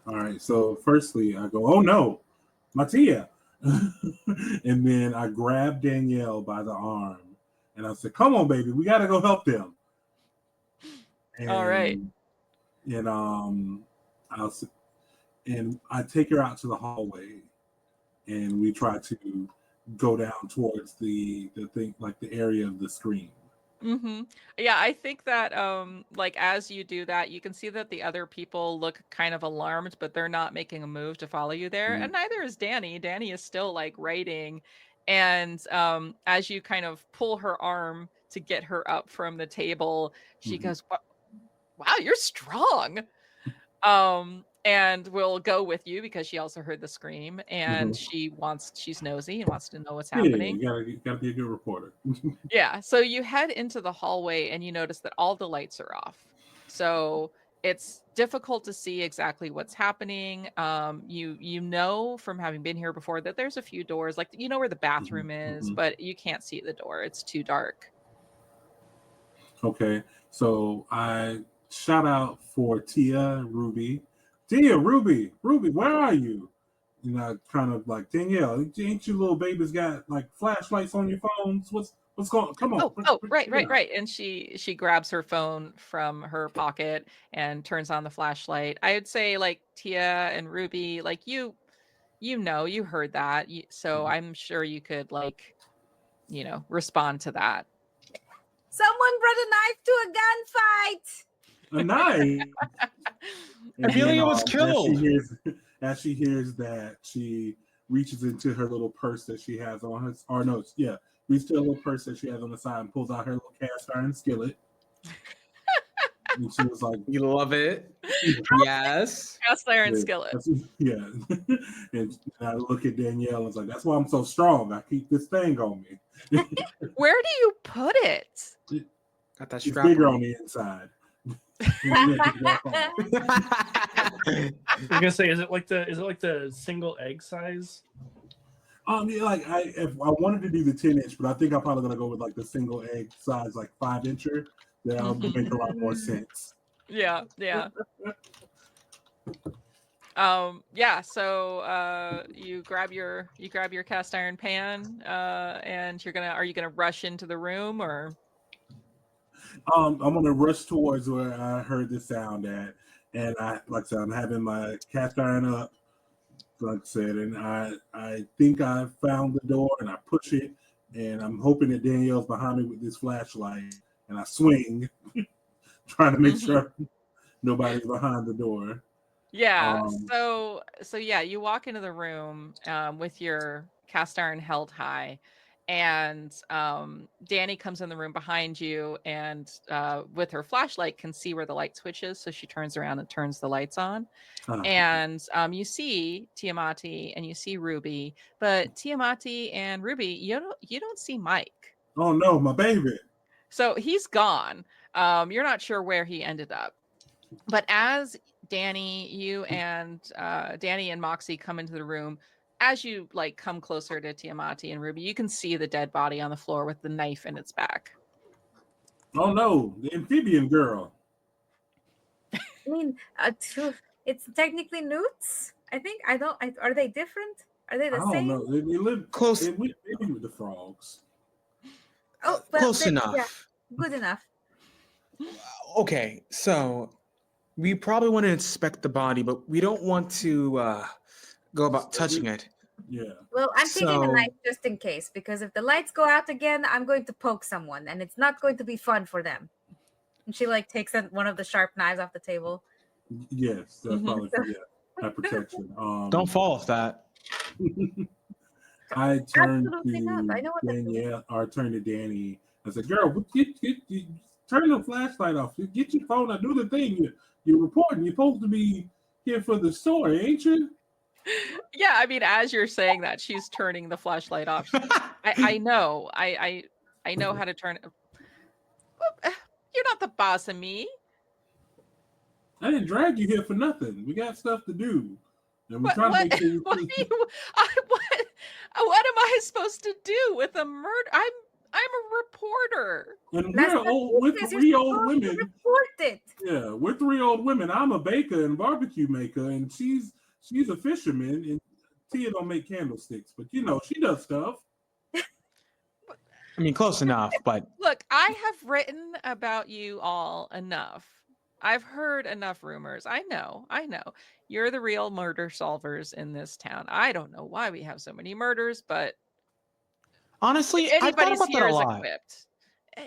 All right. So firstly, I go, "Oh no, Mattia," and then I grab Danielle by the arm, and I said, "Come on, baby, we got to go help them." And, All right. And I take her out to the hallway, and we try to go down towards the thing, like the area of the screen. Mm-hmm. Yeah, I think that like as you do that, you can see that the other people look kind of alarmed, but they're not making a move to follow you there. And neither is Danny. Danny is still like writing. And as you kind of pull her arm to get her up from the table, she goes, "Wow, you're strong." And will go with you because she also heard the scream, and she's nosy and wants to know what's happening. Yeah, you gotta be a good reporter. Yeah, so you head into the hallway and you notice that all the lights are off. So it's difficult to see exactly what's happening. You know from having been here before that there's a few doors, like you know where the bathroom is, but you can't see the door. It's too dark. Okay, so I shout out for Tia, Ruby, where are you? And I kind of like, Danielle, ain't you little babies got like flashlights on your phones? What's going? Come on. Oh, right. And she grabs her phone from her pocket and turns on the flashlight. I would say like Tia and Ruby, like you heard that, so I'm sure you could like, respond to that. Someone brought a knife to a gunfight. A knife. Amelia was killed. As she hears that, she reaches into her little purse that she has on her, or no, yeah, reaches to a little purse that she has on the side and pulls out her little cast iron skillet. And she was like, "You love it." Yes. Cast iron skillet. Yeah. And I look at Danielle and was like, "That's why I'm so strong. I keep this thing on me." Where do you put it? Got that It's strap bigger on. on the inside. I was gonna say, is it like the single egg size? Yeah, like if I wanted to do the 10-inch, but I think I'm probably gonna go with like the single egg size, like 5-incher. That'll make a lot more sense. Yeah. Yeah, so you grab your cast iron pan, and are you gonna rush into the room, or? I'm gonna rush towards where I heard the sound at, and like I said, I'm having my cast iron up, like I said, and I think I found the door, and I push it, and I'm hoping that Danielle's behind me with this flashlight, and I swing, trying to make sure nobody's behind the door. Yeah. So yeah, you walk into the room with your cast iron held high, and Danny comes in the room behind you, and with her flashlight can see where the light switch is, so she turns around and turns the lights on. And you see Tiamati and you see Ruby, but Tiamati and Ruby, you don't see Mike. Oh no, my baby. So he's gone. You're not sure where he ended up. But as Danny, you and Danny and Moxie come into the room, as you like come closer to Tiamati and Ruby, you can see the dead body on the floor with the knife in its back. Oh no, the amphibian girl. I mean, it's technically newts. I think are they different? Are they the I same? don't know. They live Close. They live with the frogs. Oh, well, Close enough. Yeah, good enough. Okay, so we probably want to inspect the body, but we don't want to go about touching it. Yeah. Well, I'm taking a So- knife just in case, because if the lights go out again, I'm going to poke someone, and it's not going to be fun for them. And she like takes one of the sharp knives off the table. Yes, that's probably my protection. Don't fall off that. I turned Absolutely not. I know what that means. Danielle, or turned to Danny. I said, "Girl, turn the flashlight off. Get your phone out. Do the thing. You're reporting. You're supposed to be here for the story, ain't you?" Yeah, I mean, as you're saying that, she's turning the flashlight off. I know. I know how to turn it. You're not the boss of me. I didn't drag you here for nothing. We got stuff to do. And we're What trying to make sure what am I supposed to do with a murder? I'm a reporter. And That's we're because three you're old supposed to women. report it. Yeah, we're three old women. I'm a baker and barbecue maker, and she's a fisherman, and Tia don't make candlesticks, but she does stuff. I mean, close enough, but Look, I have written about you all enough. I've heard enough rumors. I know. You're the real murder solvers in this town. I don't know why we have so many murders, but honestly, I thought anybody's about that here a is lot. equipped.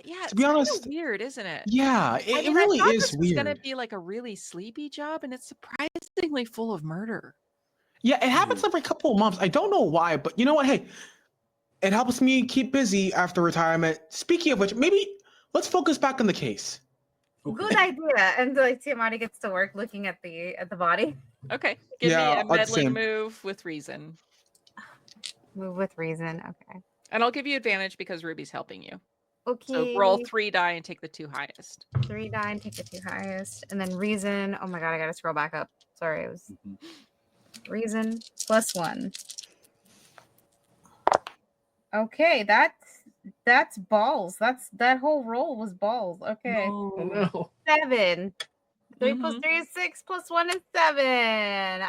Yeah, To be it's honest, kind of weird, isn't it? yeah, I it mean, really I thought is this was weird. gonna be like a really sleepy job, and it's surprisingly full of murder. Yeah, it happens every couple of months. I don't know why, but you know what? Hey, it helps me keep busy after retirement. Speaking of which, maybe let's focus back on the case. Okay. Good idea. And like Tiamati gets to work looking at the body. Okay, give me Yeah, a I'd say- meddling move with reason, Move with reason. Okay. and I'll give you advantage because Ruby's helping you. Okay. So roll 3 die and take the 2 highest. 3 die and take the 2 highest. And then reason. Oh my god, I gotta scroll back up. Sorry, it was reason +1. Okay, that's balls. That whole roll was balls. Okay. Oh no. 7. 3 plus 3 is 6, plus 1 is 7.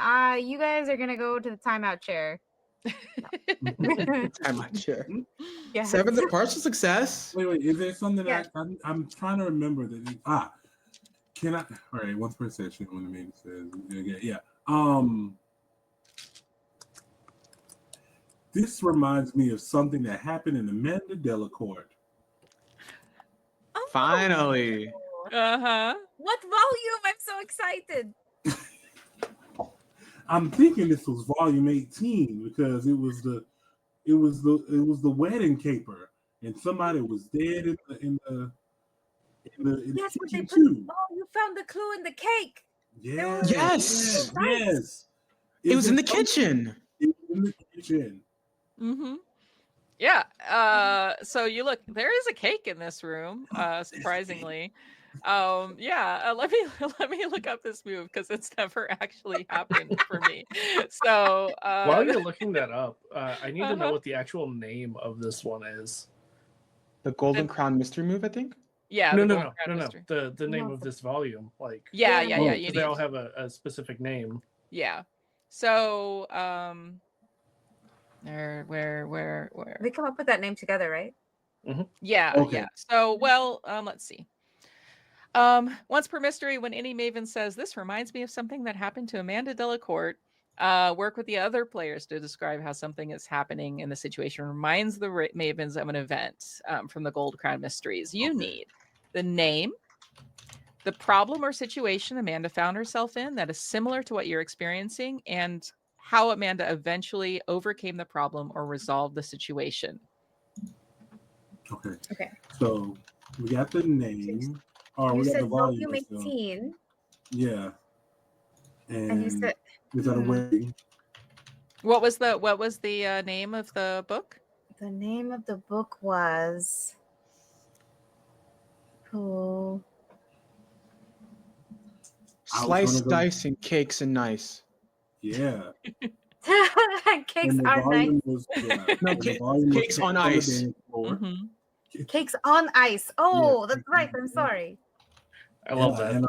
You guys are gonna go to the timeout chair. I'm not sure. Yeah. 7's a partial success. Wait, is there something Yeah. that I'm trying to remember that can I? All right, once per session when the main says yeah. This reminds me of something that happened in Amanda Delacourt. Oh, Finally. Uh-huh. what volume? I'm so excited. I'm thinking this was volume 18 because it was the wedding caper, and somebody was dead in the Yes, but they kitchen put. too. Oh, you found the clue in the cake. Yeah. Yes. Yes. It was in the kitchen. It was in the kitchen. Mm-hmm. Yeah. So you look, there is a cake in this room, surprisingly. Yeah, let me look up this move because it's never actually happened for me. So While you're looking that up, I need to know Uh-huh. what the actual name of this one is. The Golden Crown mystery move, I think. yeah, No, the no, Golden no, Crown no, Mystery. no. The name No. of this volume, like Yeah. Yeah. You because they need all have a specific name. Yeah. So, where? We come up with that name together, right? Yeah, Okay. yeah. So, well, let's see. Once per mystery, when any maven says, "This reminds me of something that happened to Amanda Delacourt," work with the other players to describe how something is happening in the situation reminds the mavens of an event from the Gold Crown Mysteries. You need the name, the problem or situation Amanda found herself in that is similar to what you're experiencing, and how Amanda eventually overcame the problem or resolved the situation. Okay. Okay. So we got the name. Or You we got the said volume. volume So, 18, yeah. and you said is that a wedding? What was the name of the book? the name of the book was Slice, dice, and cakes and nice. Yeah. Cakes And the are nice. volume was No, and the volume was cakes on ice. the dance floor. Mm-hmm. Cakes on ice. Oh, Yeah. that's right. I'm sorry. I love that. And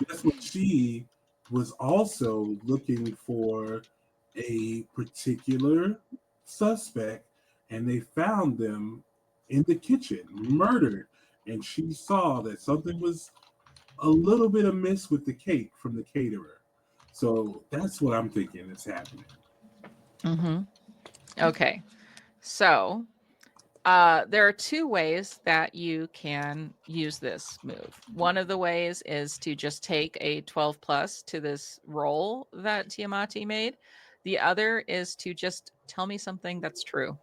that's what she was also looking for, a particular suspect, and they found them in the kitchen, murdered. And she saw that something was a little bit amiss with the cake from the caterer. So that's what I'm thinking is happening. Mm-hmm. Okay. So there are two ways that you can use this move. One of the ways is to just take a 12 plus to this roll that Tiamati made. The other is to just tell me something that's true.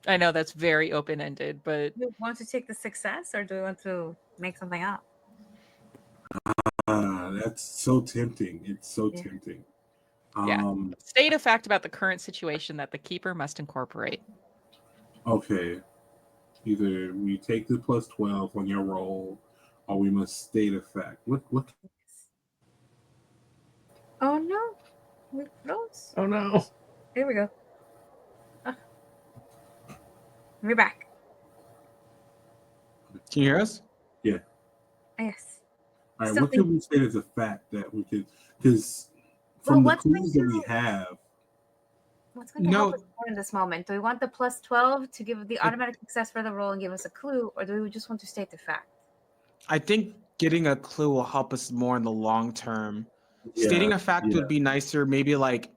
I know that's very open-ended, but Do you want to take the success, or do you want to make something up? That's so tempting. It's so Yeah. tempting. yeah. State a fact about the current situation that the keeper must incorporate. Okay. Either we take the plus 12 on your roll, or we must state a fact. What? Oh no, we froze. Oh no. Here we go. We're back. Can you hear us? Yeah. Yes. All right. Still What can we state as a fact that we could? Because Well, from the what's going clues that we to- have, What's going to No. help us more in this moment? Do we want the plus 12 to give the automatic success for the roll and give us a clue, or do we just want to state the fact? I think getting a clue will help us more in the long term. Stating a fact would be nicer, maybe like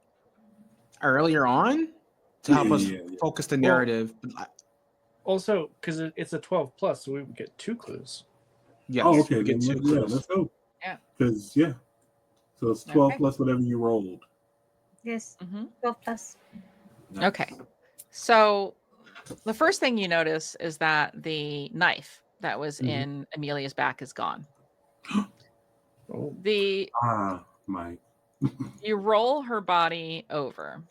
earlier on to help us focus the narrative. Also, because it's a 12 plus, so we would get 2 clues. Yes, oh, okay. we get Then 2 clues. let's go. Yeah. Because so it's 12 plus whatever you rolled. Yes. Mm-hmm. 12 plus. Nice. Okay. So the first thing you notice is that the knife that was in Amelia's back is gone. Mike. You roll her body over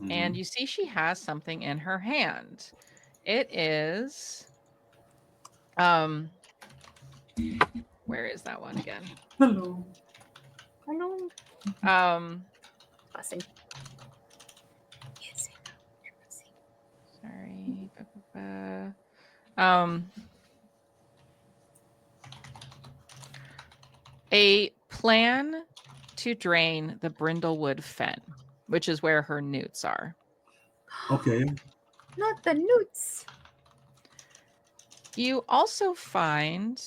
and you see she has something in her hand. It is where is that one again? Hello. Blessing. Sorry. A plan to drain the Brindlewood fen, which is where her newts are. Okay. Not the newts. You also find,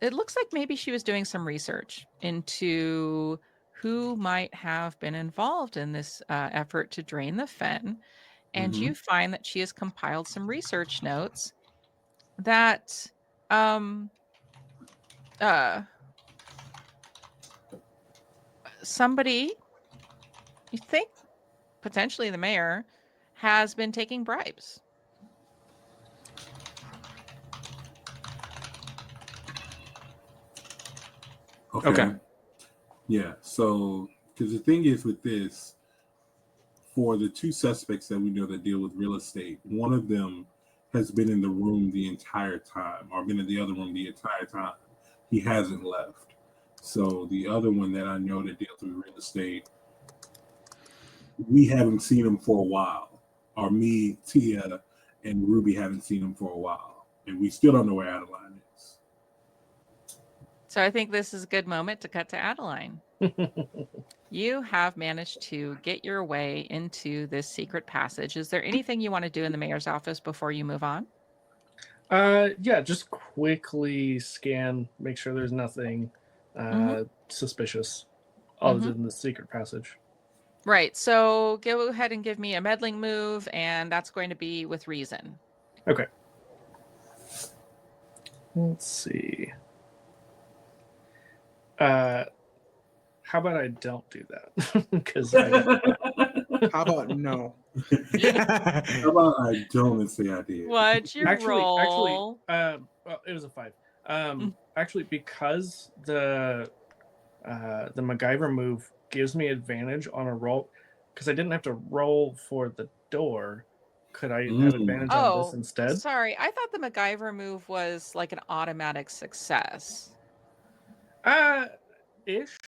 it looks like maybe she was doing some research into who might have been involved in this effort to drain the fen. And you find that she has compiled some research notes that somebody, you think potentially the mayor, has been taking bribes. Okay. Yeah. So, because the thing is with this, for the 2 suspects that we know that deal with real estate, one of them has been in the room the entire time, or been in the other room the entire time. He hasn't left. So the other one that I know that deals with real estate, we haven't seen him for a while. Or me, Tia, and Ruby haven't seen him for a while. And we still don't know where Adelaide is. So I think this is a good moment to cut to Adeline. You have managed to get your way into this secret passage. Is there anything you want to do in the mayor's office before you move on? Yeah, just quickly scan, make sure there's nothing suspicious other than the secret passage. Right. So go ahead and give me a meddling move, and that's going to be with reason. Okay. Let's see. How about I don't do that? Because How about no? How about I don't say I did? What's your roll? well, it was a 5. Actually, because the MacGyver move gives me advantage on a roll, because I didn't have to roll for the door. Could I have advantage on this instead? Sorry, I thought the MacGyver move was like an automatic success. Ish.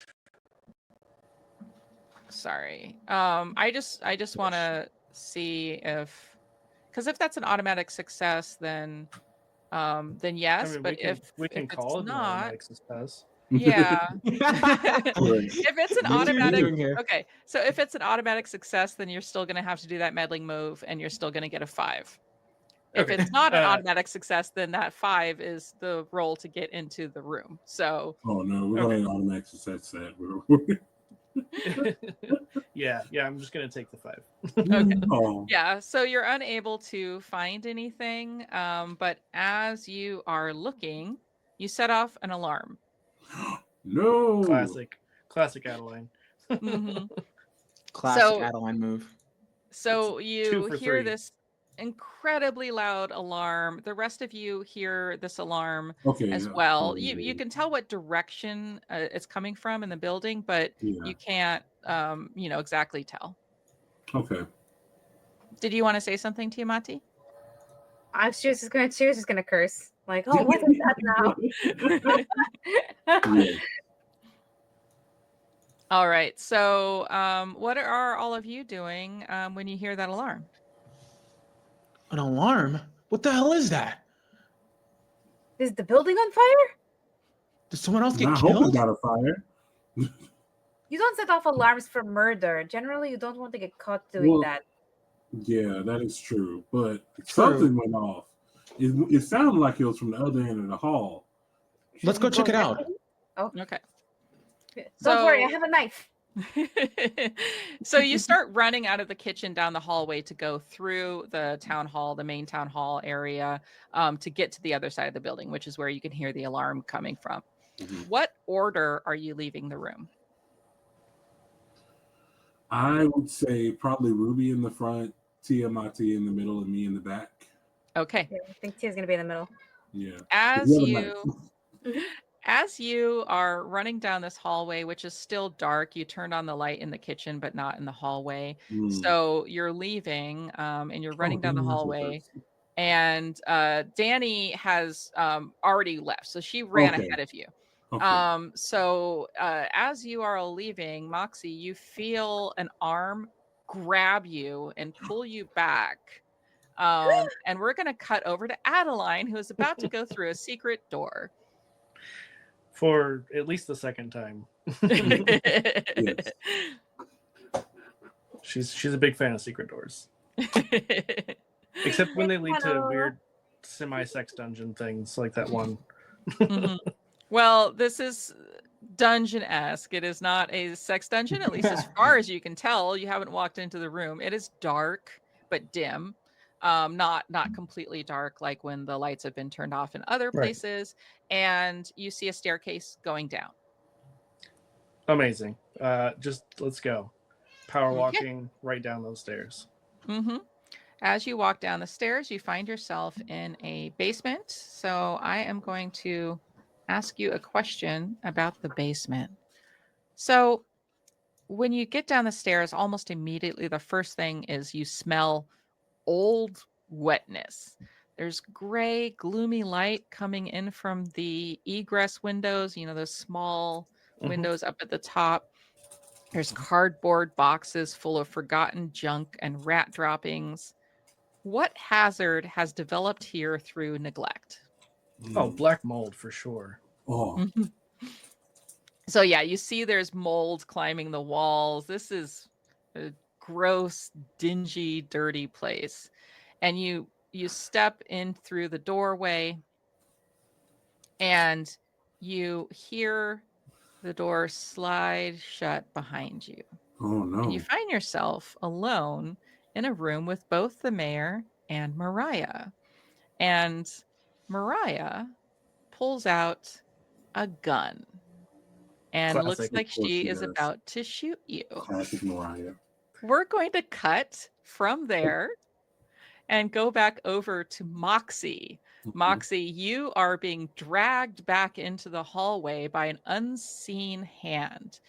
Sorry. I just want to see if, because if that's an automatic success, then yes. I mean, but we can if call it's it an not, automatic success. yeah. Right. If it's an What are you automatic, doing here? okay. So if it's an automatic success, then you're still going to have to do that meddling move, and you're still going to get a 5. If Okay. it's not an automatic success, then that 5 is the roll to get into the room. So. Oh no, we're going to automatic success that. yeah, I'm just gonna take the 5. Okay. Oh. Yeah, so you're unable to find anything, but as you are looking, you set off an alarm. No. Classic Adeline. Classic Adeline move. So It's you 2 for hear 3. this incredibly loud alarm. The rest of you hear this alarm as well. You can tell what direction it's coming from in the building, but you can't exactly tell. Okay. Did you want to say something, Tiamati? She was just gonna curse. Like, oh, what is that now? Yeah. All right. So what are all of you doing when you hear that alarm? An alarm? What the hell is that? Is the building on fire? Did someone else get I hope it's killed? not a fire. You don't set off alarms for murder. Generally, you don't want to get caught doing that. Yeah, that is true. But something went off. It sounded like it was from the other end of the hall. Let's go check it out. Oh, okay. Don't worry, I have a knife. So you start running out of the kitchen down the hallway to go through the town hall, the main town hall area, to get to the other side of the building, which is where you can hear the alarm coming from. What order are you leaving the room? I would say probably Ruby in the front, Tiamati in the middle, and me in the back. Okay. Yeah, I think Tia's gonna be in the middle. Yeah. As you are running down this hallway, which is still dark, you turned on the light in the kitchen, but not in the hallway. So you're leaving and you're running down the hallway. And Danny has already left. So she ran ahead of you. Okay. So as you are leaving, Moxie, you feel an arm grab you and pull you back. And we're going to cut over to Adeline, who is about to go through a secret door. For at least the second time. Yes. She's a big fan of secret doors. Except when they lead to weird semi-sex dungeon things like that one. Well, this is dungeon-esque. It is not a sex dungeon, at least as far as you can tell. You haven't walked into the room. It is dark but dim. Not completely dark like when the lights have been turned off in other places. And you see a staircase going down. Amazing. Just let's go. Power walking right down those stairs. As you walk down the stairs, you find yourself in a basement. So I am going to ask you a question about the basement. So when you get down the stairs, almost immediately, the first thing is you smell old wetness. There's gray, gloomy light coming in from the egress windows, those small windows up at the top. There's cardboard boxes full of forgotten junk and rat droppings. What hazard has developed here through neglect? Oh, black mold for sure. Oh. So yeah, you see there's mold climbing the walls. This is a gross, dingy, dirty place. And you step in through the doorway and you hear the door slide shut behind you. Oh no. And you find yourself alone in a room with both the mayor and Mariah. And Mariah pulls out a gun and looks Classic. like Of course she she is does. about to shoot you. Classic Mariah. We're going to cut from there and go back over to Moxie. Moxie, you are being dragged back into the hallway by an unseen hand.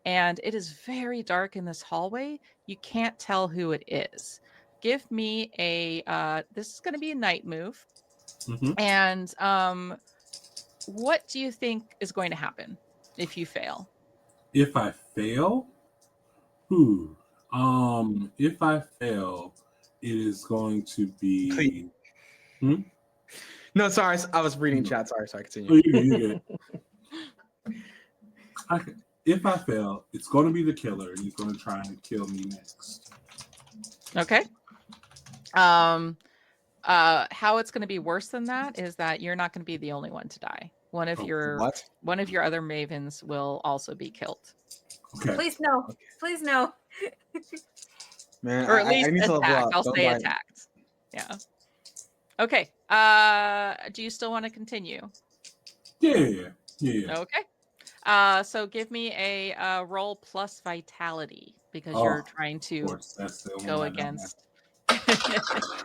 And it is very dark in this hallway. You can't tell who it is. Give me a, this is going to be a night move. Mhm. And what do you think is going to happen if you fail? If I fail, if I fail, it is going to be. No, sorry, I was reading No. chat. Sorry, Oh, continue. you good. If I fail, it's going to be the killer, and he's going to try and kill me next. Okay. How it's going to be worse than that is that you're not going to be the only one to die. One of your other mavens will also be killed. Okay. Please no. Please no. Man, Or at least I need to level attacked. up. I'll Don't say die. attacked. Yeah. Okay. Do you still want to continue? Yeah. Okay. So give me a roll plus vitality because you're trying Of to course, that's the only go one I don't against. have.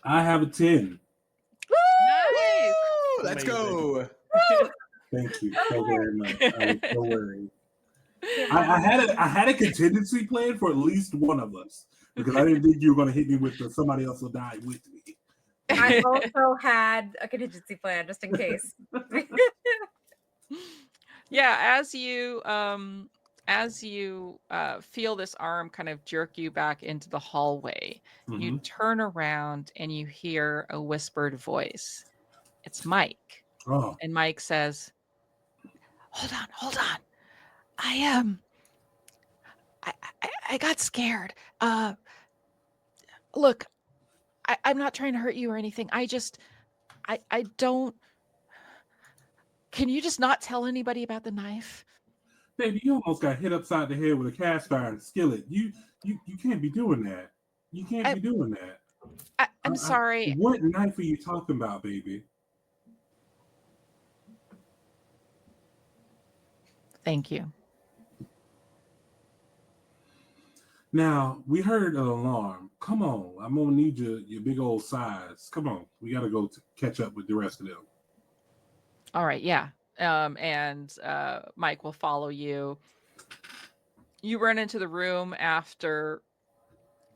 I have a 10. Nice. Woo! Let's Amazing. go. Thank you so very much. I was so worried. Give I me- had a contingency plan for at least one of us because I didn't think you were going to hit me with somebody else will die with me. I also had a contingency plan just in case. Yeah, as you feel this arm kind of jerk you back into the hallway, you Mhm. turn around and you hear a whispered voice. It's Mike. Oh, And Mike says, hold on. I got scared. Look, I'm not trying to hurt you or anything. I don't. Can you just not tell anybody about the knife? baby, you almost got hit upside the head with a cast iron skillet. You can't be doing that. You can't be doing that. I'm sorry. What knife are you talking about, baby? Thank you. Now, we heard an alarm. Come on. I'm going to need your big old size. Come on. We got to go catch up with the rest of them. All right, yeah. And Mike will follow you. You run into the room after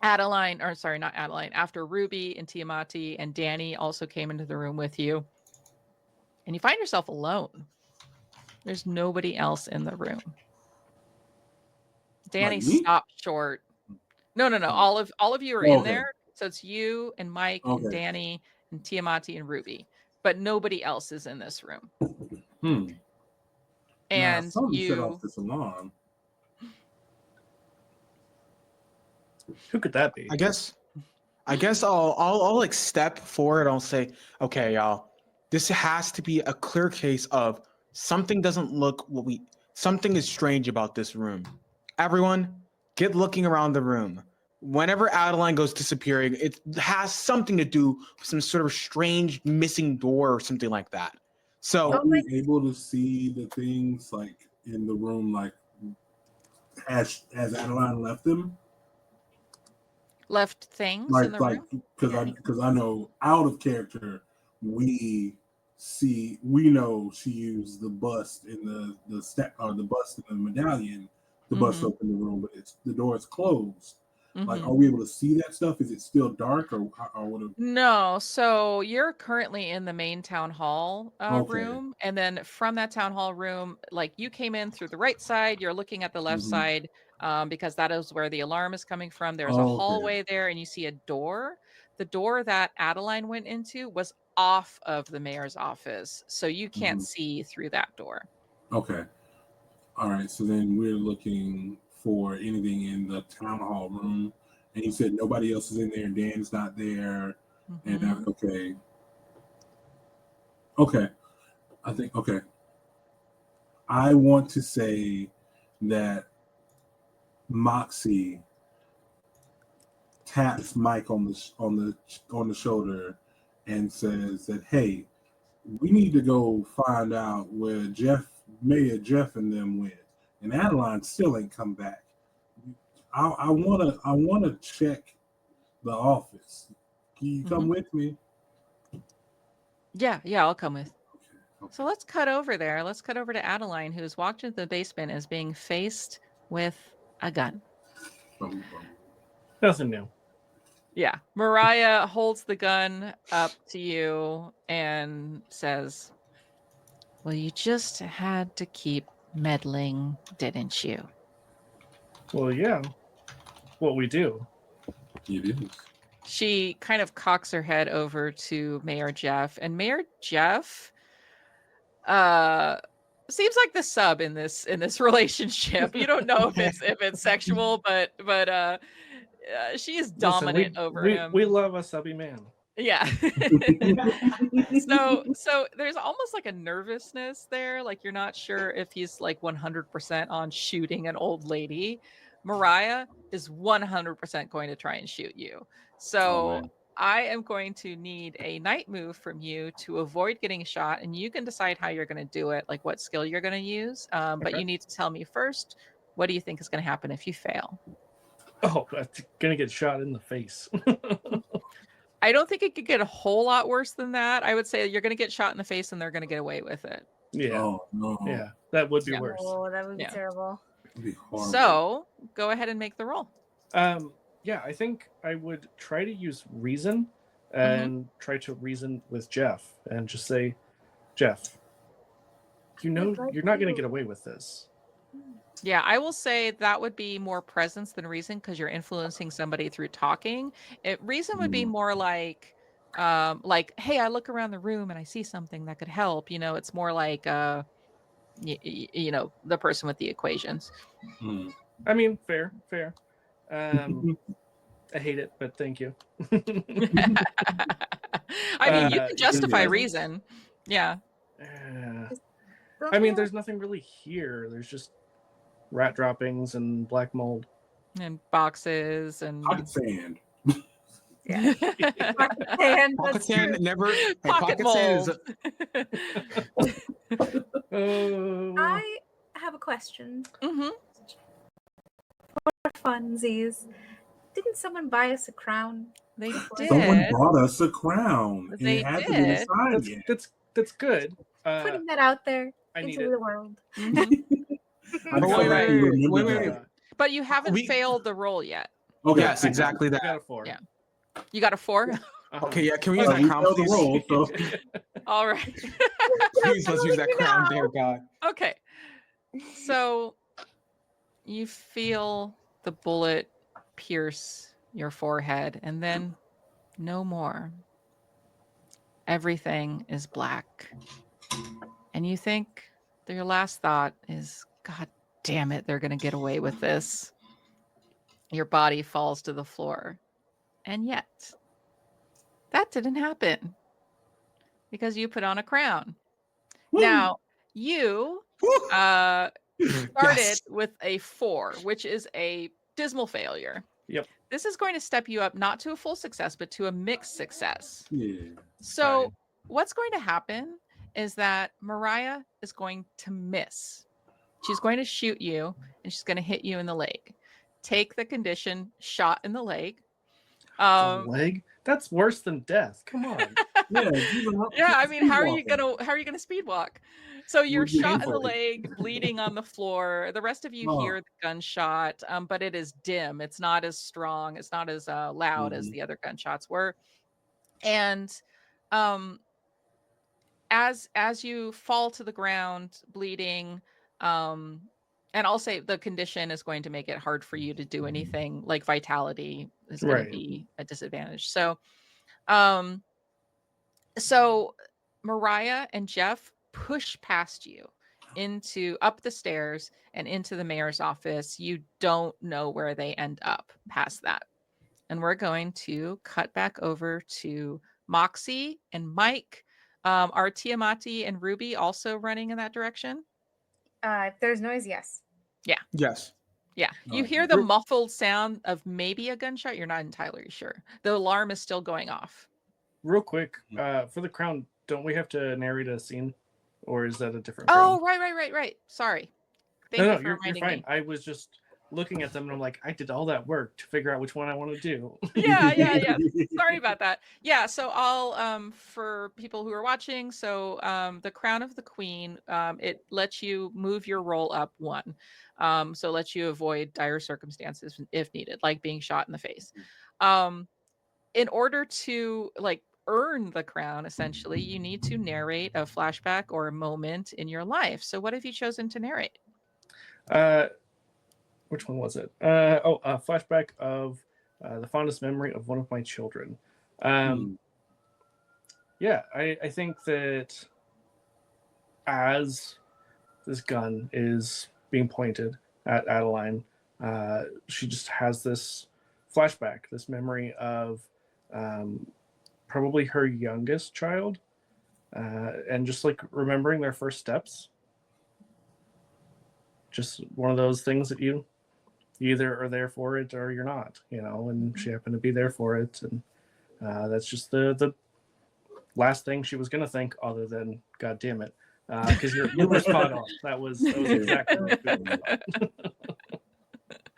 after Ruby and Tiamati and Danny also came into the room with you. And you find yourself alone. There's nobody else in the room. Danny Like me? stopped short. No. All of you are in there. So it's you and Mike and Danny and Tiamati and Ruby. But nobody else is in this room. And somebody set off this alarm. Who could that be? I guess I'll like step forward. I'll say, okay, y'all, this has to be a clear case of something doesn't look something is strange about this room. Everyone, get looking around the room. Whenever Adeline goes disappearing, it has something to do with some sort of strange missing door or something like that. So are we able to see the things like in the room, like as Adeline left them? Left things in the room? Because I know out of character we know she used the bust in the step or the bust in the medallion to bust open the room, but the door is closed. Like, are we able to see that stuff? Is it still dark or what? No. So you're currently in the main town hall room. And then from that town hall room, like you came in through the right side, you're looking at the left side because that is where the alarm is coming from. There's a hallway there and you see a door. the door that Adeline went into was off of the mayor's office, so you can't see through that door. Okay. All right. So then we're looking for anything in the town hall room, and you said nobody else is in there. Dan's not there, and okay. I think okay. I want to say that Moxie taps Mike on the shoulder and says that, hey, we need to go find out where Mayor Jeff and them went, and Adeline still ain't come back. I wanna check the office. Can you come with me? Yeah, I'll come with. Okay. So let's cut over there. Let's cut over to Adeline, who's walked into the basement as being faced with a gun. Nothing new. Yeah. Mariah holds the gun up to you and says, well, you just had to keep meddling, didn't you? Well, yeah. What we do. It is. She kind of cocks her head over to Mayor Jeff, and Mayor Jeff seems like the sub in this relationship. You don't know if it's sexual, but she is dominant over him. We love a subby man. Yeah. so there's almost like a nervousness there, like you're not sure if he's like 100% on shooting an old lady. Mariah is 100% going to try and shoot you. So I am going to need a night move from you to avoid getting shot, and you can decide how you're going to do it, like what skill you're going to use. But you need to tell me first, what do you think is going to happen if you fail? Oh, I'm gonna get shot in the face. I don't think it could get a whole lot worse than that. I would say you're going to get shot in the face and they're going to get away with it. Yeah. Oh no. Yeah, that would be worse. Oh, that would be terrible. That'd be horrible. So go ahead and make the roll. Yeah, I think I would try to use reason and try to reason with Jeff and just say, Jeff, you know you're not going to get away with this. Yeah, I will say that would be more presence than reason because you're influencing somebody through talking. Reason would be more like, hey, I look around the room and I see something that could help. You know, it's more like, you know, the person with the equations. I mean, fair. I hate it, but thank you. I mean, you can justify reason. Yeah. I mean, there's nothing really here. There's just rat droppings and black mold and boxes and pocket sand. Yeah. Pocket sand never. Pocket mold. I have a question. For funsies, didn't someone buy us a crown? They did. Someone bought us a crown. They and it did. To be that's good. Putting that out there into the world. Wait. But you haven't failed the roll yet. Okay. Yes, exactly that. I got a 4. Yeah. You got a 4? Okay, yeah. Can we use that crown, please? Roll, so. All right. Please, let's use that crown, dear God. Okay. So you feel the bullet pierce your forehead, and then no more. Everything is black. And you think your last thought is, God damn it, they're going to get away with this. Your body falls to the floor. And yet, that didn't happen because you put on a crown. Woo! Now, you started with a 4, which is a dismal failure. Yep. This is going to step you up not to a full success, but to a mixed success. Yeah. So what's going to happen is that Mariah is going to miss. She's going to shoot you, and she's going to hit you in the leg. Take the condition, shot in the leg. The leg? That's worse than death. Come on. Yeah, I mean, how are you gonna speed walk? So you're shot in the leg, bleeding on the floor. The rest of you hear the gunshot, but it is dim. It's not as strong. It's not as loud as the other gunshots were. And as you fall to the ground, bleeding, and I'll say the condition is going to make it hard for you to do anything, like vitality is going to be a disadvantage. So So Mariah and Jeff push past you up the stairs and into the mayor's office. You don't know where they end up past that. And we're going to cut back over to Moxie and Mike. Are Tiamati and Ruby also running in that direction? If there's noise, yes. Yes. Yeah. You hear the muffled sound of maybe a gunshot. You're not entirely sure. The alarm is still going off. Real quick, for the crown, don't we have to narrate a scene? Or is that a different crown? Oh, right. Sorry. Thank you for reminding me. I was just looking at them and I'm like, I did all that work to figure out which one I want to do. Yeah. Sorry about that. Yeah, so I'll for people who are watching, so the Crown of the Queen, it lets you move your roll up 1. So it lets you avoid dire circumstances if needed, like being shot in the face. In order to like earn the crown, essentially, you need to narrate a flashback or a moment in your life. So what have you chosen to narrate? Which one was it? A flashback of the fondest memory of one of my children. Yeah, I think that as this gun is being pointed at Adeline, she just has this flashback, this memory of probably her youngest child, and just like remembering their first steps. Just one of those things that you either are there for it or you're not, and she happened to be there for it. And that's just the last thing she was going to think, other than, God damn it. Because you were spot on. That was exactly what we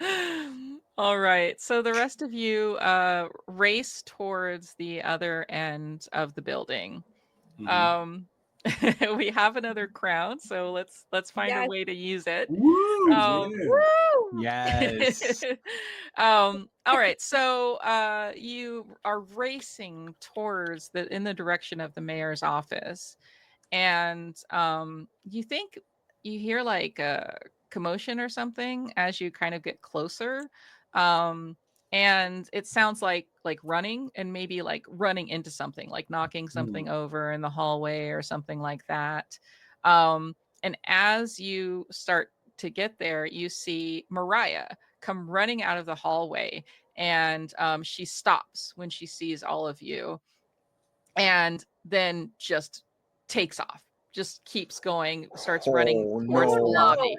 were. All right. So the rest of you race towards the other end of the building. We have another crown, so let's find a way to use it. Woo! Yes. All right. So you are racing towards in the direction of the mayor's office, and you think you hear like a commotion or something as you kind of get closer. And it sounds like running, and maybe like running into something, like knocking something over in the hallway or something like that. And as you start to get there, you see Mariah come running out of the hallway, and she stops when she sees all of you, and then just takes off. Just keeps going, starts running towards the lobby.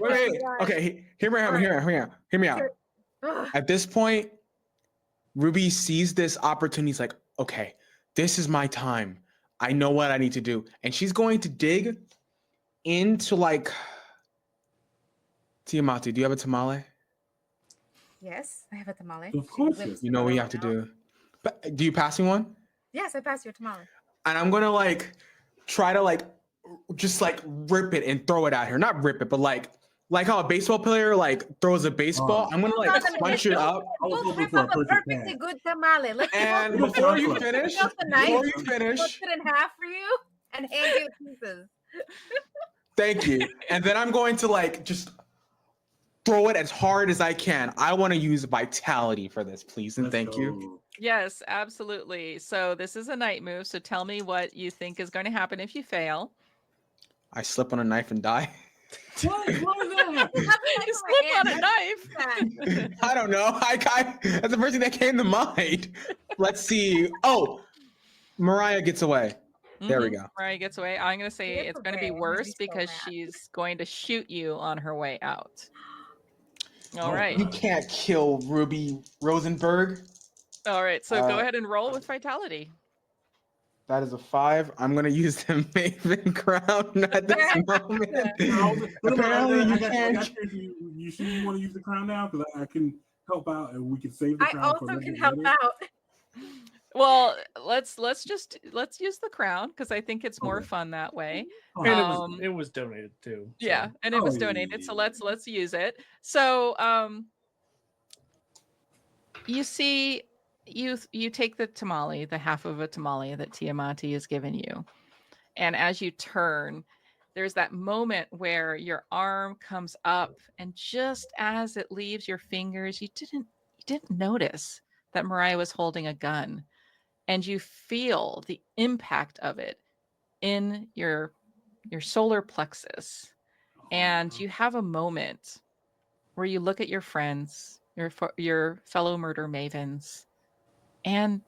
Wait. Okay, hear me out. At this point, Ruby sees this opportunity. He's like, okay, this is my time. I know what I need to do. And she's going to dig into like... Tiamati, do you have a tamale? Yes, I have a tamale. Of course. You know what you have to do. But do you pass me one? Yes, I passed you a tamale. And I'm gonna like try to like just like rip it and throw it at her. Not rip it, but like how a baseball player like throws a baseball. I'm gonna like punch it up. We'll rip up a perfectly good tamale. And before you finish, put it in half for you and hand you pieces. Thank you. And then I'm going to like just throw it as hard as I can. I want to use vitality for this, please, and thank you. Yes, absolutely. So this is a night move. So tell me what you think is going to happen if you fail. I slip on a knife and die. What is that? You slip on a knife. I don't know. That's the first thing that came to mind. Let's see. Oh, Mariah gets away. There we go. Mariah gets away. I'm going to say it's going to be worse because she's going to shoot you on her way out. All right. You can't kill Ruby Rosenberg. All right. So go ahead and roll with vitality. That is a 5. I'm going to use the Maven crown at this moment. Apparently you can't. You sure you want to use the crown now? Because I can help out and we can save the crown. I also can help out. Well, let's use the crown because I think it's more fun that way. And it was donated too. So. Yeah, and it was donated, so let's use it. So you see, you take the tamale, the half of a tamale that Tiamati has given you, and as you turn, there's that moment where your arm comes up, and just as it leaves your fingers, you didn't notice that Mariah was holding a gun, and you feel the impact of it in your solar plexus. And you have a moment where you look at your friends, your fellow murder mavens, and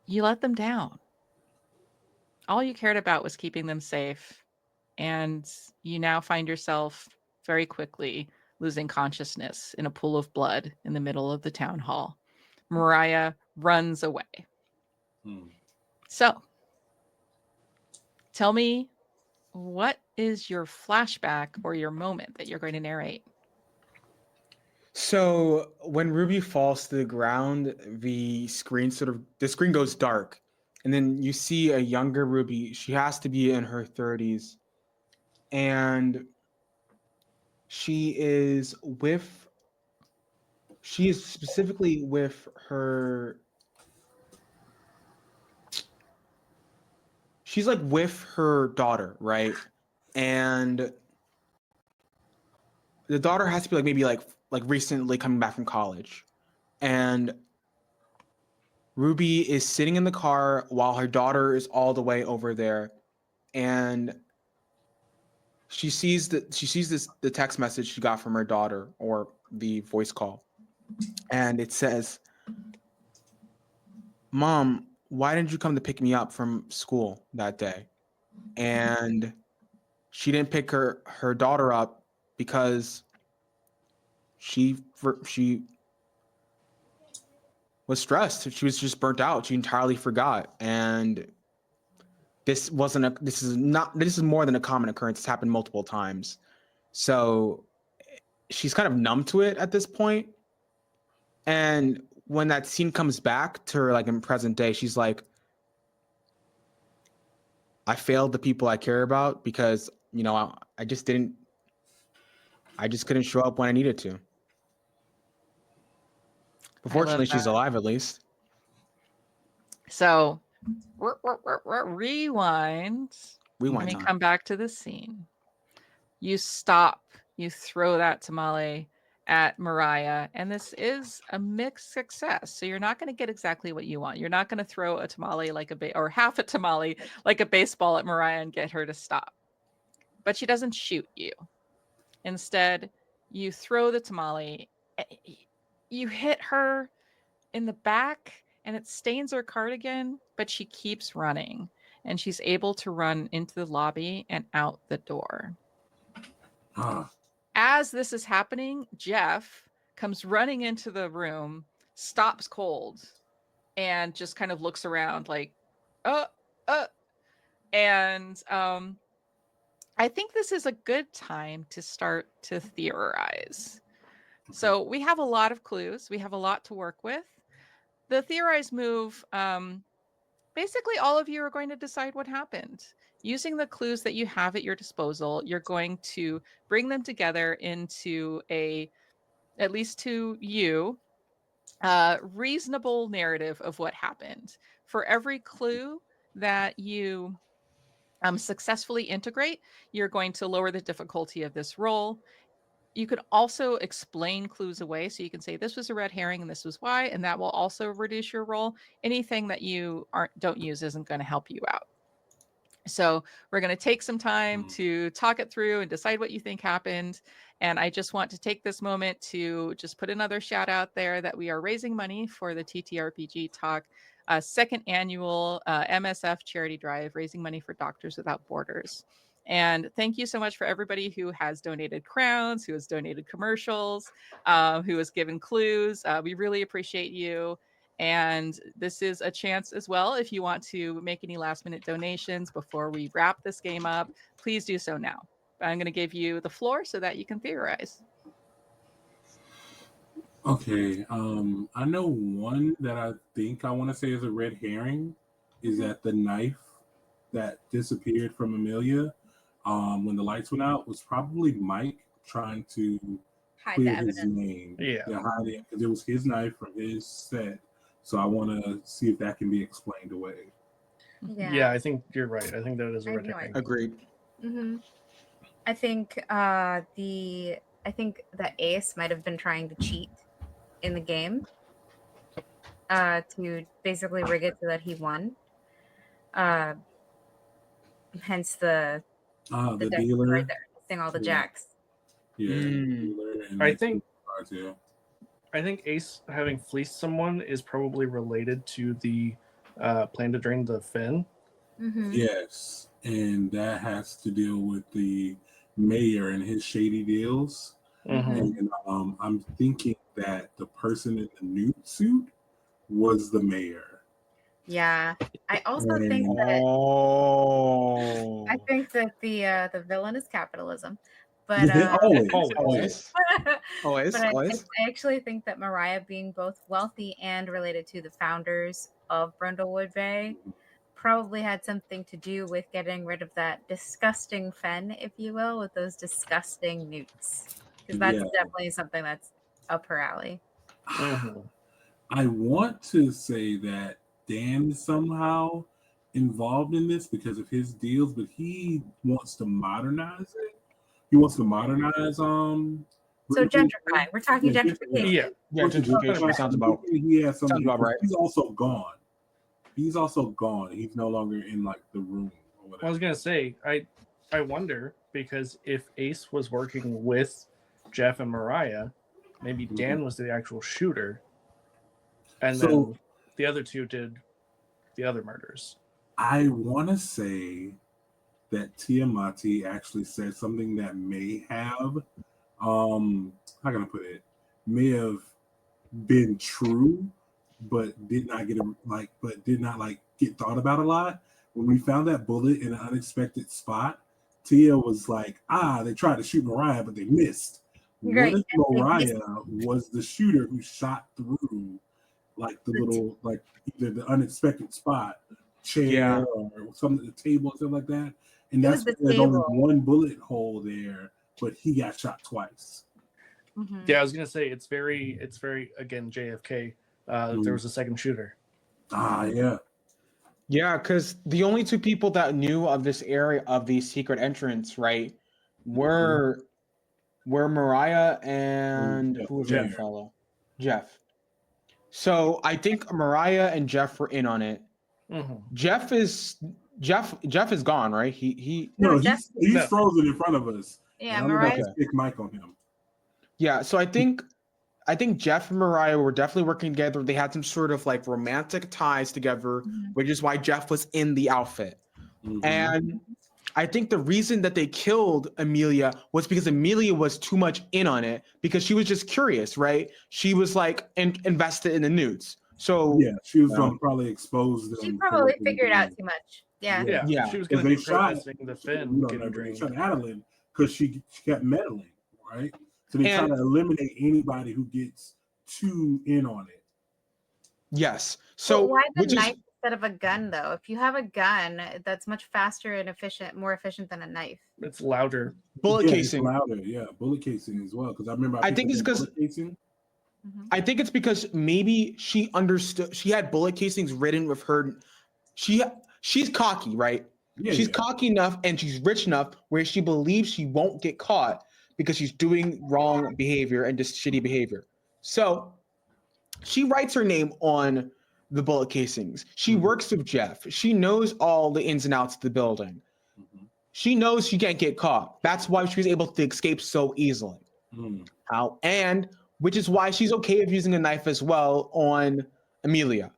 you let them down. All you cared about was keeping them safe, and you now find yourself very quickly losing consciousness in a pool of blood in the middle of the town hall. Mariah runs away. So, tell me, what is your flashback or your moment that you're going to narrate? So when Ruby falls to the ground, the screen goes dark, and then you see a younger Ruby. She has to be in her 30s, and she is specifically with her. She's like with her daughter, right? And the daughter has to be like maybe like recently coming back from college, and Ruby is sitting in the car while her daughter is all the way over there, and she sees the text message she got from her daughter, or the voice call, and it says, "Mom, why didn't you come to pick me up from school that day?" And she didn't pick her daughter up because she was stressed. She was just burnt out. She entirely forgot. And this is more than a common occurrence. It's happened multiple times. So she's kind of numb to it at this point. And when that scene comes back to her, like in present day, she's like, I failed the people I care about because, I just couldn't show up when I needed to. But fortunately, she's alive at least. So, rewind. Let me time. come back to the scene. You stop. You throw that tamale at Mariah, and this is a mixed success. So you're not going to get exactly what you want. You're not going to throw a tamale or half a tamale like a baseball at Mariah and get her to stop. But she doesn't shoot you. Instead, you throw the tamale. You hit her in the back, and it stains her cardigan, but she keeps running, and she's able to run into the lobby and out the door. As this is happening, Jeff comes running into the room, stops cold, and just kind of looks around like, and I think this is a good time to start to theorize. So we have a lot of clues. We have a lot to work with. The theorize move, basically all of you are going to decide what happened. Using the clues that you have at your disposal, you're going to bring them together into at least to you, reasonable narrative of what happened. For every clue that you successfully integrate, you're going to lower the difficulty of this roll. You could also explain clues away. So you can say this was a red herring and this was why, and that will also reduce your roll. Anything that you don't use isn't going to help you out. So we're going to take some time to talk it through and decide what you think happened. And I just want to take this moment to just put another shout out there that we are raising money for the TTRPGTok second annual MSF charity drive, raising money for Doctors Without Borders. And thank you so much for everybody who has donated crowns, who has donated commercials, who has given clues. We really appreciate you. And this is a chance as well. If you want to make any last minute donations before we wrap this game up, please do so now. I'm going to give you the floor so that you can theorize. Okay. I know one that I think I want to say is a red herring is that the knife that disappeared from Amelia when the lights went out was probably Mike trying to clear his name. Hide it, because it was his knife from his set. So I want to see if that can be explained away. Yeah, I think you're right. I think that is a red herring. Agreed. Mm-hmm. I think I think that Ace might have been trying to cheat in the game to basically rig it so that he won. Hence the The deck dealer. right there, missing all the jacks. Yeah, Mm. dealer and I the think- cards, yeah. I think Ace having fleeced someone is probably related to the plan to drain the fin. Mm-hmm. Yes, and that has to deal with the mayor and his shady deals. Mhm. And I'm thinking that the person in the nude suit was the mayor. Yeah, I also And- think that Oh. I think that the villain is capitalism, but Yeah, always. Always. Always. but I Always. actually think that Mariah being both wealthy and related to the founders of Brindlewood Bay probably had something to do with getting rid of that disgusting fen, if you will, with those disgusting newts. Because that's Yeah. definitely something that's up her alley. Mhm. I want to say that Dan is somehow involved in this because of his deals, but he wants to modernize it. He wants to modernize So Brindlewood gentrifying. Bay. We're talking Yeah, gentrification. Yeah. Yeah, gentrification sounds about He has something. sounds about right. He's also gone. He's also gone. He's no longer in like the room or whatever. I was gonna say, I wonder because if Ace was working with Jeff and Mariah, maybe Dan was the actual shooter, and So- then the other two did the other murders. I want to say that Tiamati actually said something that may have, how can I put it, may have been true, but did not get thought about a lot. When we found that bullet in an unexpected spot, Tia was like, they tried to shoot Mariah, but they missed. Right, What if and they missed. Mariah was the shooter who shot through like the little, like either the unexpected spot, chair Yeah. or something, the table, or something like that? And It that's was the there's only table. one bullet hole there, but he got shot twice. Mhm. Yeah, I was gonna say it's very again JFK. There was a second shooter. Yeah. Yeah, because the only two people that knew of this area of the secret entrance, right, were Mariah and Jeff. who was the other Jeff. fellow? Jeff. So I think Mariah and Jeff were in on it. Mhm. Jeff is gone, right? He No, Jeff- he's No. frozen in front of us. Yeah, And I'm Mariah. about to stick mic on him. Yeah, so I think Jeff and Mariah were definitely working together. They had some sort of like romantic ties together, Mhm. which is why Jeff was in the outfit. Mhm. And I think the reason that they killed Amelia was because Amelia was too much in on it because she was just curious, right? She was like invested in the nudes. So yeah, she was No. going to probably expose them. She to probably what they figured were out doing. too much. Yeah. Yeah, Yeah. she was Because gonna they be shot protesting the we fin don't know, getting but they drained. shot Adelaide because she kept meddling, right? So they try And- to eliminate anybody who gets too in on it. yes. So So why the which is- knife instead of a gun, though? If you have a gun, that's much faster and more efficient than a knife. It's louder. bullet Yeah, casing. It's louder. Yeah, bullet casing as well. Because I remember I think it's that 'cause- bullet casing. Mhm. I think it's because maybe she understood she had bullet casings written with her. She's cocky, right? Yeah, She's yeah. cocky enough and she's rich enough where she believes she won't get caught because she's doing wrong behavior and just shitty behavior. So she writes her name on the bullet casings. She Mhm. works with Jeff. She knows all the ins and outs of the building. Mhm. She knows she can't get caught. That's why she was able to escape so easily. Mhm. How and which is why she's okay with using a knife as well on Amelia.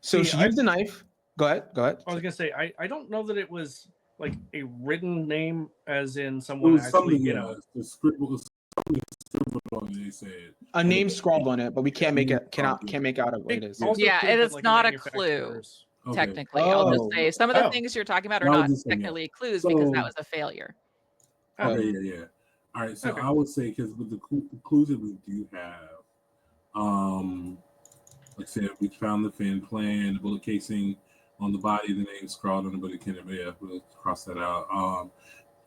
So See, she I- used the knife. Go ahead. I was gonna say I don't know that it was like a written name, as in It someone was actually something, you know. the scribble was something scribbled on it, they said. A name scrawled on it, but we can't make it. Can't make out what it is. Also Yeah, could have it been, is like, not a manufacturer's- Okay. Technically, I'll Oh. just say some of the Oh. things you're talking about are That was not just a no. technically clues because that So- was a failure. Oh. Okay, yeah. All right, so Okay. I would say because with the clues that we do have, like I said, we found the fin plan, the bullet casing on the body, the name scrawled on the bullet casing. Yeah, we'll cross that out.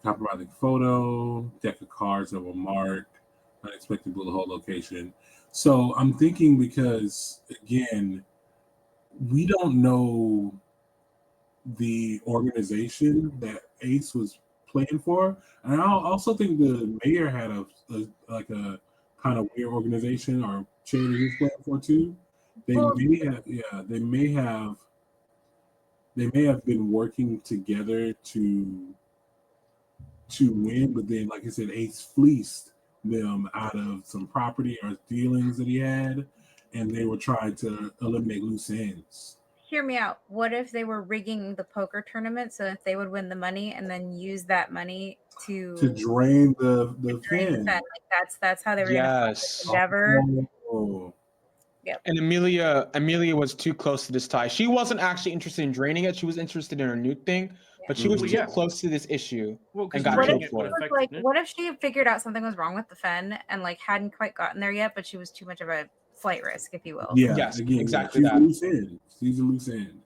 Copyrighted photo, deck of cards that were marked, unexpected bullet hole location. So I'm thinking because again, we don't know the organization that Ace was playing for. And I also think the mayor had a kind of weird organization or charity he was playing for too. They may have been working together to win, but then, like I said, Ace fleeced them out of some property or dealings that he had, and they were trying to eliminate loose ends. Hear me out. What if they were rigging the poker tournament so that they would win the money and then use that money to drain the drain the fen? Like that's how they were going to fund this Yes. endeavor. Oh. And Amelia was too close to this tie. She wasn't actually interested in draining it. She was interested in her nuke thing, but she was Well, too yeah. close to this issue Well, and because got draining killed it for would it. affect Like, the what if she had figured out something was wrong with the fen and like hadn't quite gotten there yet, but she was too much of a flight risk, if you will? Yeah, Yes, again, exactly she's that. a loose end. She's a loose end.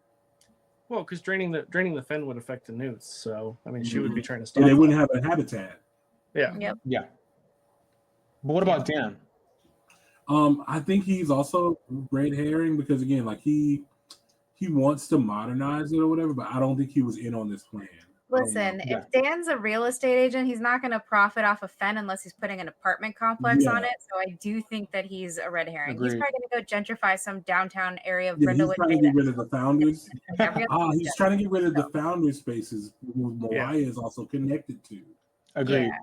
Well, because draining the fen would affect the newts. So I mean, she would be trying to stop. And they that. wouldn't have a habitat. Yeah. Yep. Yeah. But what about Dan? I think he's also red herring because again, like he wants to modernize it or whatever, but I don't think he was in on this plan. Listen, Yeah. if Dan's a real estate agent, he's not going to profit off of fen unless he's putting an apartment complex Yeah. on it. So I do think that he's a red herring. He's Agreed. probably going to go gentrify some downtown area of Yeah, he's Brindlewood. trying to get rid of the founders. Every other He's trying to get rid of the founder spaces who Yeah. Mariah is also connected to. Agreed. Yeah.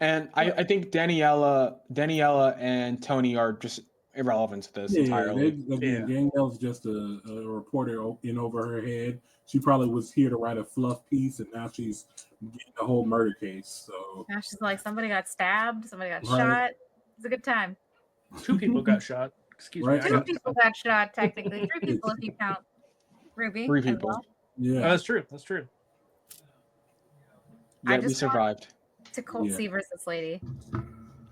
And I think Daniela and Tony are just irrelevant to this entirely. Danielle's just a reporter in over her head. She probably was here to write a fluff piece, and now she's getting the whole murder case. So Now she's like, somebody got stabbed, somebody got Right. shot. It's a good time. 2 people got shot. Excuse Right. me. Two people got shot, technically. 3 people if you count Ruby. 3 as people. well. yeah, That's true. That's true. I Yeah, we just want- survived. To Colt Yeah. Seavers, this lady.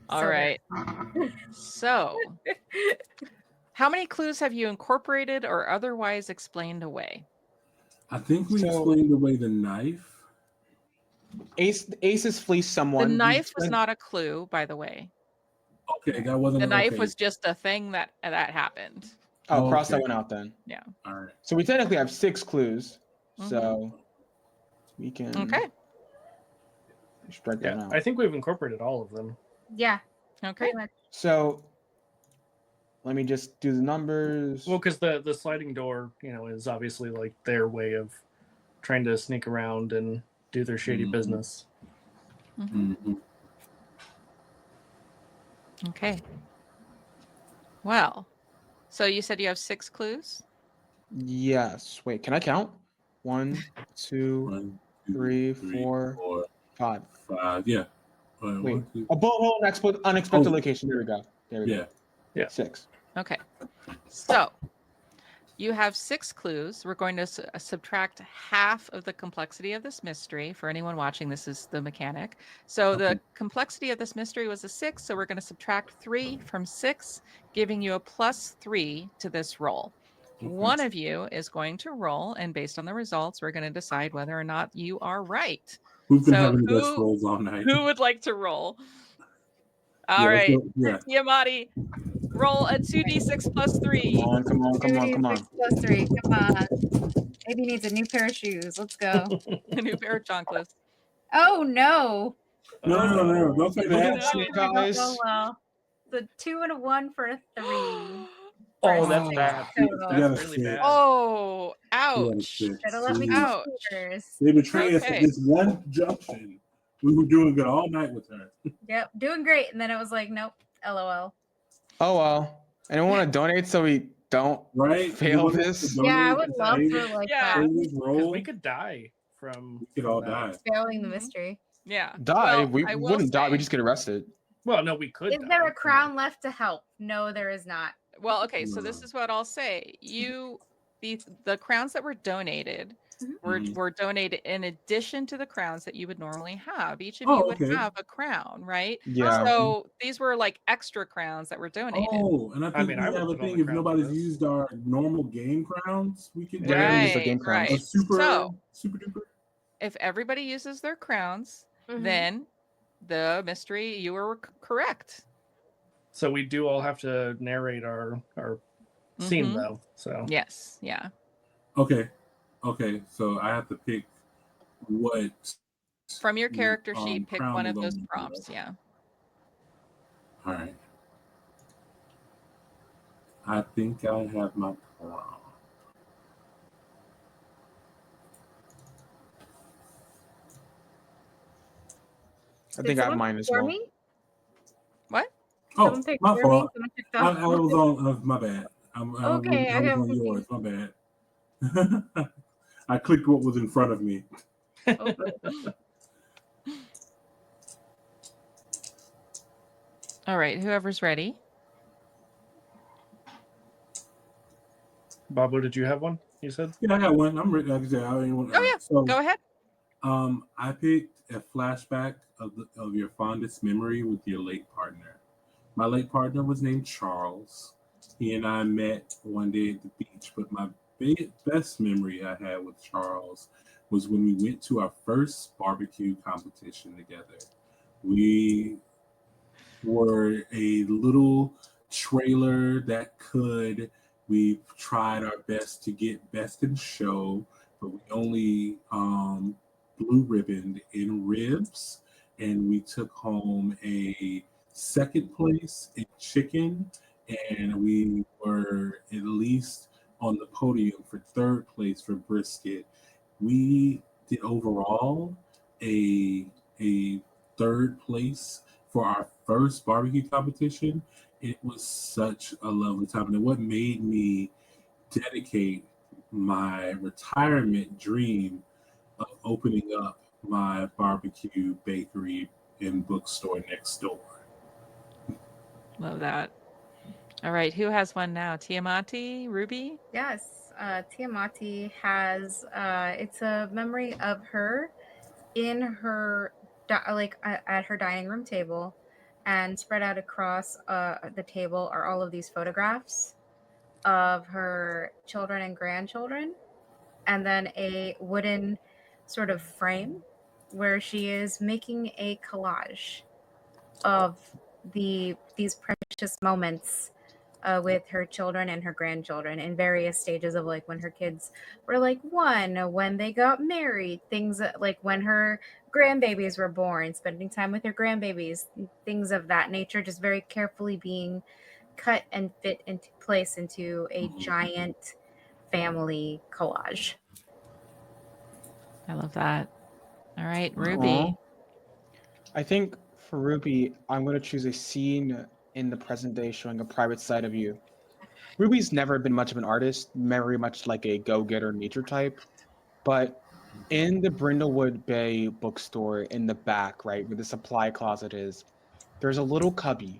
All So right. So, how many clues have you incorporated or otherwise explained away? I think we So- explained away the knife. Ace has fleeced someone. The We knife was explained- not a clue, by the way. Okay, that wasn't The knife okay. was just a thing that happened. Oh, cross that Okay. one out then. All right. So we technically have 6 clues. So we can Okay. strike that Yeah. out. I think we've incorporated all of them. Yeah, Okay. pretty much. So let me just do the numbers. Well, because the sliding door, is obviously like their way of trying to sneak around and do their shady Mhm. business. Mhm. Okay. Well, so you said you have 6 clues? Yes. Wait, can I count? 1, 2, 1, 2, 3, 3, 4, 4, 5. 5. Yeah. Wait, 1, 2. a bullet hole in unexpected Oh. location. There we go. There we Yeah. Yeah. 6. Okay. So, you have 6 clues. We're going to subtract half of the complexity of this mystery. For anyone watching, this is the mechanic. So the Okay. complexity of this mystery was a 6, so we're going to subtract 3 from 6, giving you a +3 to this roll. Okay. One of you is going to roll, and based on the results, we're going to decide whether or not you are right. Who's been So having the best who- rolls all night? Who would like to roll? All Yeah, right, let's go. Yamati, roll a 2d6 plus 3. Come on, come on, come on, come on. 2d6 + 3. Come on. Maybe he needs a new pair of shoes. Let's go. A new pair of chanclas. Oh no. No. Don't say No. that. Shit, guys. Oh well. The 2 and a 1 for a 3. Oh, for that's a bad. 6 total. You gotta That's really sit. bad. Oh, Yeah, ouch. shit. Should have let me Ouch. keep Seavers. They betrayed us Okay. at this one junction. We were doing good all night with her. Yep, doing great. And then it was like, nope, LOL. Oh well. Anyone want to donate so we don't Right? fail You want us to this? donate Yeah, I would and love save- for like Yeah. save this Because roll? we could die from. We could all that. die. failing the Mhm. mystery. Yeah. Die? Well, we I will wouldn't die. We say- just get arrested. Well, no, we could. Is die. there a crown left to help? No, there is not. Well, okay, so this No. is what I'll say. The crowns that were donated Mhm. were donated in addition to the crowns that you would normally have. Each of Oh, you would okay. have a crown, right? Yeah. So these were like extra crowns that were donated. Oh, and I think mean, I we would have a put all thing. the If crowns nobody's on this. used our normal game crowns, we can Yeah, we use the Right, game crowns. a right. super So super duper. if everybody uses their crowns, Mhm. then the mystery, you were correct. So we do all have to narrate our scene Mhm. though. So Yes, yeah. Okay. So I have to pick what From your character sheet, pick crown one was of on those me, prompts. right? Yeah. All right. I think I have my crown. I Did think I have someone mine as for well. me? What? Oh, Someone picked my for me? fault. Someone picked I off. was on. My bad. I Okay, I was got on yours. confused. My bad. I clicked what was in front of me. Oh, All right. Whoever's ready. Babo, did you have one? You said. Yeah, I got one. I'm ready. Like I said, I didn't want. Oh yeah. So, Go ahead. I picked a flashback of your fondest memory with your late partner. My late partner was named Charles. He and I met one day at the beach, but my best memory I had with Charles was when we went to our first barbecue competition together. We were a little trailer that we tried our best to get best in show, but we only blue ribboned in ribs, and we took home a second place in chicken, and we were at least on the podium for third place for brisket. We did overall a third place for our first barbecue competition. It was such a lovely time. And what made me dedicate my retirement dream of opening up my barbecue bakery and bookstore next door. Love that. All right. Who has one now? Tiamati, Ruby? yes. Tiamati has it's a memory of her in her at her dining room table, and spread out across the table are all of these photographs of her children and grandchildren, and then a wooden sort of frame where she is making a collage of these precious moments with her children and her grandchildren in various stages of like when her kids were like one, when they got married, things like when her grandbabies were born, spending time with her grandbabies, things of that nature, just very carefully being cut and fit into place into a giant family collage. I love that. All right. Ruby. Aw. I think for Ruby, I'm going to choose a scene in the present day showing a private side of you. Ruby's never been much of an artist, very much like a go-getter nature type. But in the Brindlewood Bay bookstore in the back, right, where the supply closet is, there's a little cubby,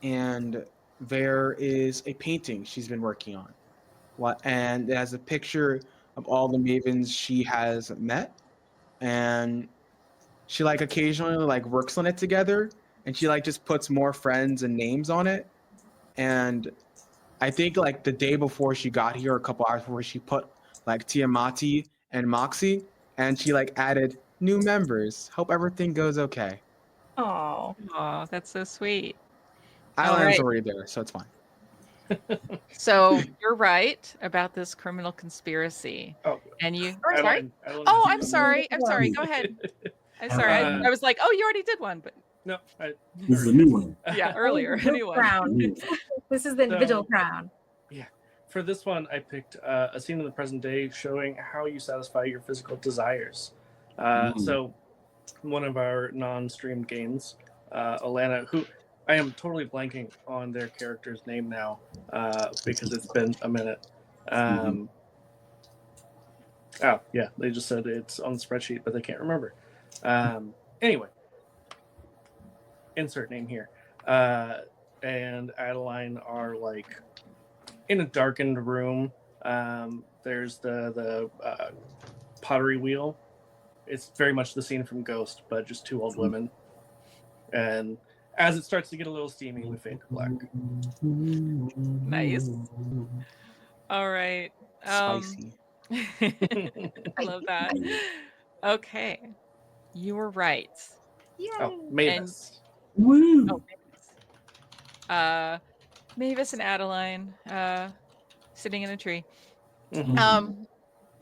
and there is a painting she's been working on. And it has a picture of all the mavens she has met, and she like occasionally like works on it together, and she like just puts more friends and names on it. And I think like the day before she got here, a couple hours before, she put like Tiamati and Moxie, and she like added new members. Hope everything goes okay. Oh, Oh, that's so sweet. All Island's right. already there, so it's fine. So you're right about this criminal conspiracy. Oh, And you, sorry? Adeline has Oh, one. I'm sorry. I'm sorry. Go ahead. I'm sorry. I was like, oh, you already did one, but No, This is a new one. yeah, earlier, a new one. crown. This is the individual So- crown. Yeah. For this one, I picked a scene in the present day showing how you satisfy your physical desires. So, one of our non-streamed games, Alana, who I am totally blanking on their character's name now because it's been a minute. Oh, yeah, they just said it's on the spreadsheet, but they can't remember. Anyway, insert name here. And Adeline are like in a darkened room. There's the pottery wheel. It's very much the scene from Ghost, but just two old women. And as it starts to get a little steamy, we fade to black. Nice. All right. Spicy. I love that. Okay. You were right. Yay. Oh, Mavis. Woo! Oh, Mavis and Adeline sitting in a tree. Mhm.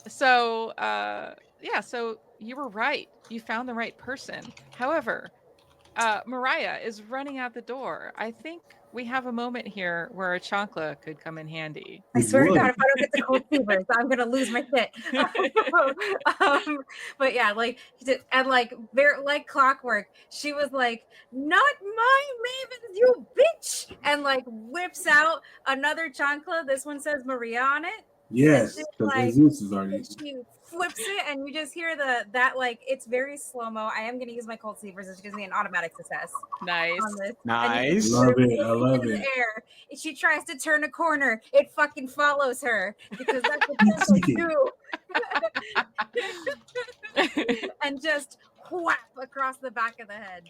So yeah, so you were right. You found the right person. However, Mariah is running out the door. I think we have a moment here where a chancla could come in handy. I It swear to God, would. if I don't get the cold fevers, I'm gonna lose my shit. But yeah, like, and like, very like clockwork, she was like, "Not my Mavens, you bitch!" and like whips out another chancla. This one says Maria on it. Yes, And because like, Jesus is already. she flips it, and you just hear that like it's very slow mo. I am gonna use my cold fevers. It's gonna be an automatic success Nice. on this. Nice. Love it. I Flipping love in the it. air. If she tries to turn a corner, it fucking follows her because that's what Heat chanclas seeking. do. And just whap across the back of the head.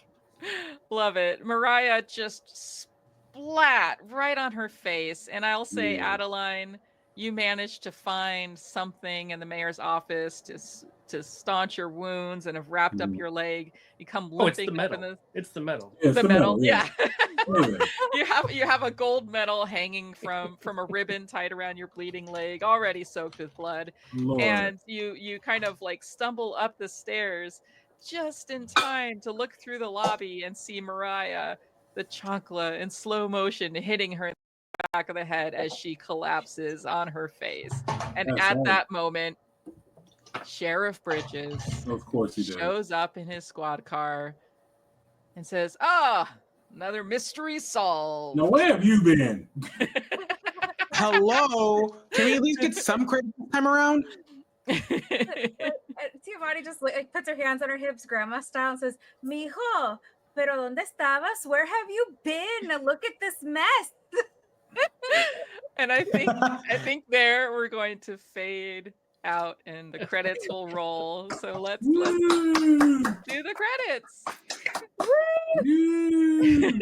Love it. Mariah just splat right on her face. And I'll say, Yeah. Adeline, you managed to find something in the mayor's office to staunch your wounds and have wrapped up Mhm. your leg. You come Oh, it's the limping up in medal. It's the medal. Yeah, it's the medal. Yeah. Yeah. Yeah. You have a gold medal hanging from a ribbon tied around your bleeding leg, already soaked with blood. Lord. And you kind of like stumble up the stairs just in time to look through the lobby and see Mariah, the chancla, in slow motion hitting her in the back of the head as she collapses on her face. And That's at right. that moment, Sheriff Bridges Of course he does. shows up in his squad car and says, "Ah, another mystery solved." Now, where have you been? Hello. Can we at least get some credit this time around? Tiamati just like puts her hands on her hips, grandma style, and says, "Mijo, pero dónde estabas? Where have you been? Look at this mess." And I think there we're going to fade out and the credits will roll. So let's Woo! do the credits. Woo!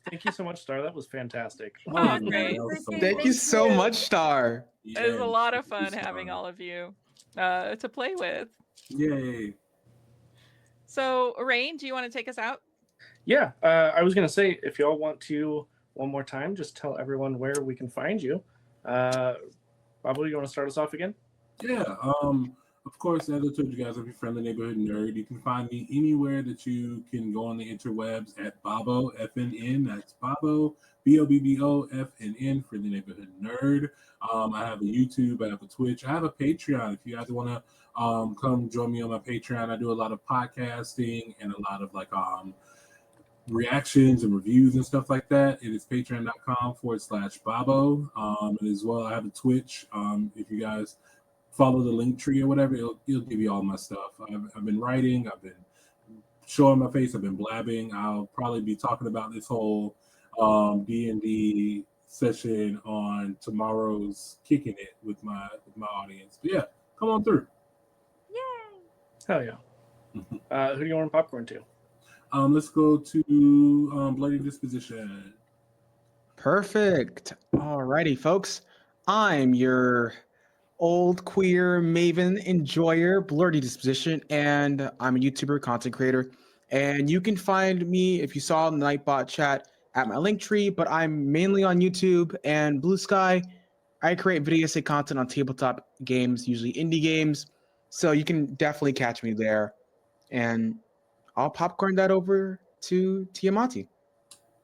Thank you so much, Star. That was fantastic. Oh, Oh, man, great. that was so Thank Thank fun. you so much, Star. It was a lot of thank fun you, having Star. all of you to play with. Yay. So, Rain, do you want to take us out? Yeah, I was gonna say, if y'all want to one more time, just tell everyone where we can find you. Bobble, you want to start us off again? Yeah. Of course, as I told you guys, I'm your friendly neighborhood nerd. You can find me anywhere that you can go on the interwebs at Bobo FNN. That's Bobo BOBBO FNN for the neighborhood nerd. I have a YouTube, I have a Twitch, I have a Patreon. If you guys want to come join me on my Patreon, I do a lot of podcasting and a lot of like reactions and reviews and stuff like that. It is patreon.com/Bobo. And as well, I have a Twitch. If you guys follow the link tree or whatever, it'll give you all my stuff. I've been writing, I've been showing my face, I've been blabbing. I'll probably be talking about this whole D&D session on tomorrow's Kicking It with my audience. But yeah, come on through. Yay! Hell yeah. Who do you want popcorn to? Let's go to Bloody Disposition. Perfect. Alrighty, folks. I'm your old queer maven enjoyer, Blurty Disposition, and I'm a YouTuber, content creator. And you can find me, if you saw in the Nightbot chat, at my link tree, but I'm mainly on YouTube and Blue Sky. I create video essay content on tabletop games, usually indie games. So you can definitely catch me there. And I'll popcorn that over to Tiamati.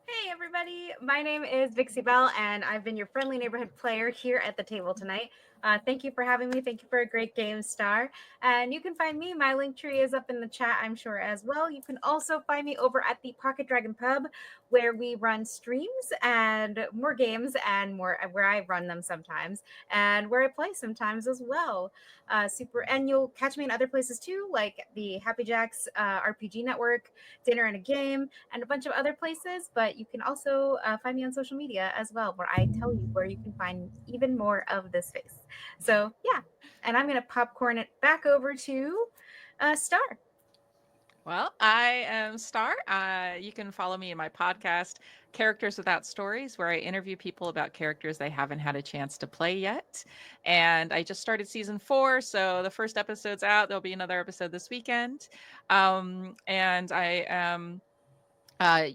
Hey everybody, my name is Vixie Bell, and I've been your friendly neighborhood player here at the table tonight. Thank you for having me. Thank you for a great game, Star. And you can find me. My link tree is up in the chat, I'm sure, as well. You can also find me over at the Pocket Dragon Pub, where we run streams and more games, and more where I run them sometimes, and where I play sometimes as well. And you'll catch me in other places too, like the Happy Jacks RPG Network, Dinner and a Game, and a bunch of other places. But you can also find me on social media as well, where I tell you where you can find even more of this space. So yeah, and I'm gonna popcorn it back over to Star. Well, I am Star. You can follow me in my podcast, Characters Without Stories, where I interview people about characters they haven't had a chance to play yet. And I just started season 4, so the first episode's out. There'll be another episode this weekend. And I am.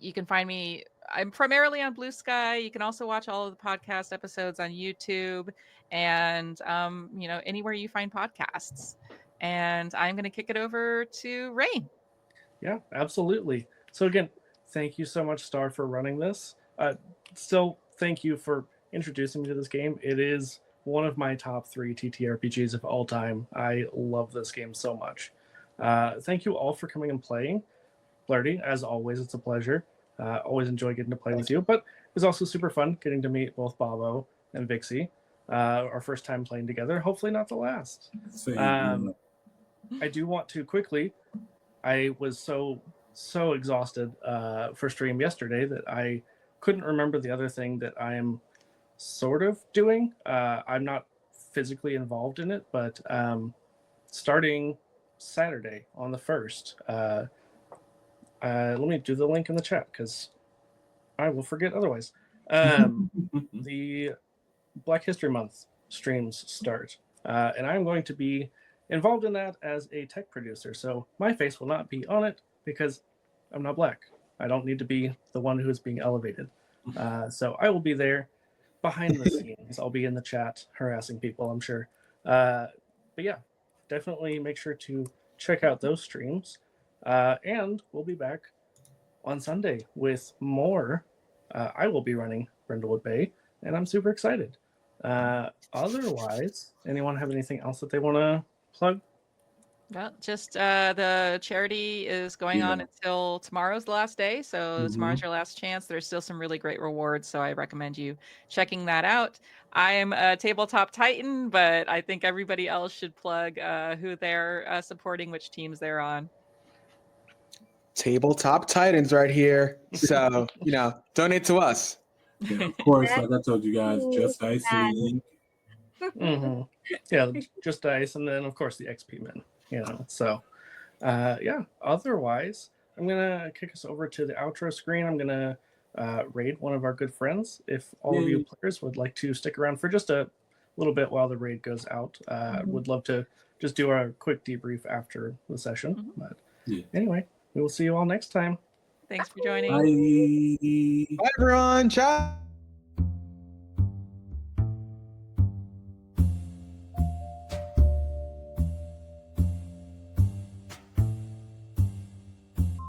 You can find me. I'm primarily on Blue Sky. You can also watch all of the podcast episodes on YouTube and anywhere you find podcasts. And I'm going to kick it over to Ray. Yeah, absolutely. So again, thank you so much, Star, for running this. Still, thank you for introducing me to this game. It is one of my top 3 TTRPGs of all time. I love this game so much. Thank you all for coming and playing. Flirty, as always, it's a pleasure. Always enjoy getting to play with you. But it was also super fun getting to meet both Bobo and Vixie. Our first time playing together. Hopefully not the last. I do want to quickly, I was so exhausted for stream yesterday that I couldn't remember the other thing that I am sort of doing. I'm not physically involved in it, but starting Saturday on the 1st, let me do the link in the chat because I will forget otherwise. The Black History Month streams start, and I'm going to be involved in that as a tech producer. So my face will not be on it because I'm not Black. I don't need to be the one who is being elevated. So I will be there behind the scenes. I'll be in the chat harassing people, I'm sure. But yeah, definitely make sure to check out those streams. And we'll be back on Sunday with more. I will be running Brindlewood Bay, and I'm super excited. Otherwise, anyone have anything else that they want to plug? Well, just the charity is going on until tomorrow's the last day. So tomorrow's your last chance. There's still some really great rewards. So I recommend you checking that out. I am a Tabletop Titan, but I think everybody else should plug who they're supporting, which teams they're on. Tabletop Titans right here. So, donate to us. Yeah, of course, like I told you guys, Just Dice in the link. Mm-hmm. Yeah, Just Dice, and then of course the XP men. So yeah. Otherwise, I'm gonna kick us over to the outro screen. I'm gonna raid one of our good friends. If all of you players would like to stick around for just a little bit while the raid goes out, would love to just do a quick debrief after the session. But anyway, we will see you all next time. Thanks for joining. Bye. Bye, everyone. Ciao.